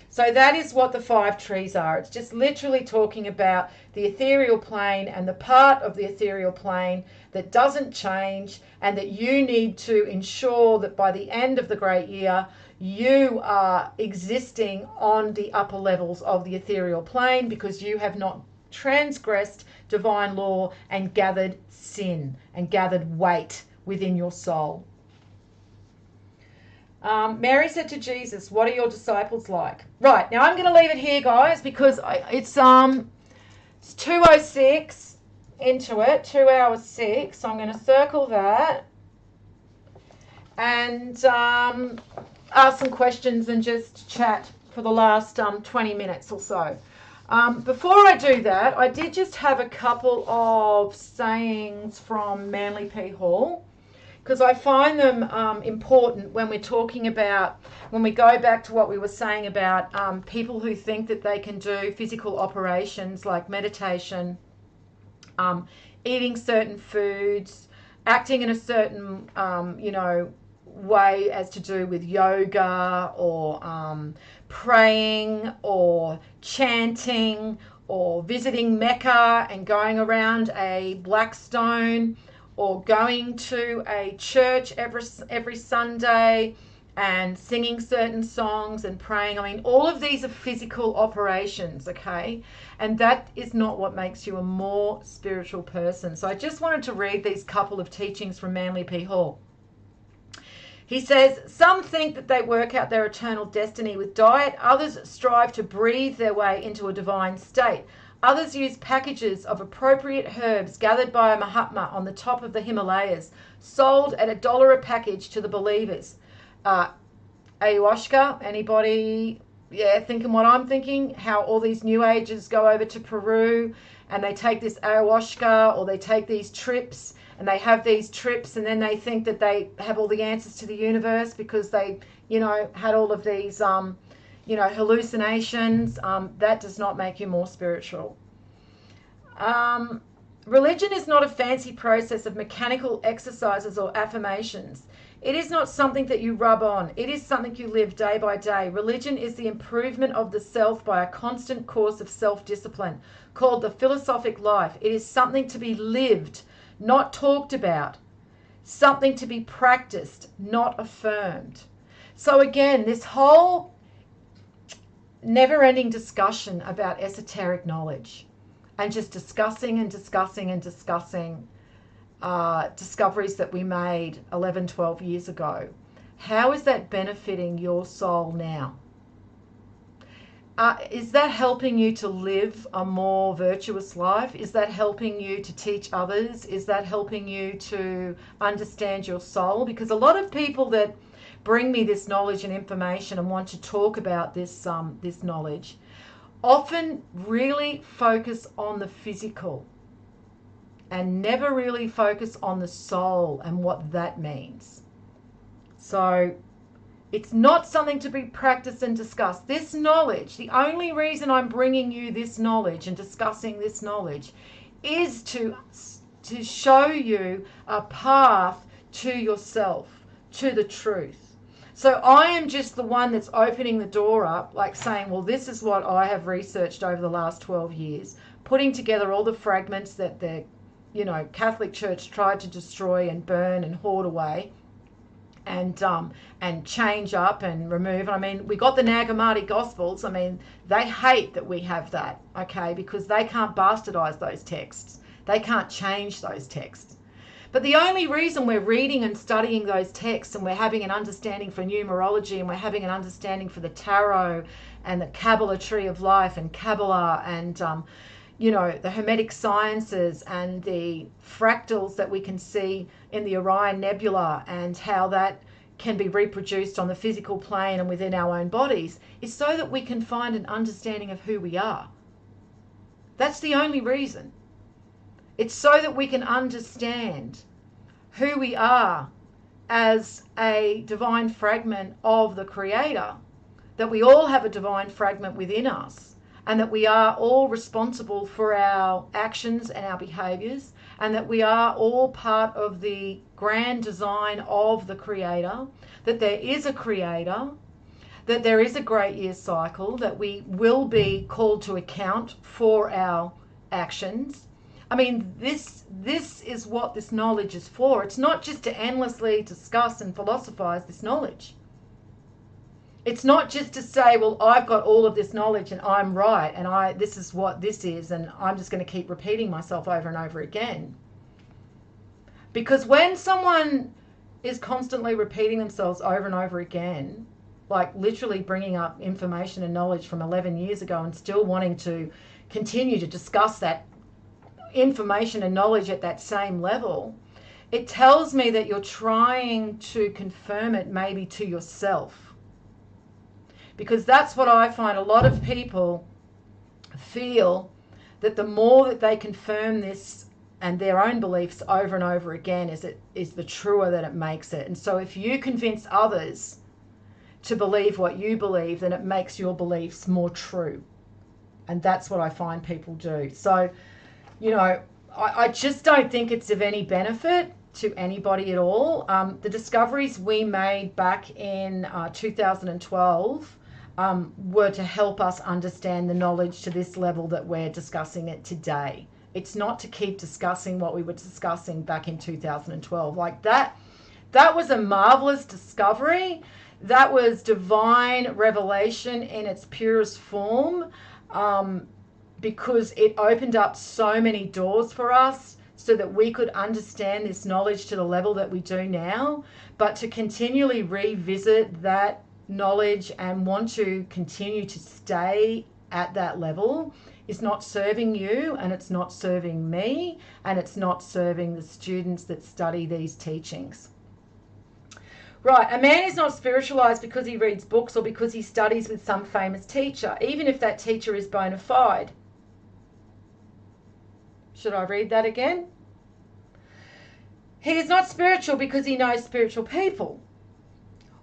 So that is what the 5 trees are. It's just literally talking about the ethereal plane and the part of the ethereal plane that doesn't change, and that you need to ensure that by the end of the great year, you are existing on the upper levels of the ethereal plane, because you have not transgressed divine law and gathered sin and gathered weight within your soul. Mary said to Jesus, "What are your disciples like?" Right, now I'm going to leave it here, guys, because it's 2:06 into it, 2 hours 6. So I'm going to circle that and ask some questions and just chat for the last 20 minutes or so. Before I do that, I did just have a couple of sayings from Manly P. Hall, because I find them important when we're talking about, when we go back to what we were saying about people who think that they can do physical operations like meditation, eating certain foods, acting in a certain, way as to do with yoga or praying or chanting or visiting Mecca and going around a black stone, or going to a church every Sunday and singing certain songs and praying. I mean, all of these are physical operations, okay? And that is not what makes you a more spiritual person. So I just wanted to read these couple of teachings from Manly P. Hall. He says, some think that they work out their eternal destiny with diet. Others strive to breathe their way into a divine state. Others use packages of appropriate herbs gathered by a Mahatma on the top of the Himalayas, sold at $1 a package to the believers. Ayahuasca, anybody, thinking what I'm thinking? How all these New Agers go over to Peru and they take this ayahuasca, or they take these trips, and they have these trips, and then they think that they have all the answers to the universe because they, had all of these hallucinations. That does not make you more spiritual. Religion is not a fancy process of mechanical exercises or affirmations. It is not something that you rub on. It is something you live day by day. Religion is the improvement of the self by a constant course of self-discipline called the philosophic life. It is something to be lived, not talked about. Something to be practiced, not affirmed. So again, this whole never-ending discussion about esoteric knowledge and just discussing and discussing and discussing discoveries that we made 11, 12 years ago. How is that benefiting your soul now? Is that helping you to live a more virtuous life? Is that helping you to teach others? Is that helping you to understand your soul? Because a lot of people that bring me this knowledge and information and want to talk about this knowledge often really focus on the physical and never really focus on the soul and what that means. So it's not something to be practiced and discussed. This knowledge, the only reason I'm bringing you this knowledge and discussing this knowledge is to show you a path to yourself, to the truth. So I am just the one that's opening the door up, like saying, well, this is what I have researched over the last 12 years, putting together all the fragments that the Catholic Church tried to destroy and burn and hoard away, and change up and remove. I mean, we got the Nag Hammadi Gospels. I mean, they hate that we have that, okay, because they can't bastardize those texts. They can't change those texts. But the only reason we're reading and studying those texts and we're having an understanding for numerology and we're having an understanding for the tarot and the Kabbalah tree of life and Kabbalah and the Hermetic sciences and the fractals that we can see in the Orion Nebula and how that can be reproduced on the physical plane and within our own bodies, is so that we can find an understanding of who we are. That's the only reason. It's so that we can understand who we are as a divine fragment of the Creator, that we all have a divine fragment within us, and that we are all responsible for our actions and our behaviors, and that we are all part of the grand design of the Creator, that there is a Creator, that there is a great year cycle, that we will be called to account for our actions. I mean, this is what this knowledge is for. It's not just to endlessly discuss and philosophize this knowledge. It's not just to say, well, I've got all of this knowledge and I'm right and this is what this is and I'm just going to keep repeating myself over and over again. Because when someone is constantly repeating themselves over and over again, like literally bringing up information and knowledge from 11 years ago and still wanting to continue to discuss that information and knowledge at that same level, it tells me that you're trying to confirm it maybe to yourself. Because that's what I find. A lot of people feel that the more that they confirm this and their own beliefs over and over again, is the truer that it makes it. And so if you convince others to believe what you believe, then it makes your beliefs more true. And that's what I find people do. So, I just don't think it's of any benefit to anybody at all. The discoveries we made back in 2012 were to help us understand the knowledge to this level that we're discussing it today. It's not to keep discussing what we were discussing back in 2012. Like that was a marvelous discovery. That was divine revelation in its purest form, because it opened up so many doors for us so that we could understand this knowledge to the level that we do now. But to continually revisit that knowledge and want to continue to stay at that level is not serving you, and it's not serving me, and it's not serving the students that study these teachings. Right, a man is not spiritualized because he reads books or because he studies with some famous teacher, even if that teacher is bona fide. Should I read that again? He is not spiritual because he knows spiritual people,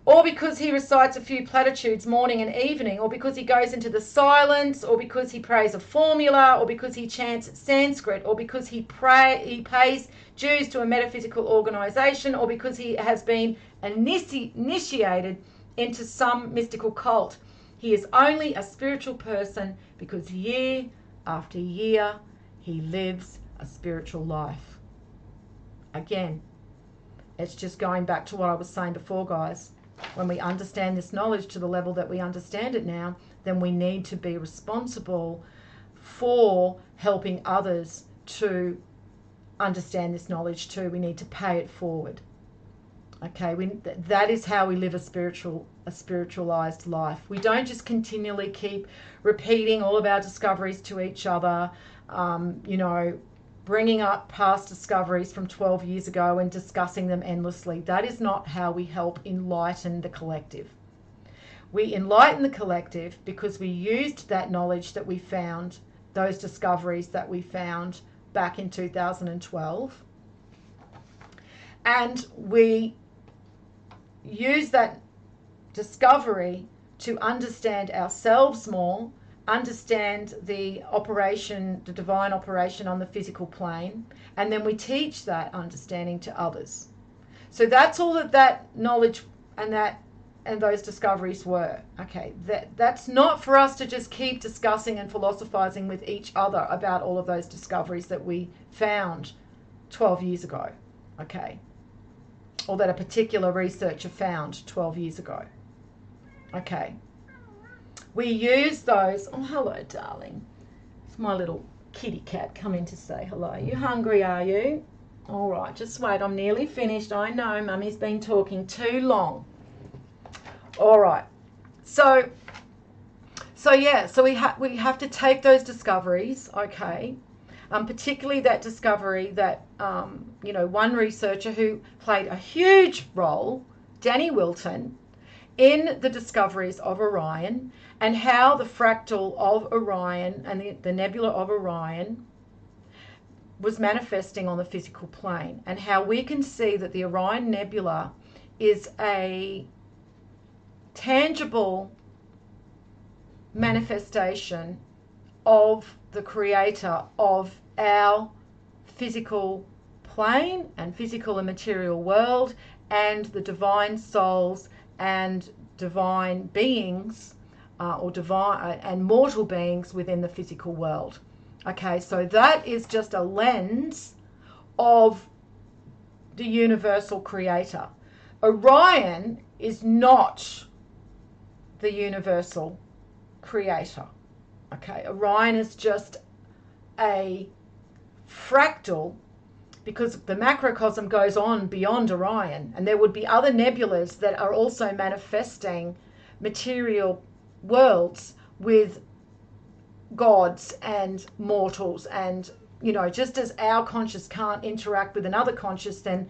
or because he recites a few platitudes morning and evening, or because he goes into the silence, or because he prays a formula, or because he chants Sanskrit, or because he pays dues to a metaphysical organization, or because he has been initiated into some mystical cult. He is only a spiritual person because year after year he lives a spiritual life. Again, it's just going back to what I was saying before, guys. When we understand this knowledge to the level that we understand it now, then we need to be responsible for helping others to understand this knowledge too. We need to pay it forward. Okay, that is how we live a spiritualized life. We don't just continually keep repeating all of our discoveries to each other, bringing up past discoveries from 12 years ago and discussing them endlessly. That is not how we help enlighten the collective. We enlighten the collective because we used that knowledge that we found, those discoveries that we found back in 2012, and we use that discovery to understand ourselves more, understand the divine operation on the physical plane, and then we teach that understanding to others. So that's all that knowledge and those discoveries were. Okay, that's not for us to just keep discussing and philosophizing with each other about all of those discoveries that we found 12 years ago. Okay, or that a particular researcher found 12 years ago. Okay. We use those. Oh, hello, darling. It's my little kitty cat coming to say hello. You hungry, are you? All right, just wait. I'm nearly finished. I know, Mummy's been talking too long. All right. So we have to take those discoveries, okay, particularly that discovery that, one researcher who played a huge role, Danny Wilton, in the discoveries of Orion and how the fractal of Orion and the nebula of Orion was manifesting on the physical plane, and how we can see that the Orion Nebula is a tangible manifestation of the creator of our physical plane and physical and material world, and the divine souls and divine beings or divine and mortal beings within the physical world. Okay, so that is just a lens of the universal creator. Orion is not the universal creator. Okay, Orion is just a fractal, because the macrocosm goes on beyond Orion, and there would be other nebulas that are also manifesting material worlds with gods and mortals, and just as our conscious can't interact with another conscious, then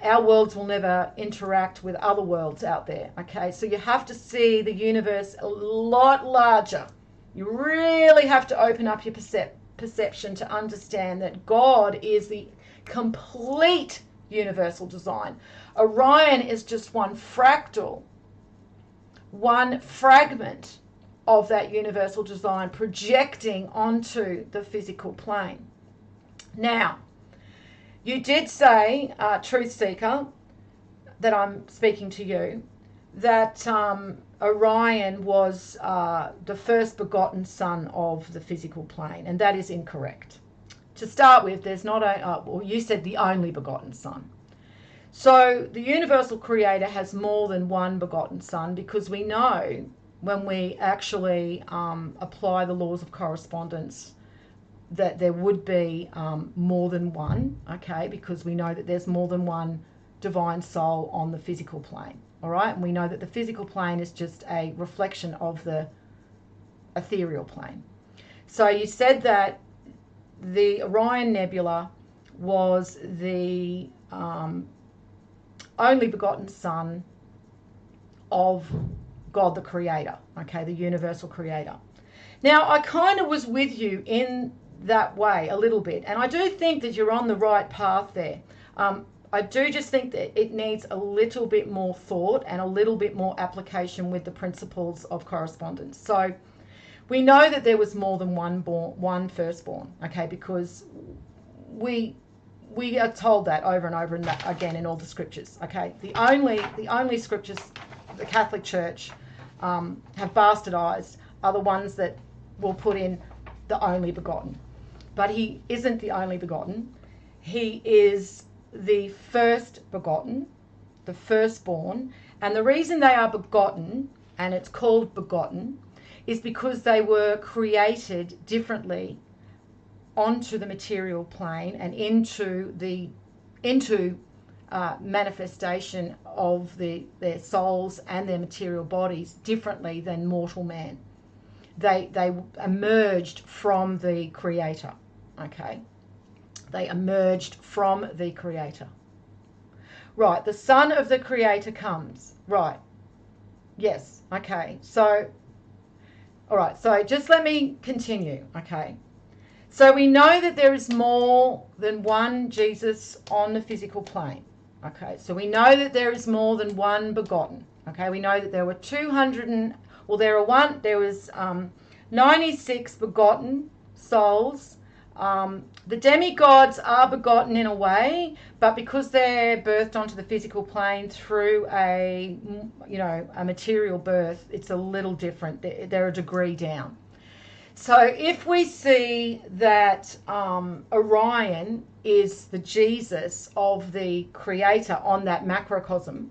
our worlds will never interact with other worlds out there. Okay, so you have to see the universe a lot larger. You really have to open up your perception to understand that God is the complete universal design. Orion is just one fractal, one fragment of that universal design projecting onto the physical plane. Now, you did say, Truth Seeker, that I'm speaking to you, that Orion was the first begotten son of the physical plane, and that is incorrect. To start with, there's not you said the only begotten son. So the universal creator has more than one begotten son, because we know when we actually apply the laws of correspondence that there would be more than one, okay, because we know that there's more than one divine soul on the physical plane, all right? And we know that the physical plane is just a reflection of the ethereal plane. So you said that the Orion Nebula was the only begotten son of God the Creator, okay, the universal creator. Now, I kind of was with you in that way a little bit, and I do think that you're on the right path there. I do just think that it needs a little bit more thought and a little bit more application with the principles of correspondence. So we know that there was more than one firstborn, okay, because we we are told that over and over and again in all the scriptures. Okay, the only scriptures the Catholic Church have bastardized are the ones that will put in the only begotten. But he isn't the only begotten. He is the first begotten, the firstborn. And the reason they are begotten, and it's called begotten, is because they were created differently onto the material plane and into manifestation of their souls and their material bodies differently than mortal man. They emerged from the Creator. Okay, they emerged from the Creator. Right, the Son of the Creator comes. Right, yes, okay. So, all right, so just let me continue, okay. So we know that there is more than one Jesus on the physical plane, okay. So we know that there is more than one begotten, okay. We know that there were 96 begotten souls. The demigods are begotten in a way, but because they're birthed onto the physical plane through a material birth, it's a little different. They're a degree down. So if we see that Orion is the Jesus of the Creator on that macrocosm,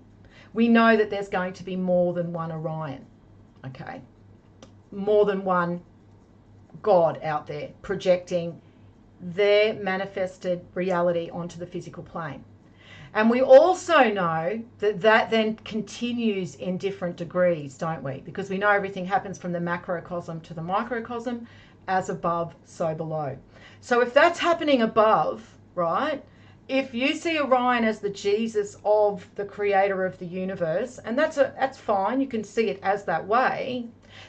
we know that there's going to be more than one Orion, okay? More than one God out there projecting their manifested reality onto the physical plane. And we also know that that then continues in different degrees, don't we? Because we know everything happens from the macrocosm to the microcosm, as above, so below. So if that's happening above, right, if you see Orion as the Jesus of the Creator of the universe, and that's fine, you can see it as that way,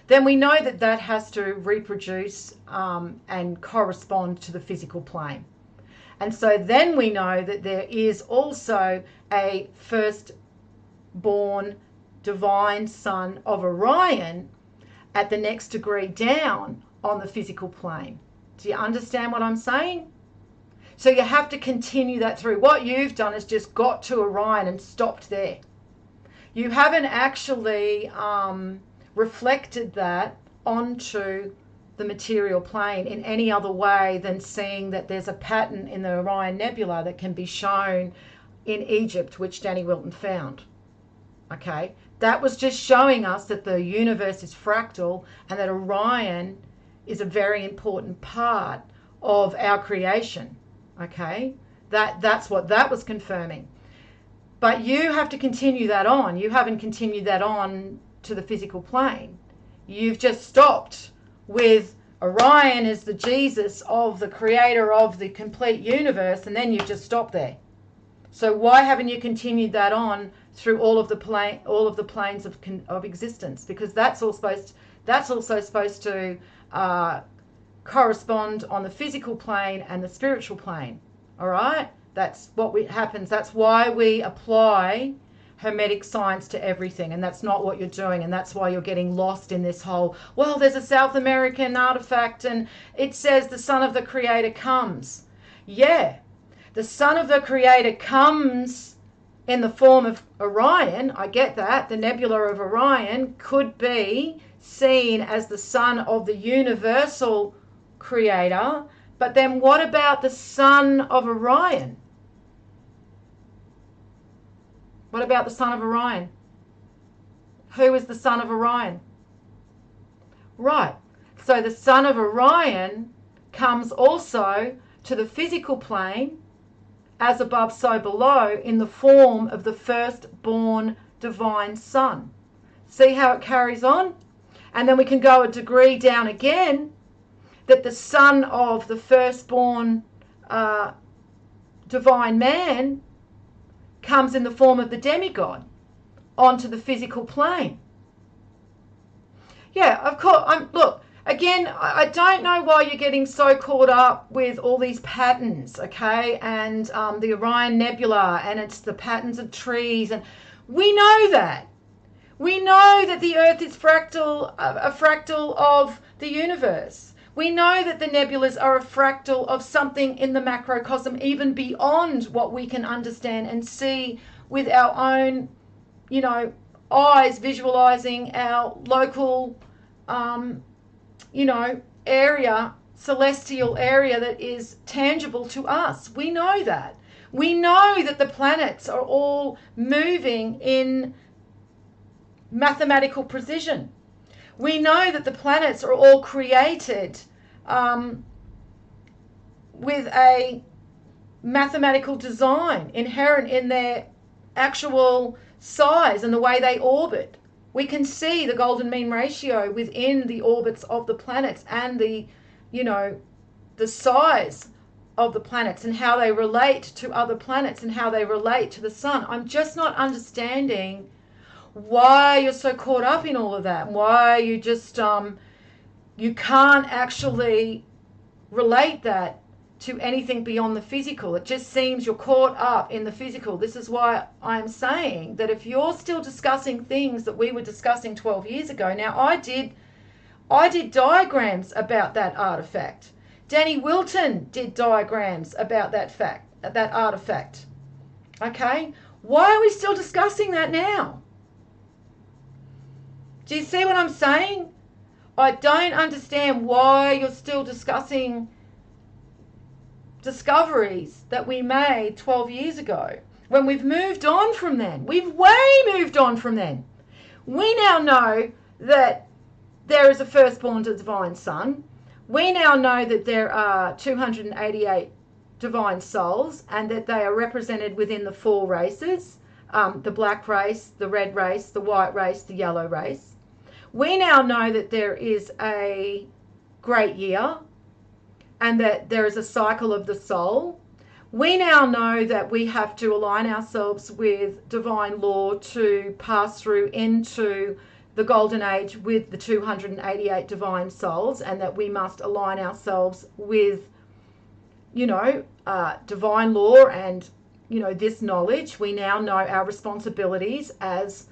then we know that that has to reproduce and correspond to the physical plane. And so then we know that there is also a firstborn divine son of Orion at the next degree down on the physical plane. Do you understand what I'm saying? So you have to continue that through. What you've done is just got to Orion and stopped there. You haven't actually reflected that onto the material plane in any other way than seeing that there's a pattern in the Orion Nebula that can be shown in Egypt, which Danny Wilton found. Okay, that was just showing us that the universe is fractal and that Orion is a very important part of our creation. Okay, that's what that was confirming. But you have to continue that on. You haven't continued that on to the physical plane. You've just stopped with Orion is the Jesus of the Creator of the complete universe, and then you just stop there. So why haven't you continued that on through all of the planes of existence? Because that's also supposed to correspond on the physical plane and the spiritual plane. All right, that's what happens. That's why we apply Hermetic science to everything, and that's not what you're doing, and that's why you're getting lost in this whole, well, there's a South American artifact and it says the Son of the Creator comes. Yeah, the Son of the Creator comes in the form of Orion. I get that. The nebula of Orion could be seen as the Son of the universal Creator, but then what about the Son of Orion? What about the Son of Orion? Who is the Son of Orion? Right. So the Son of Orion comes also to the physical plane, as above, so below, in the form of the firstborn divine Son. See how it carries on? And then we can go a degree down again, that the Son of the firstborn divine man comes in the form of the demigod onto the physical plane. Yeah, of course. Look, again, I don't know why you're getting so caught up with all these patterns, okay? And the Orion Nebula, and it's the patterns of trees, and we know that. We know that the Earth is a fractal of the universe. We know that the nebulas are a fractal of something in the macrocosm, even beyond what we can understand and see with our own, eyes, visualizing our local, area, celestial area that is tangible to us. We know that. We know that the planets are all moving in mathematical precision. We know that the planets are all created with a mathematical design inherent in their actual size and the way they orbit. We can see the golden mean ratio within the orbits of the planets and the size of the planets and how they relate to other planets and how they relate to the sun. I'm just not understanding why you're so caught up in all of that, why you just you can't actually relate that to anything beyond the physical. It just seems you're caught up in the physical. This is why I'm saying that if you're still discussing things that we were discussing 12 years ago, now I did diagrams about that artifact. Danny Wilton did diagrams about that artifact. Okay? Why are we still discussing that now? Do you see what I'm saying? I don't understand why you're still discussing discoveries that we made 12 years ago when we've moved on from then. We've way moved on from then. We now know that there is a firstborn divine son. We now know that there are 288 divine souls and that they are represented within the 4 races, the black race, the red race, the white race, the yellow race. We now know that there is a great year and that there is a cycle of the soul. We now know that we have to align ourselves with divine law to pass through into the golden age with the 288 divine souls, and that we must align ourselves with, divine law and, this knowledge. We now know our responsibilities as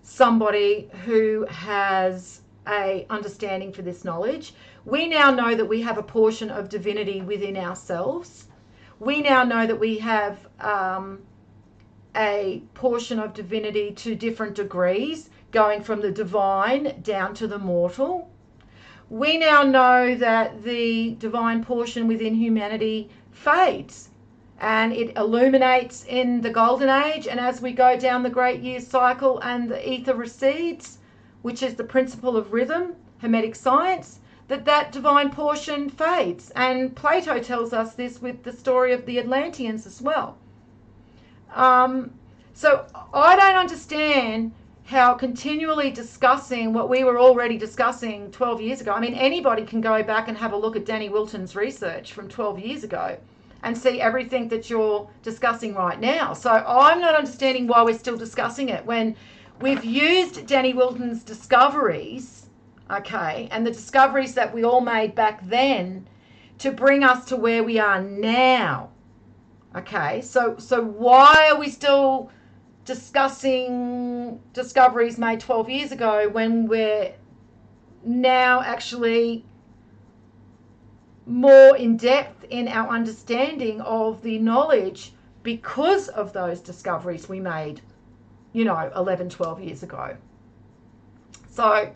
somebody who has a understanding for this knowledge. We now know that we have a portion of divinity within ourselves. We now know that we have a portion of divinity to different degrees, going from the divine down to the mortal. We now know that the divine portion within humanity fades and it illuminates in the golden age, and as we go down the great year cycle and the ether recedes, which is the principle of rhythm, Hermetic science, that divine portion fades. And Plato tells us this with the story of the Atlanteans as well. So I don't understand how continually discussing what we were already discussing 12 years ago. I mean, anybody can go back and have a look at Danny Wilton's research from 12 years ago and see everything that you're discussing right now. So I'm not understanding why we're still discussing it when we've used Danny Wilton's discoveries, okay, and the discoveries that we all made back then to bring us to where we are now. Okay, so why are we still discussing discoveries made 12 years ago when we're now actually more in depth in our understanding of the knowledge because of those discoveries we made, 11, 12 years ago? So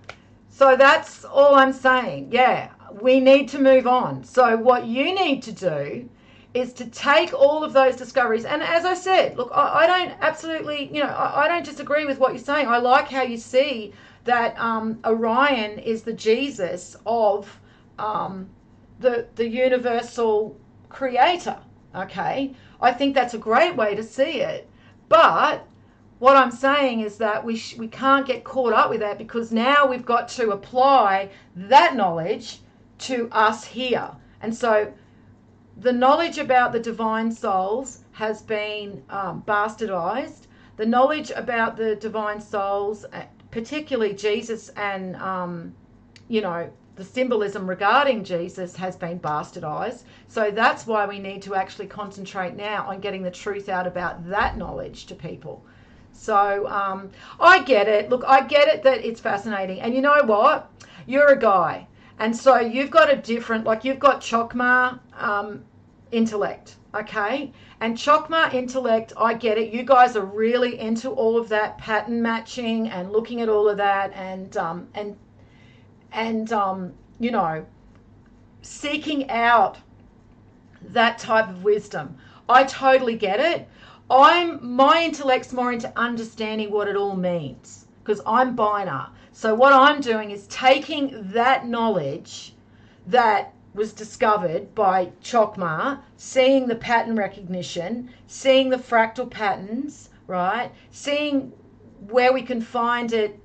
that's all I'm saying. Yeah, we need to move on. So what you need to do is to take all of those discoveries. And as I said, look, I don't absolutely, I don't disagree with what you're saying. I like how you see that Orion is the Jesus of the universal creator, okay? I think that's a great way to see it. But what I'm saying is that we can't get caught up with that, because now we've got to apply that knowledge to us here. And so the knowledge about the divine souls has been bastardized. The knowledge about the divine souls, particularly Jesus and, the symbolism regarding Jesus, has been bastardized. So that's why we need to actually concentrate now on getting the truth out about that knowledge to people. So I get it. Look, I get it that it's fascinating. And you know what? You're a guy. And so you've got a different, like you've got Chokmah intellect, okay? And Chokmah intellect, I get it. You guys are really into all of that pattern matching and looking at all of that and you know, seeking out that type of wisdom. I totally get it. My intellect's more into understanding what it all means because I'm binary. So what I'm doing is taking that knowledge that was discovered by Chokmah, seeing the pattern recognition, seeing the fractal patterns, right? Seeing where we can find it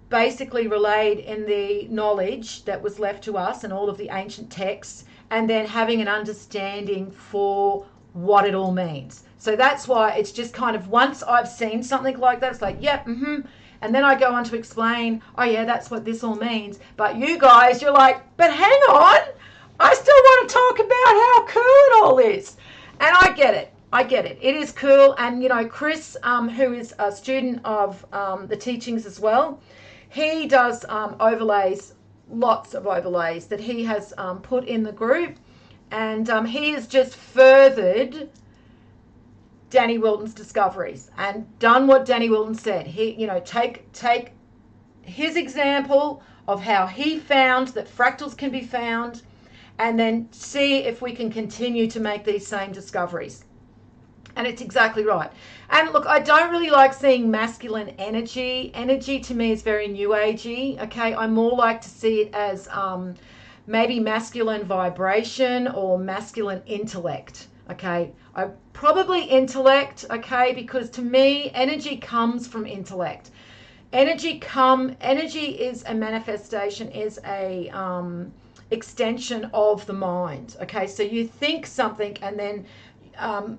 basically relayed in the knowledge that was left to us and all of the ancient texts, and then having an understanding for what it all means. So that's why it's just kind of, once I've seen something like that, it's like, yep, and then I go on to explain, oh yeah, that's what this all means. But you guys, you're like, but hang on, I still want to talk about how cool it all is. And I get it. It is cool. And, you know, Chris, who is a student of the teachings as well, he does overlays, lots of overlays that he has put in the group. And he has just furthered Danny Wilton's discoveries and done what Danny Wilton said. He, you know, take his example of how he found that fractals can be found, and then see if we can continue to make these same discoveries. And it's exactly right. And look, I don't really like seeing masculine energy. Energy to me is very new agey. Okay, I more like to see it as maybe masculine vibration or masculine intellect. Okay, I probably intellect, okay, because to me energy comes from intellect. Energy is a manifestation, is a extension of the mind. Okay, so you think something and then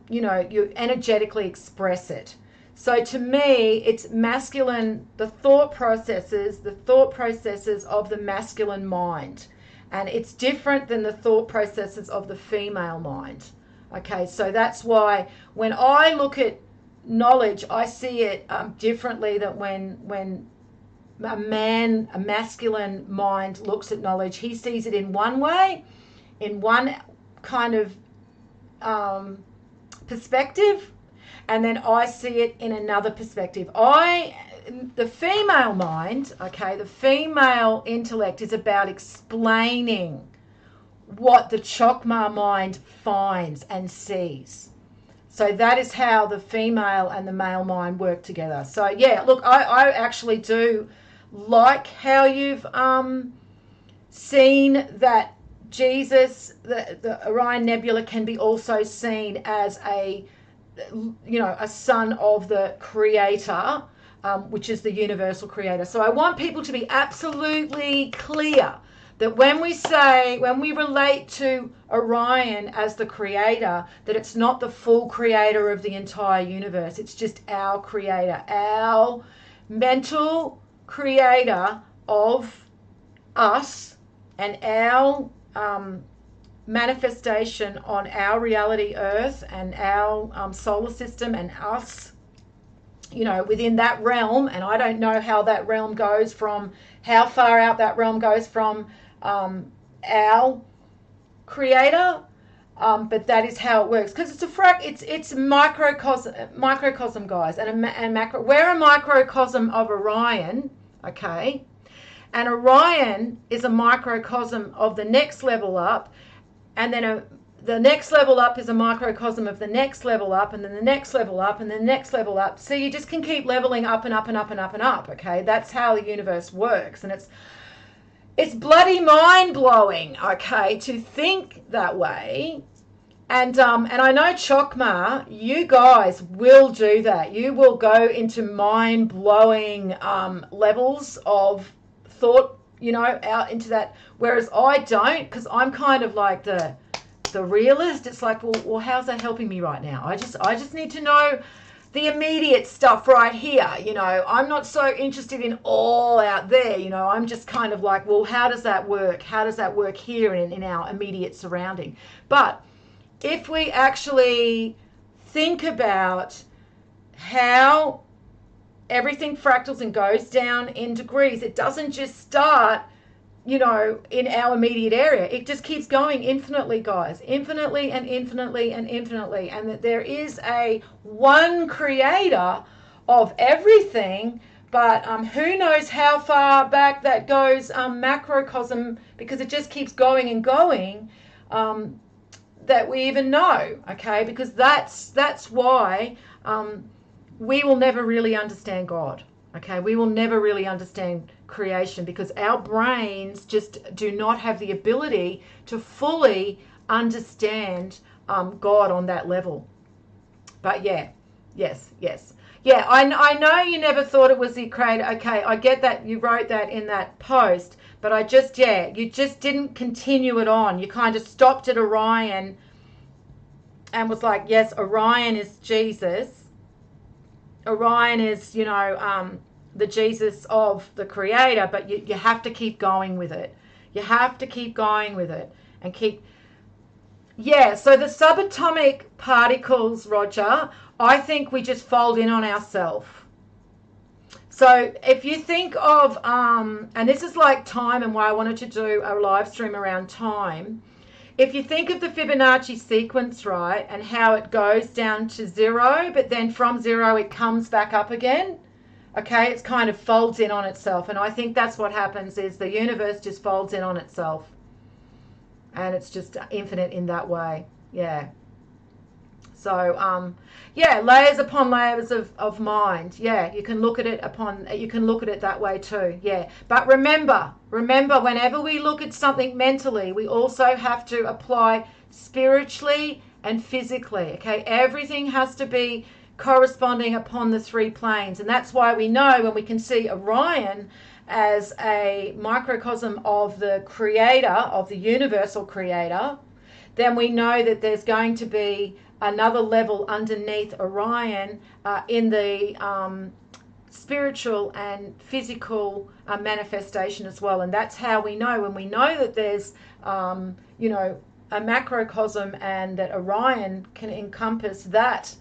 you know, you energetically express it. So to me, it's masculine, the thought processes of the masculine mind. And it's different than the thought processes of the female mind. Okay, so that's why when I look at knowledge, I see it differently than when a masculine mind looks at knowledge. He sees it in one way, in one kind of perspective, and then I see it in another perspective. The female mind, okay, the female intellect is about explaining what the Chokmah mind finds and sees. So that is how the female and the male mind work together. So yeah, look, I actually do like how you've seen that Jesus, the Orion Nebula, can be also seen as a son of the Creator, which is the universal creator. So I want people to be absolutely clear that when we relate to Orion as the creator, that it's not the full creator of the entire universe. It's just our creator, our mental creator of us and our manifestation on our reality Earth and our solar system and us, you know, within that realm. And I don't know how that realm goes from, how far out that realm goes from our creator, but that is how it works, because it's microcosm, guys, and macro. We're a microcosm of Orion, okay, and Orion is a microcosm of the next level up, and then the next level up is a microcosm of the next level up, and then the next level up, and then the next level up. So you just can keep leveling up and up and up and up and up. Okay, that's how the universe works, and it's bloody mind-blowing, okay, to think that way. And I know Chokmah, you guys will do that. You will go into mind-blowing levels of thought, you know, out into that. Whereas I don't, because I'm kind of like the realist. It's like, well, how's that helping me right now? I just need to know the immediate stuff right here. You know, I'm not so interested in all out there. You know, I'm just kind of like, well, how does that work? How does that work here in our immediate surrounding? But if we actually think about how everything fractals and goes down in degrees, it doesn't just start you know, in our immediate area. It just keeps going infinitely, guys, infinitely and infinitely and infinitely. And that there is a one creator of everything, but who knows how far back that goes, macrocosm, because it just keeps going and going, that we even know, okay? Because that's why we will never really understand God, okay? We will never really understand creation because our brains just do not have the ability to fully understand God on that level. But yeah, yes. Yeah, I know you never thought it was the creator. Okay, I get that you wrote that in that post, but I just, yeah, you just didn't continue it on. You kind of stopped at Orion and was like, yes, Orion is Jesus. Orion is, you know, the Jesus of the creator, but you have to keep going with it. You have to keep going with it and keep... Yeah, so the subatomic particles, Roger, I think we just fold in on ourselves. So if you think of, and this is like time and why I wanted to do a live stream around time. If you think of the Fibonacci sequence, right, and how it goes down to 0, but then from 0 it comes back up again, okay, it's kind of folds in on itself. And I think that's what happens is the universe just folds in on itself. And it's just infinite in that way. Yeah. So, yeah, layers upon layers of mind. Yeah, you can look at it that way too. Yeah. But remember, whenever we look at something mentally, we also have to apply spiritually and physically. Okay. Everything has to be corresponding upon the 3 planes. And that's why we know when we can see Orion as a microcosm of the creator, of the universal creator, then we know that there's going to be another level underneath Orion in the spiritual and physical manifestation as well. And that's how we know, when we know that there's, you know, a macrocosm and that Orion can encompass that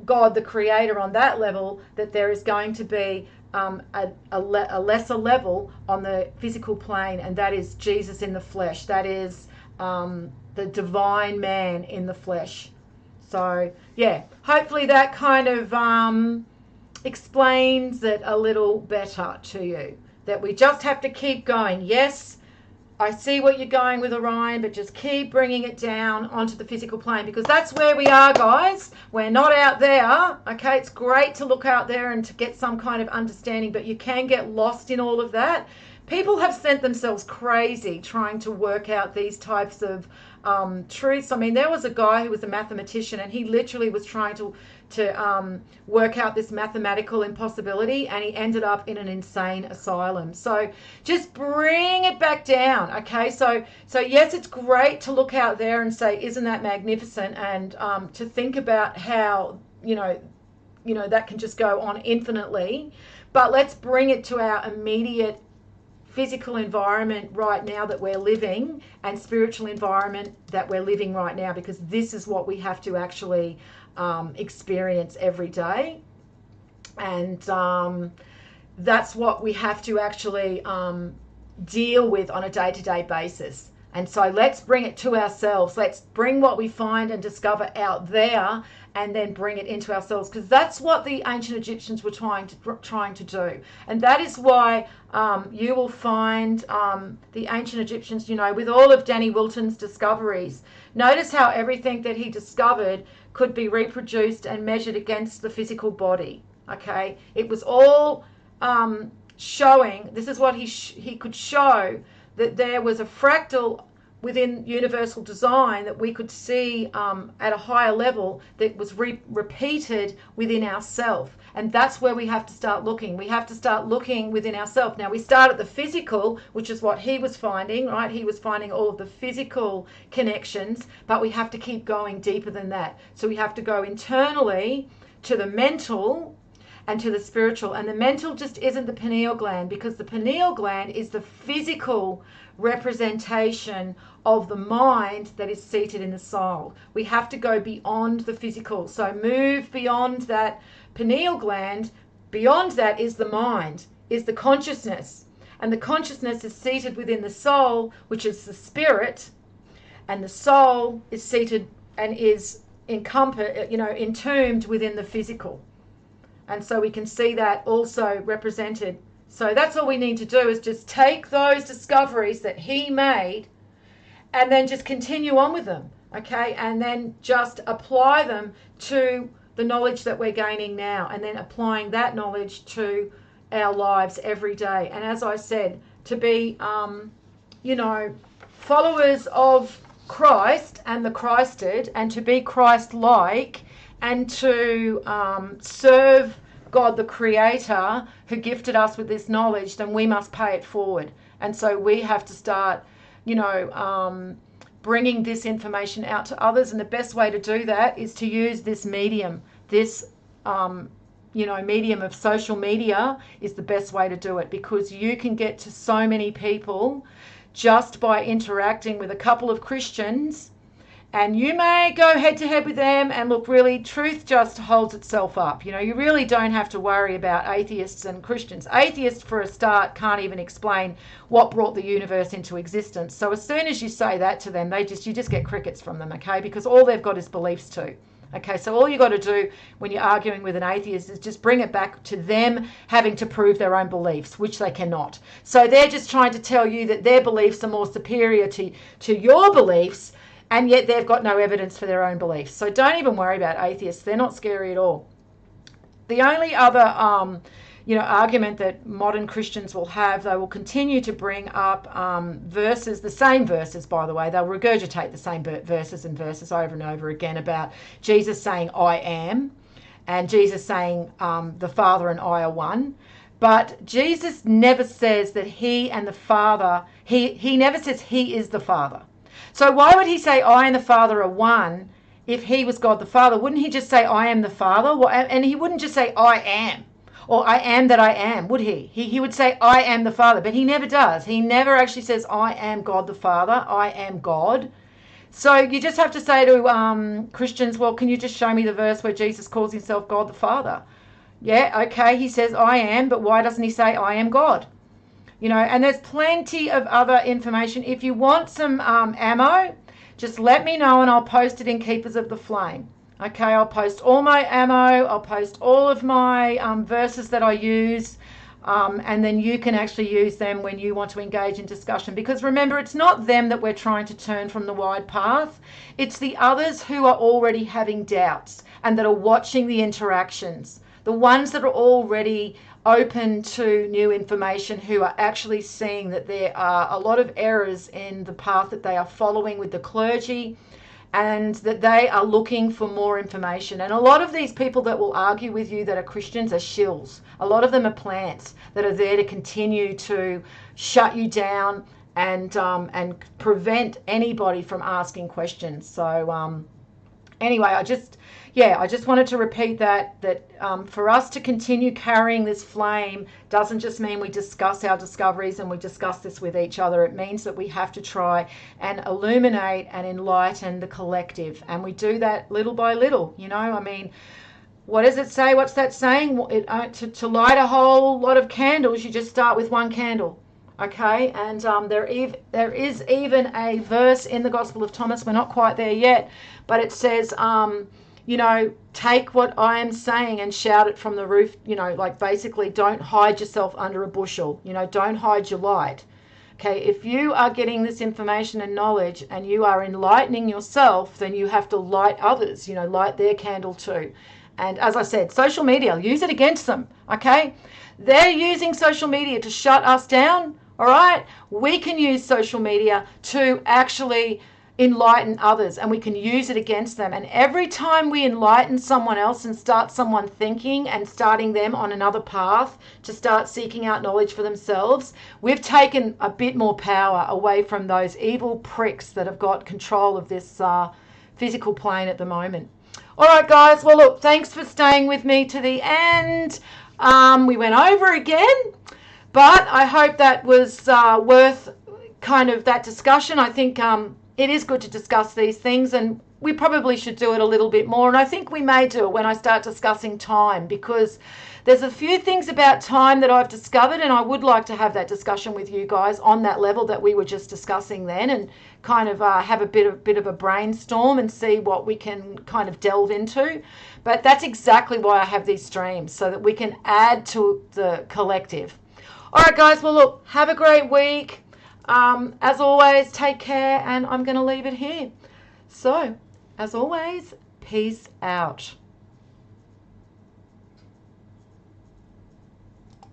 God, the creator, on that level, that there is going to be a lesser level on the physical plane, and that is Jesus in the flesh. That is the divine man in the flesh. So yeah, hopefully that kind of explains it a little better to you, that we just have to keep going. Yes, I see what you're going with Orion, but just keep bringing it down onto the physical plane, because that's where we are, guys. We're not out there, okay? It's great to look out there and to get some kind of understanding, but you can get lost in all of that. People have sent themselves crazy trying to work out these types of truths. I mean, there was a guy who was a mathematician, and he literally was trying to work out this mathematical impossibility, and he ended up in an insane asylum. So just bring it back down, okay? So yes, it's great to look out there and say, isn't that magnificent? And to think about how, you know, that can just go on infinitely. But let's bring it to our immediate physical environment right now that we're living, and spiritual environment that we're living right now, because this is what we have to actually experience every day. And that's what we have to actually deal with on a day-to-day basis. And so let's bring it to ourselves. Let's bring what we find and discover out there, and then bring it into ourselves, because that's what the ancient Egyptians were trying to do. And that is why you will find the ancient Egyptians, you know, with all of Danny Wilton's discoveries, notice how everything that he discovered could be reproduced and measured against the physical body. Okay, it was all showing. This is what he could show, that there was a fractal within universal design that we could see at a higher level that was repeated within ourselves. And that's where we have to start looking. We have to start looking within ourselves. Now, we start at the physical, which is what he was finding, right? He was finding all of the physical connections, but we have to keep going deeper than that. So we have to go internally to the mental and to the spiritual. And the mental just isn't the pineal gland, because the pineal gland is the physical representation of the mind that is seated in the soul. We have to go beyond the physical. So move beyond that pineal gland. Beyond that is the mind, is the consciousness. And the consciousness is seated within the soul, which is the spirit, and the soul is seated and is entombed within the physical. And so we can see that also represented. So that's all we need to do, is just take those discoveries that he made and then just continue on with them, okay? And then just apply them to the knowledge that we're gaining now, and then applying that knowledge to our lives every day. And as I said, to be, followers of Christ and the Christed, and to be Christ-like, and to serve God the Creator who gifted us with this knowledge, then we must pay it forward. And so we have to start, bringing this information out to others. And the best way to do that is to use this medium. This, medium of social media is the best way to do it, because you can get to so many people just by interacting with a couple of Christians. And you may go head to head with them, and look, really, truth just holds itself up. You really don't have to worry about atheists and Christians. Atheists, for a start, can't even explain what brought the universe into existence. So as soon as you say that to them, you just get crickets from them, okay? Because all they've got is beliefs too. Okay, so all you got to do when you're arguing with an atheist is just bring it back to them having to prove their own beliefs, which they cannot. So they're just trying to tell you that their beliefs are more superior to your beliefs, and yet they've got no evidence for their own beliefs. So don't even worry about atheists. They're not scary at all. The only other, argument that modern Christians will have, they will continue to bring up verses, the same verses, by the way. They'll regurgitate the same verses over and over again about Jesus saying, I am, and Jesus saying, the Father and I are one. But Jesus never says that he and the Father, he never says he is the Father. So why would he say I and the Father are one if he was God the Father? Wouldn't he just say I am the Father? Well, and he wouldn't just say I am, or I am that I am, would he? He would say I am the Father, but he never does. He never actually says I am God the Father, I am God. So you just have to say to Christians, well, can you just show me the verse where Jesus calls himself God the Father? Yeah, okay, he says I am, but why doesn't he say I am God? And there's plenty of other information. If you want some ammo, just let me know and I'll post it in Keepers of the Flame. Okay, I'll post all my ammo, I'll post all of my verses that I use, and then you can actually use them when you want to engage in discussion. Because remember, it's not them that we're trying to turn from the wide path. It's the others who are already having doubts and that are watching the interactions. The ones that are already open to new information, who are actually seeing that there are a lot of errors in the path that they are following with the clergy, and that they are looking for more information. And a lot of these people that will argue with you that are Christians are shills. A lot of them are plants that are there to continue to shut you down and prevent anybody from asking questions. So anyway, I just wanted to repeat that for us to continue carrying this flame doesn't just mean we discuss our discoveries and we discuss this with each other. It means that we have to try and illuminate and enlighten the collective. And we do that little by little, what does it say? What's that saying? To light a whole lot of candles, you just start with one candle. Okay, and there is even a verse in the Gospel of Thomas, we're not quite there yet, but it says, take what I am saying and shout it from the roof, basically don't hide yourself under a bushel, don't hide your light. Okay, if you are getting this information and knowledge and you are enlightening yourself, then you have to light others, light their candle too. And as I said, social media, use it against them, okay? They're using social media to shut us down. All right, we can use social media to actually enlighten others, and we can use it against them. And every time we enlighten someone else and start someone thinking and starting them on another path to start seeking out knowledge for themselves, we've taken a bit more power away from those evil pricks that have got control of this physical plane at the moment. All right, guys. Well, look, thanks for staying with me to the end. We went over again. But I hope that was worth kind of that discussion. I think it is good to discuss these things. And we probably should do it a little bit more. And I think we may do it when I start discussing time, because there's a few things about time that I've discovered, and I would like to have that discussion with you guys on that level that we were just discussing then, and kind of have a bit of a brainstorm and see what we can kind of delve into. But that's exactly why I have these streams, so that we can add to the collective. All right, guys. Well, look, have a great week. As always, take care, and I'm going to leave it here. So, as always, peace out.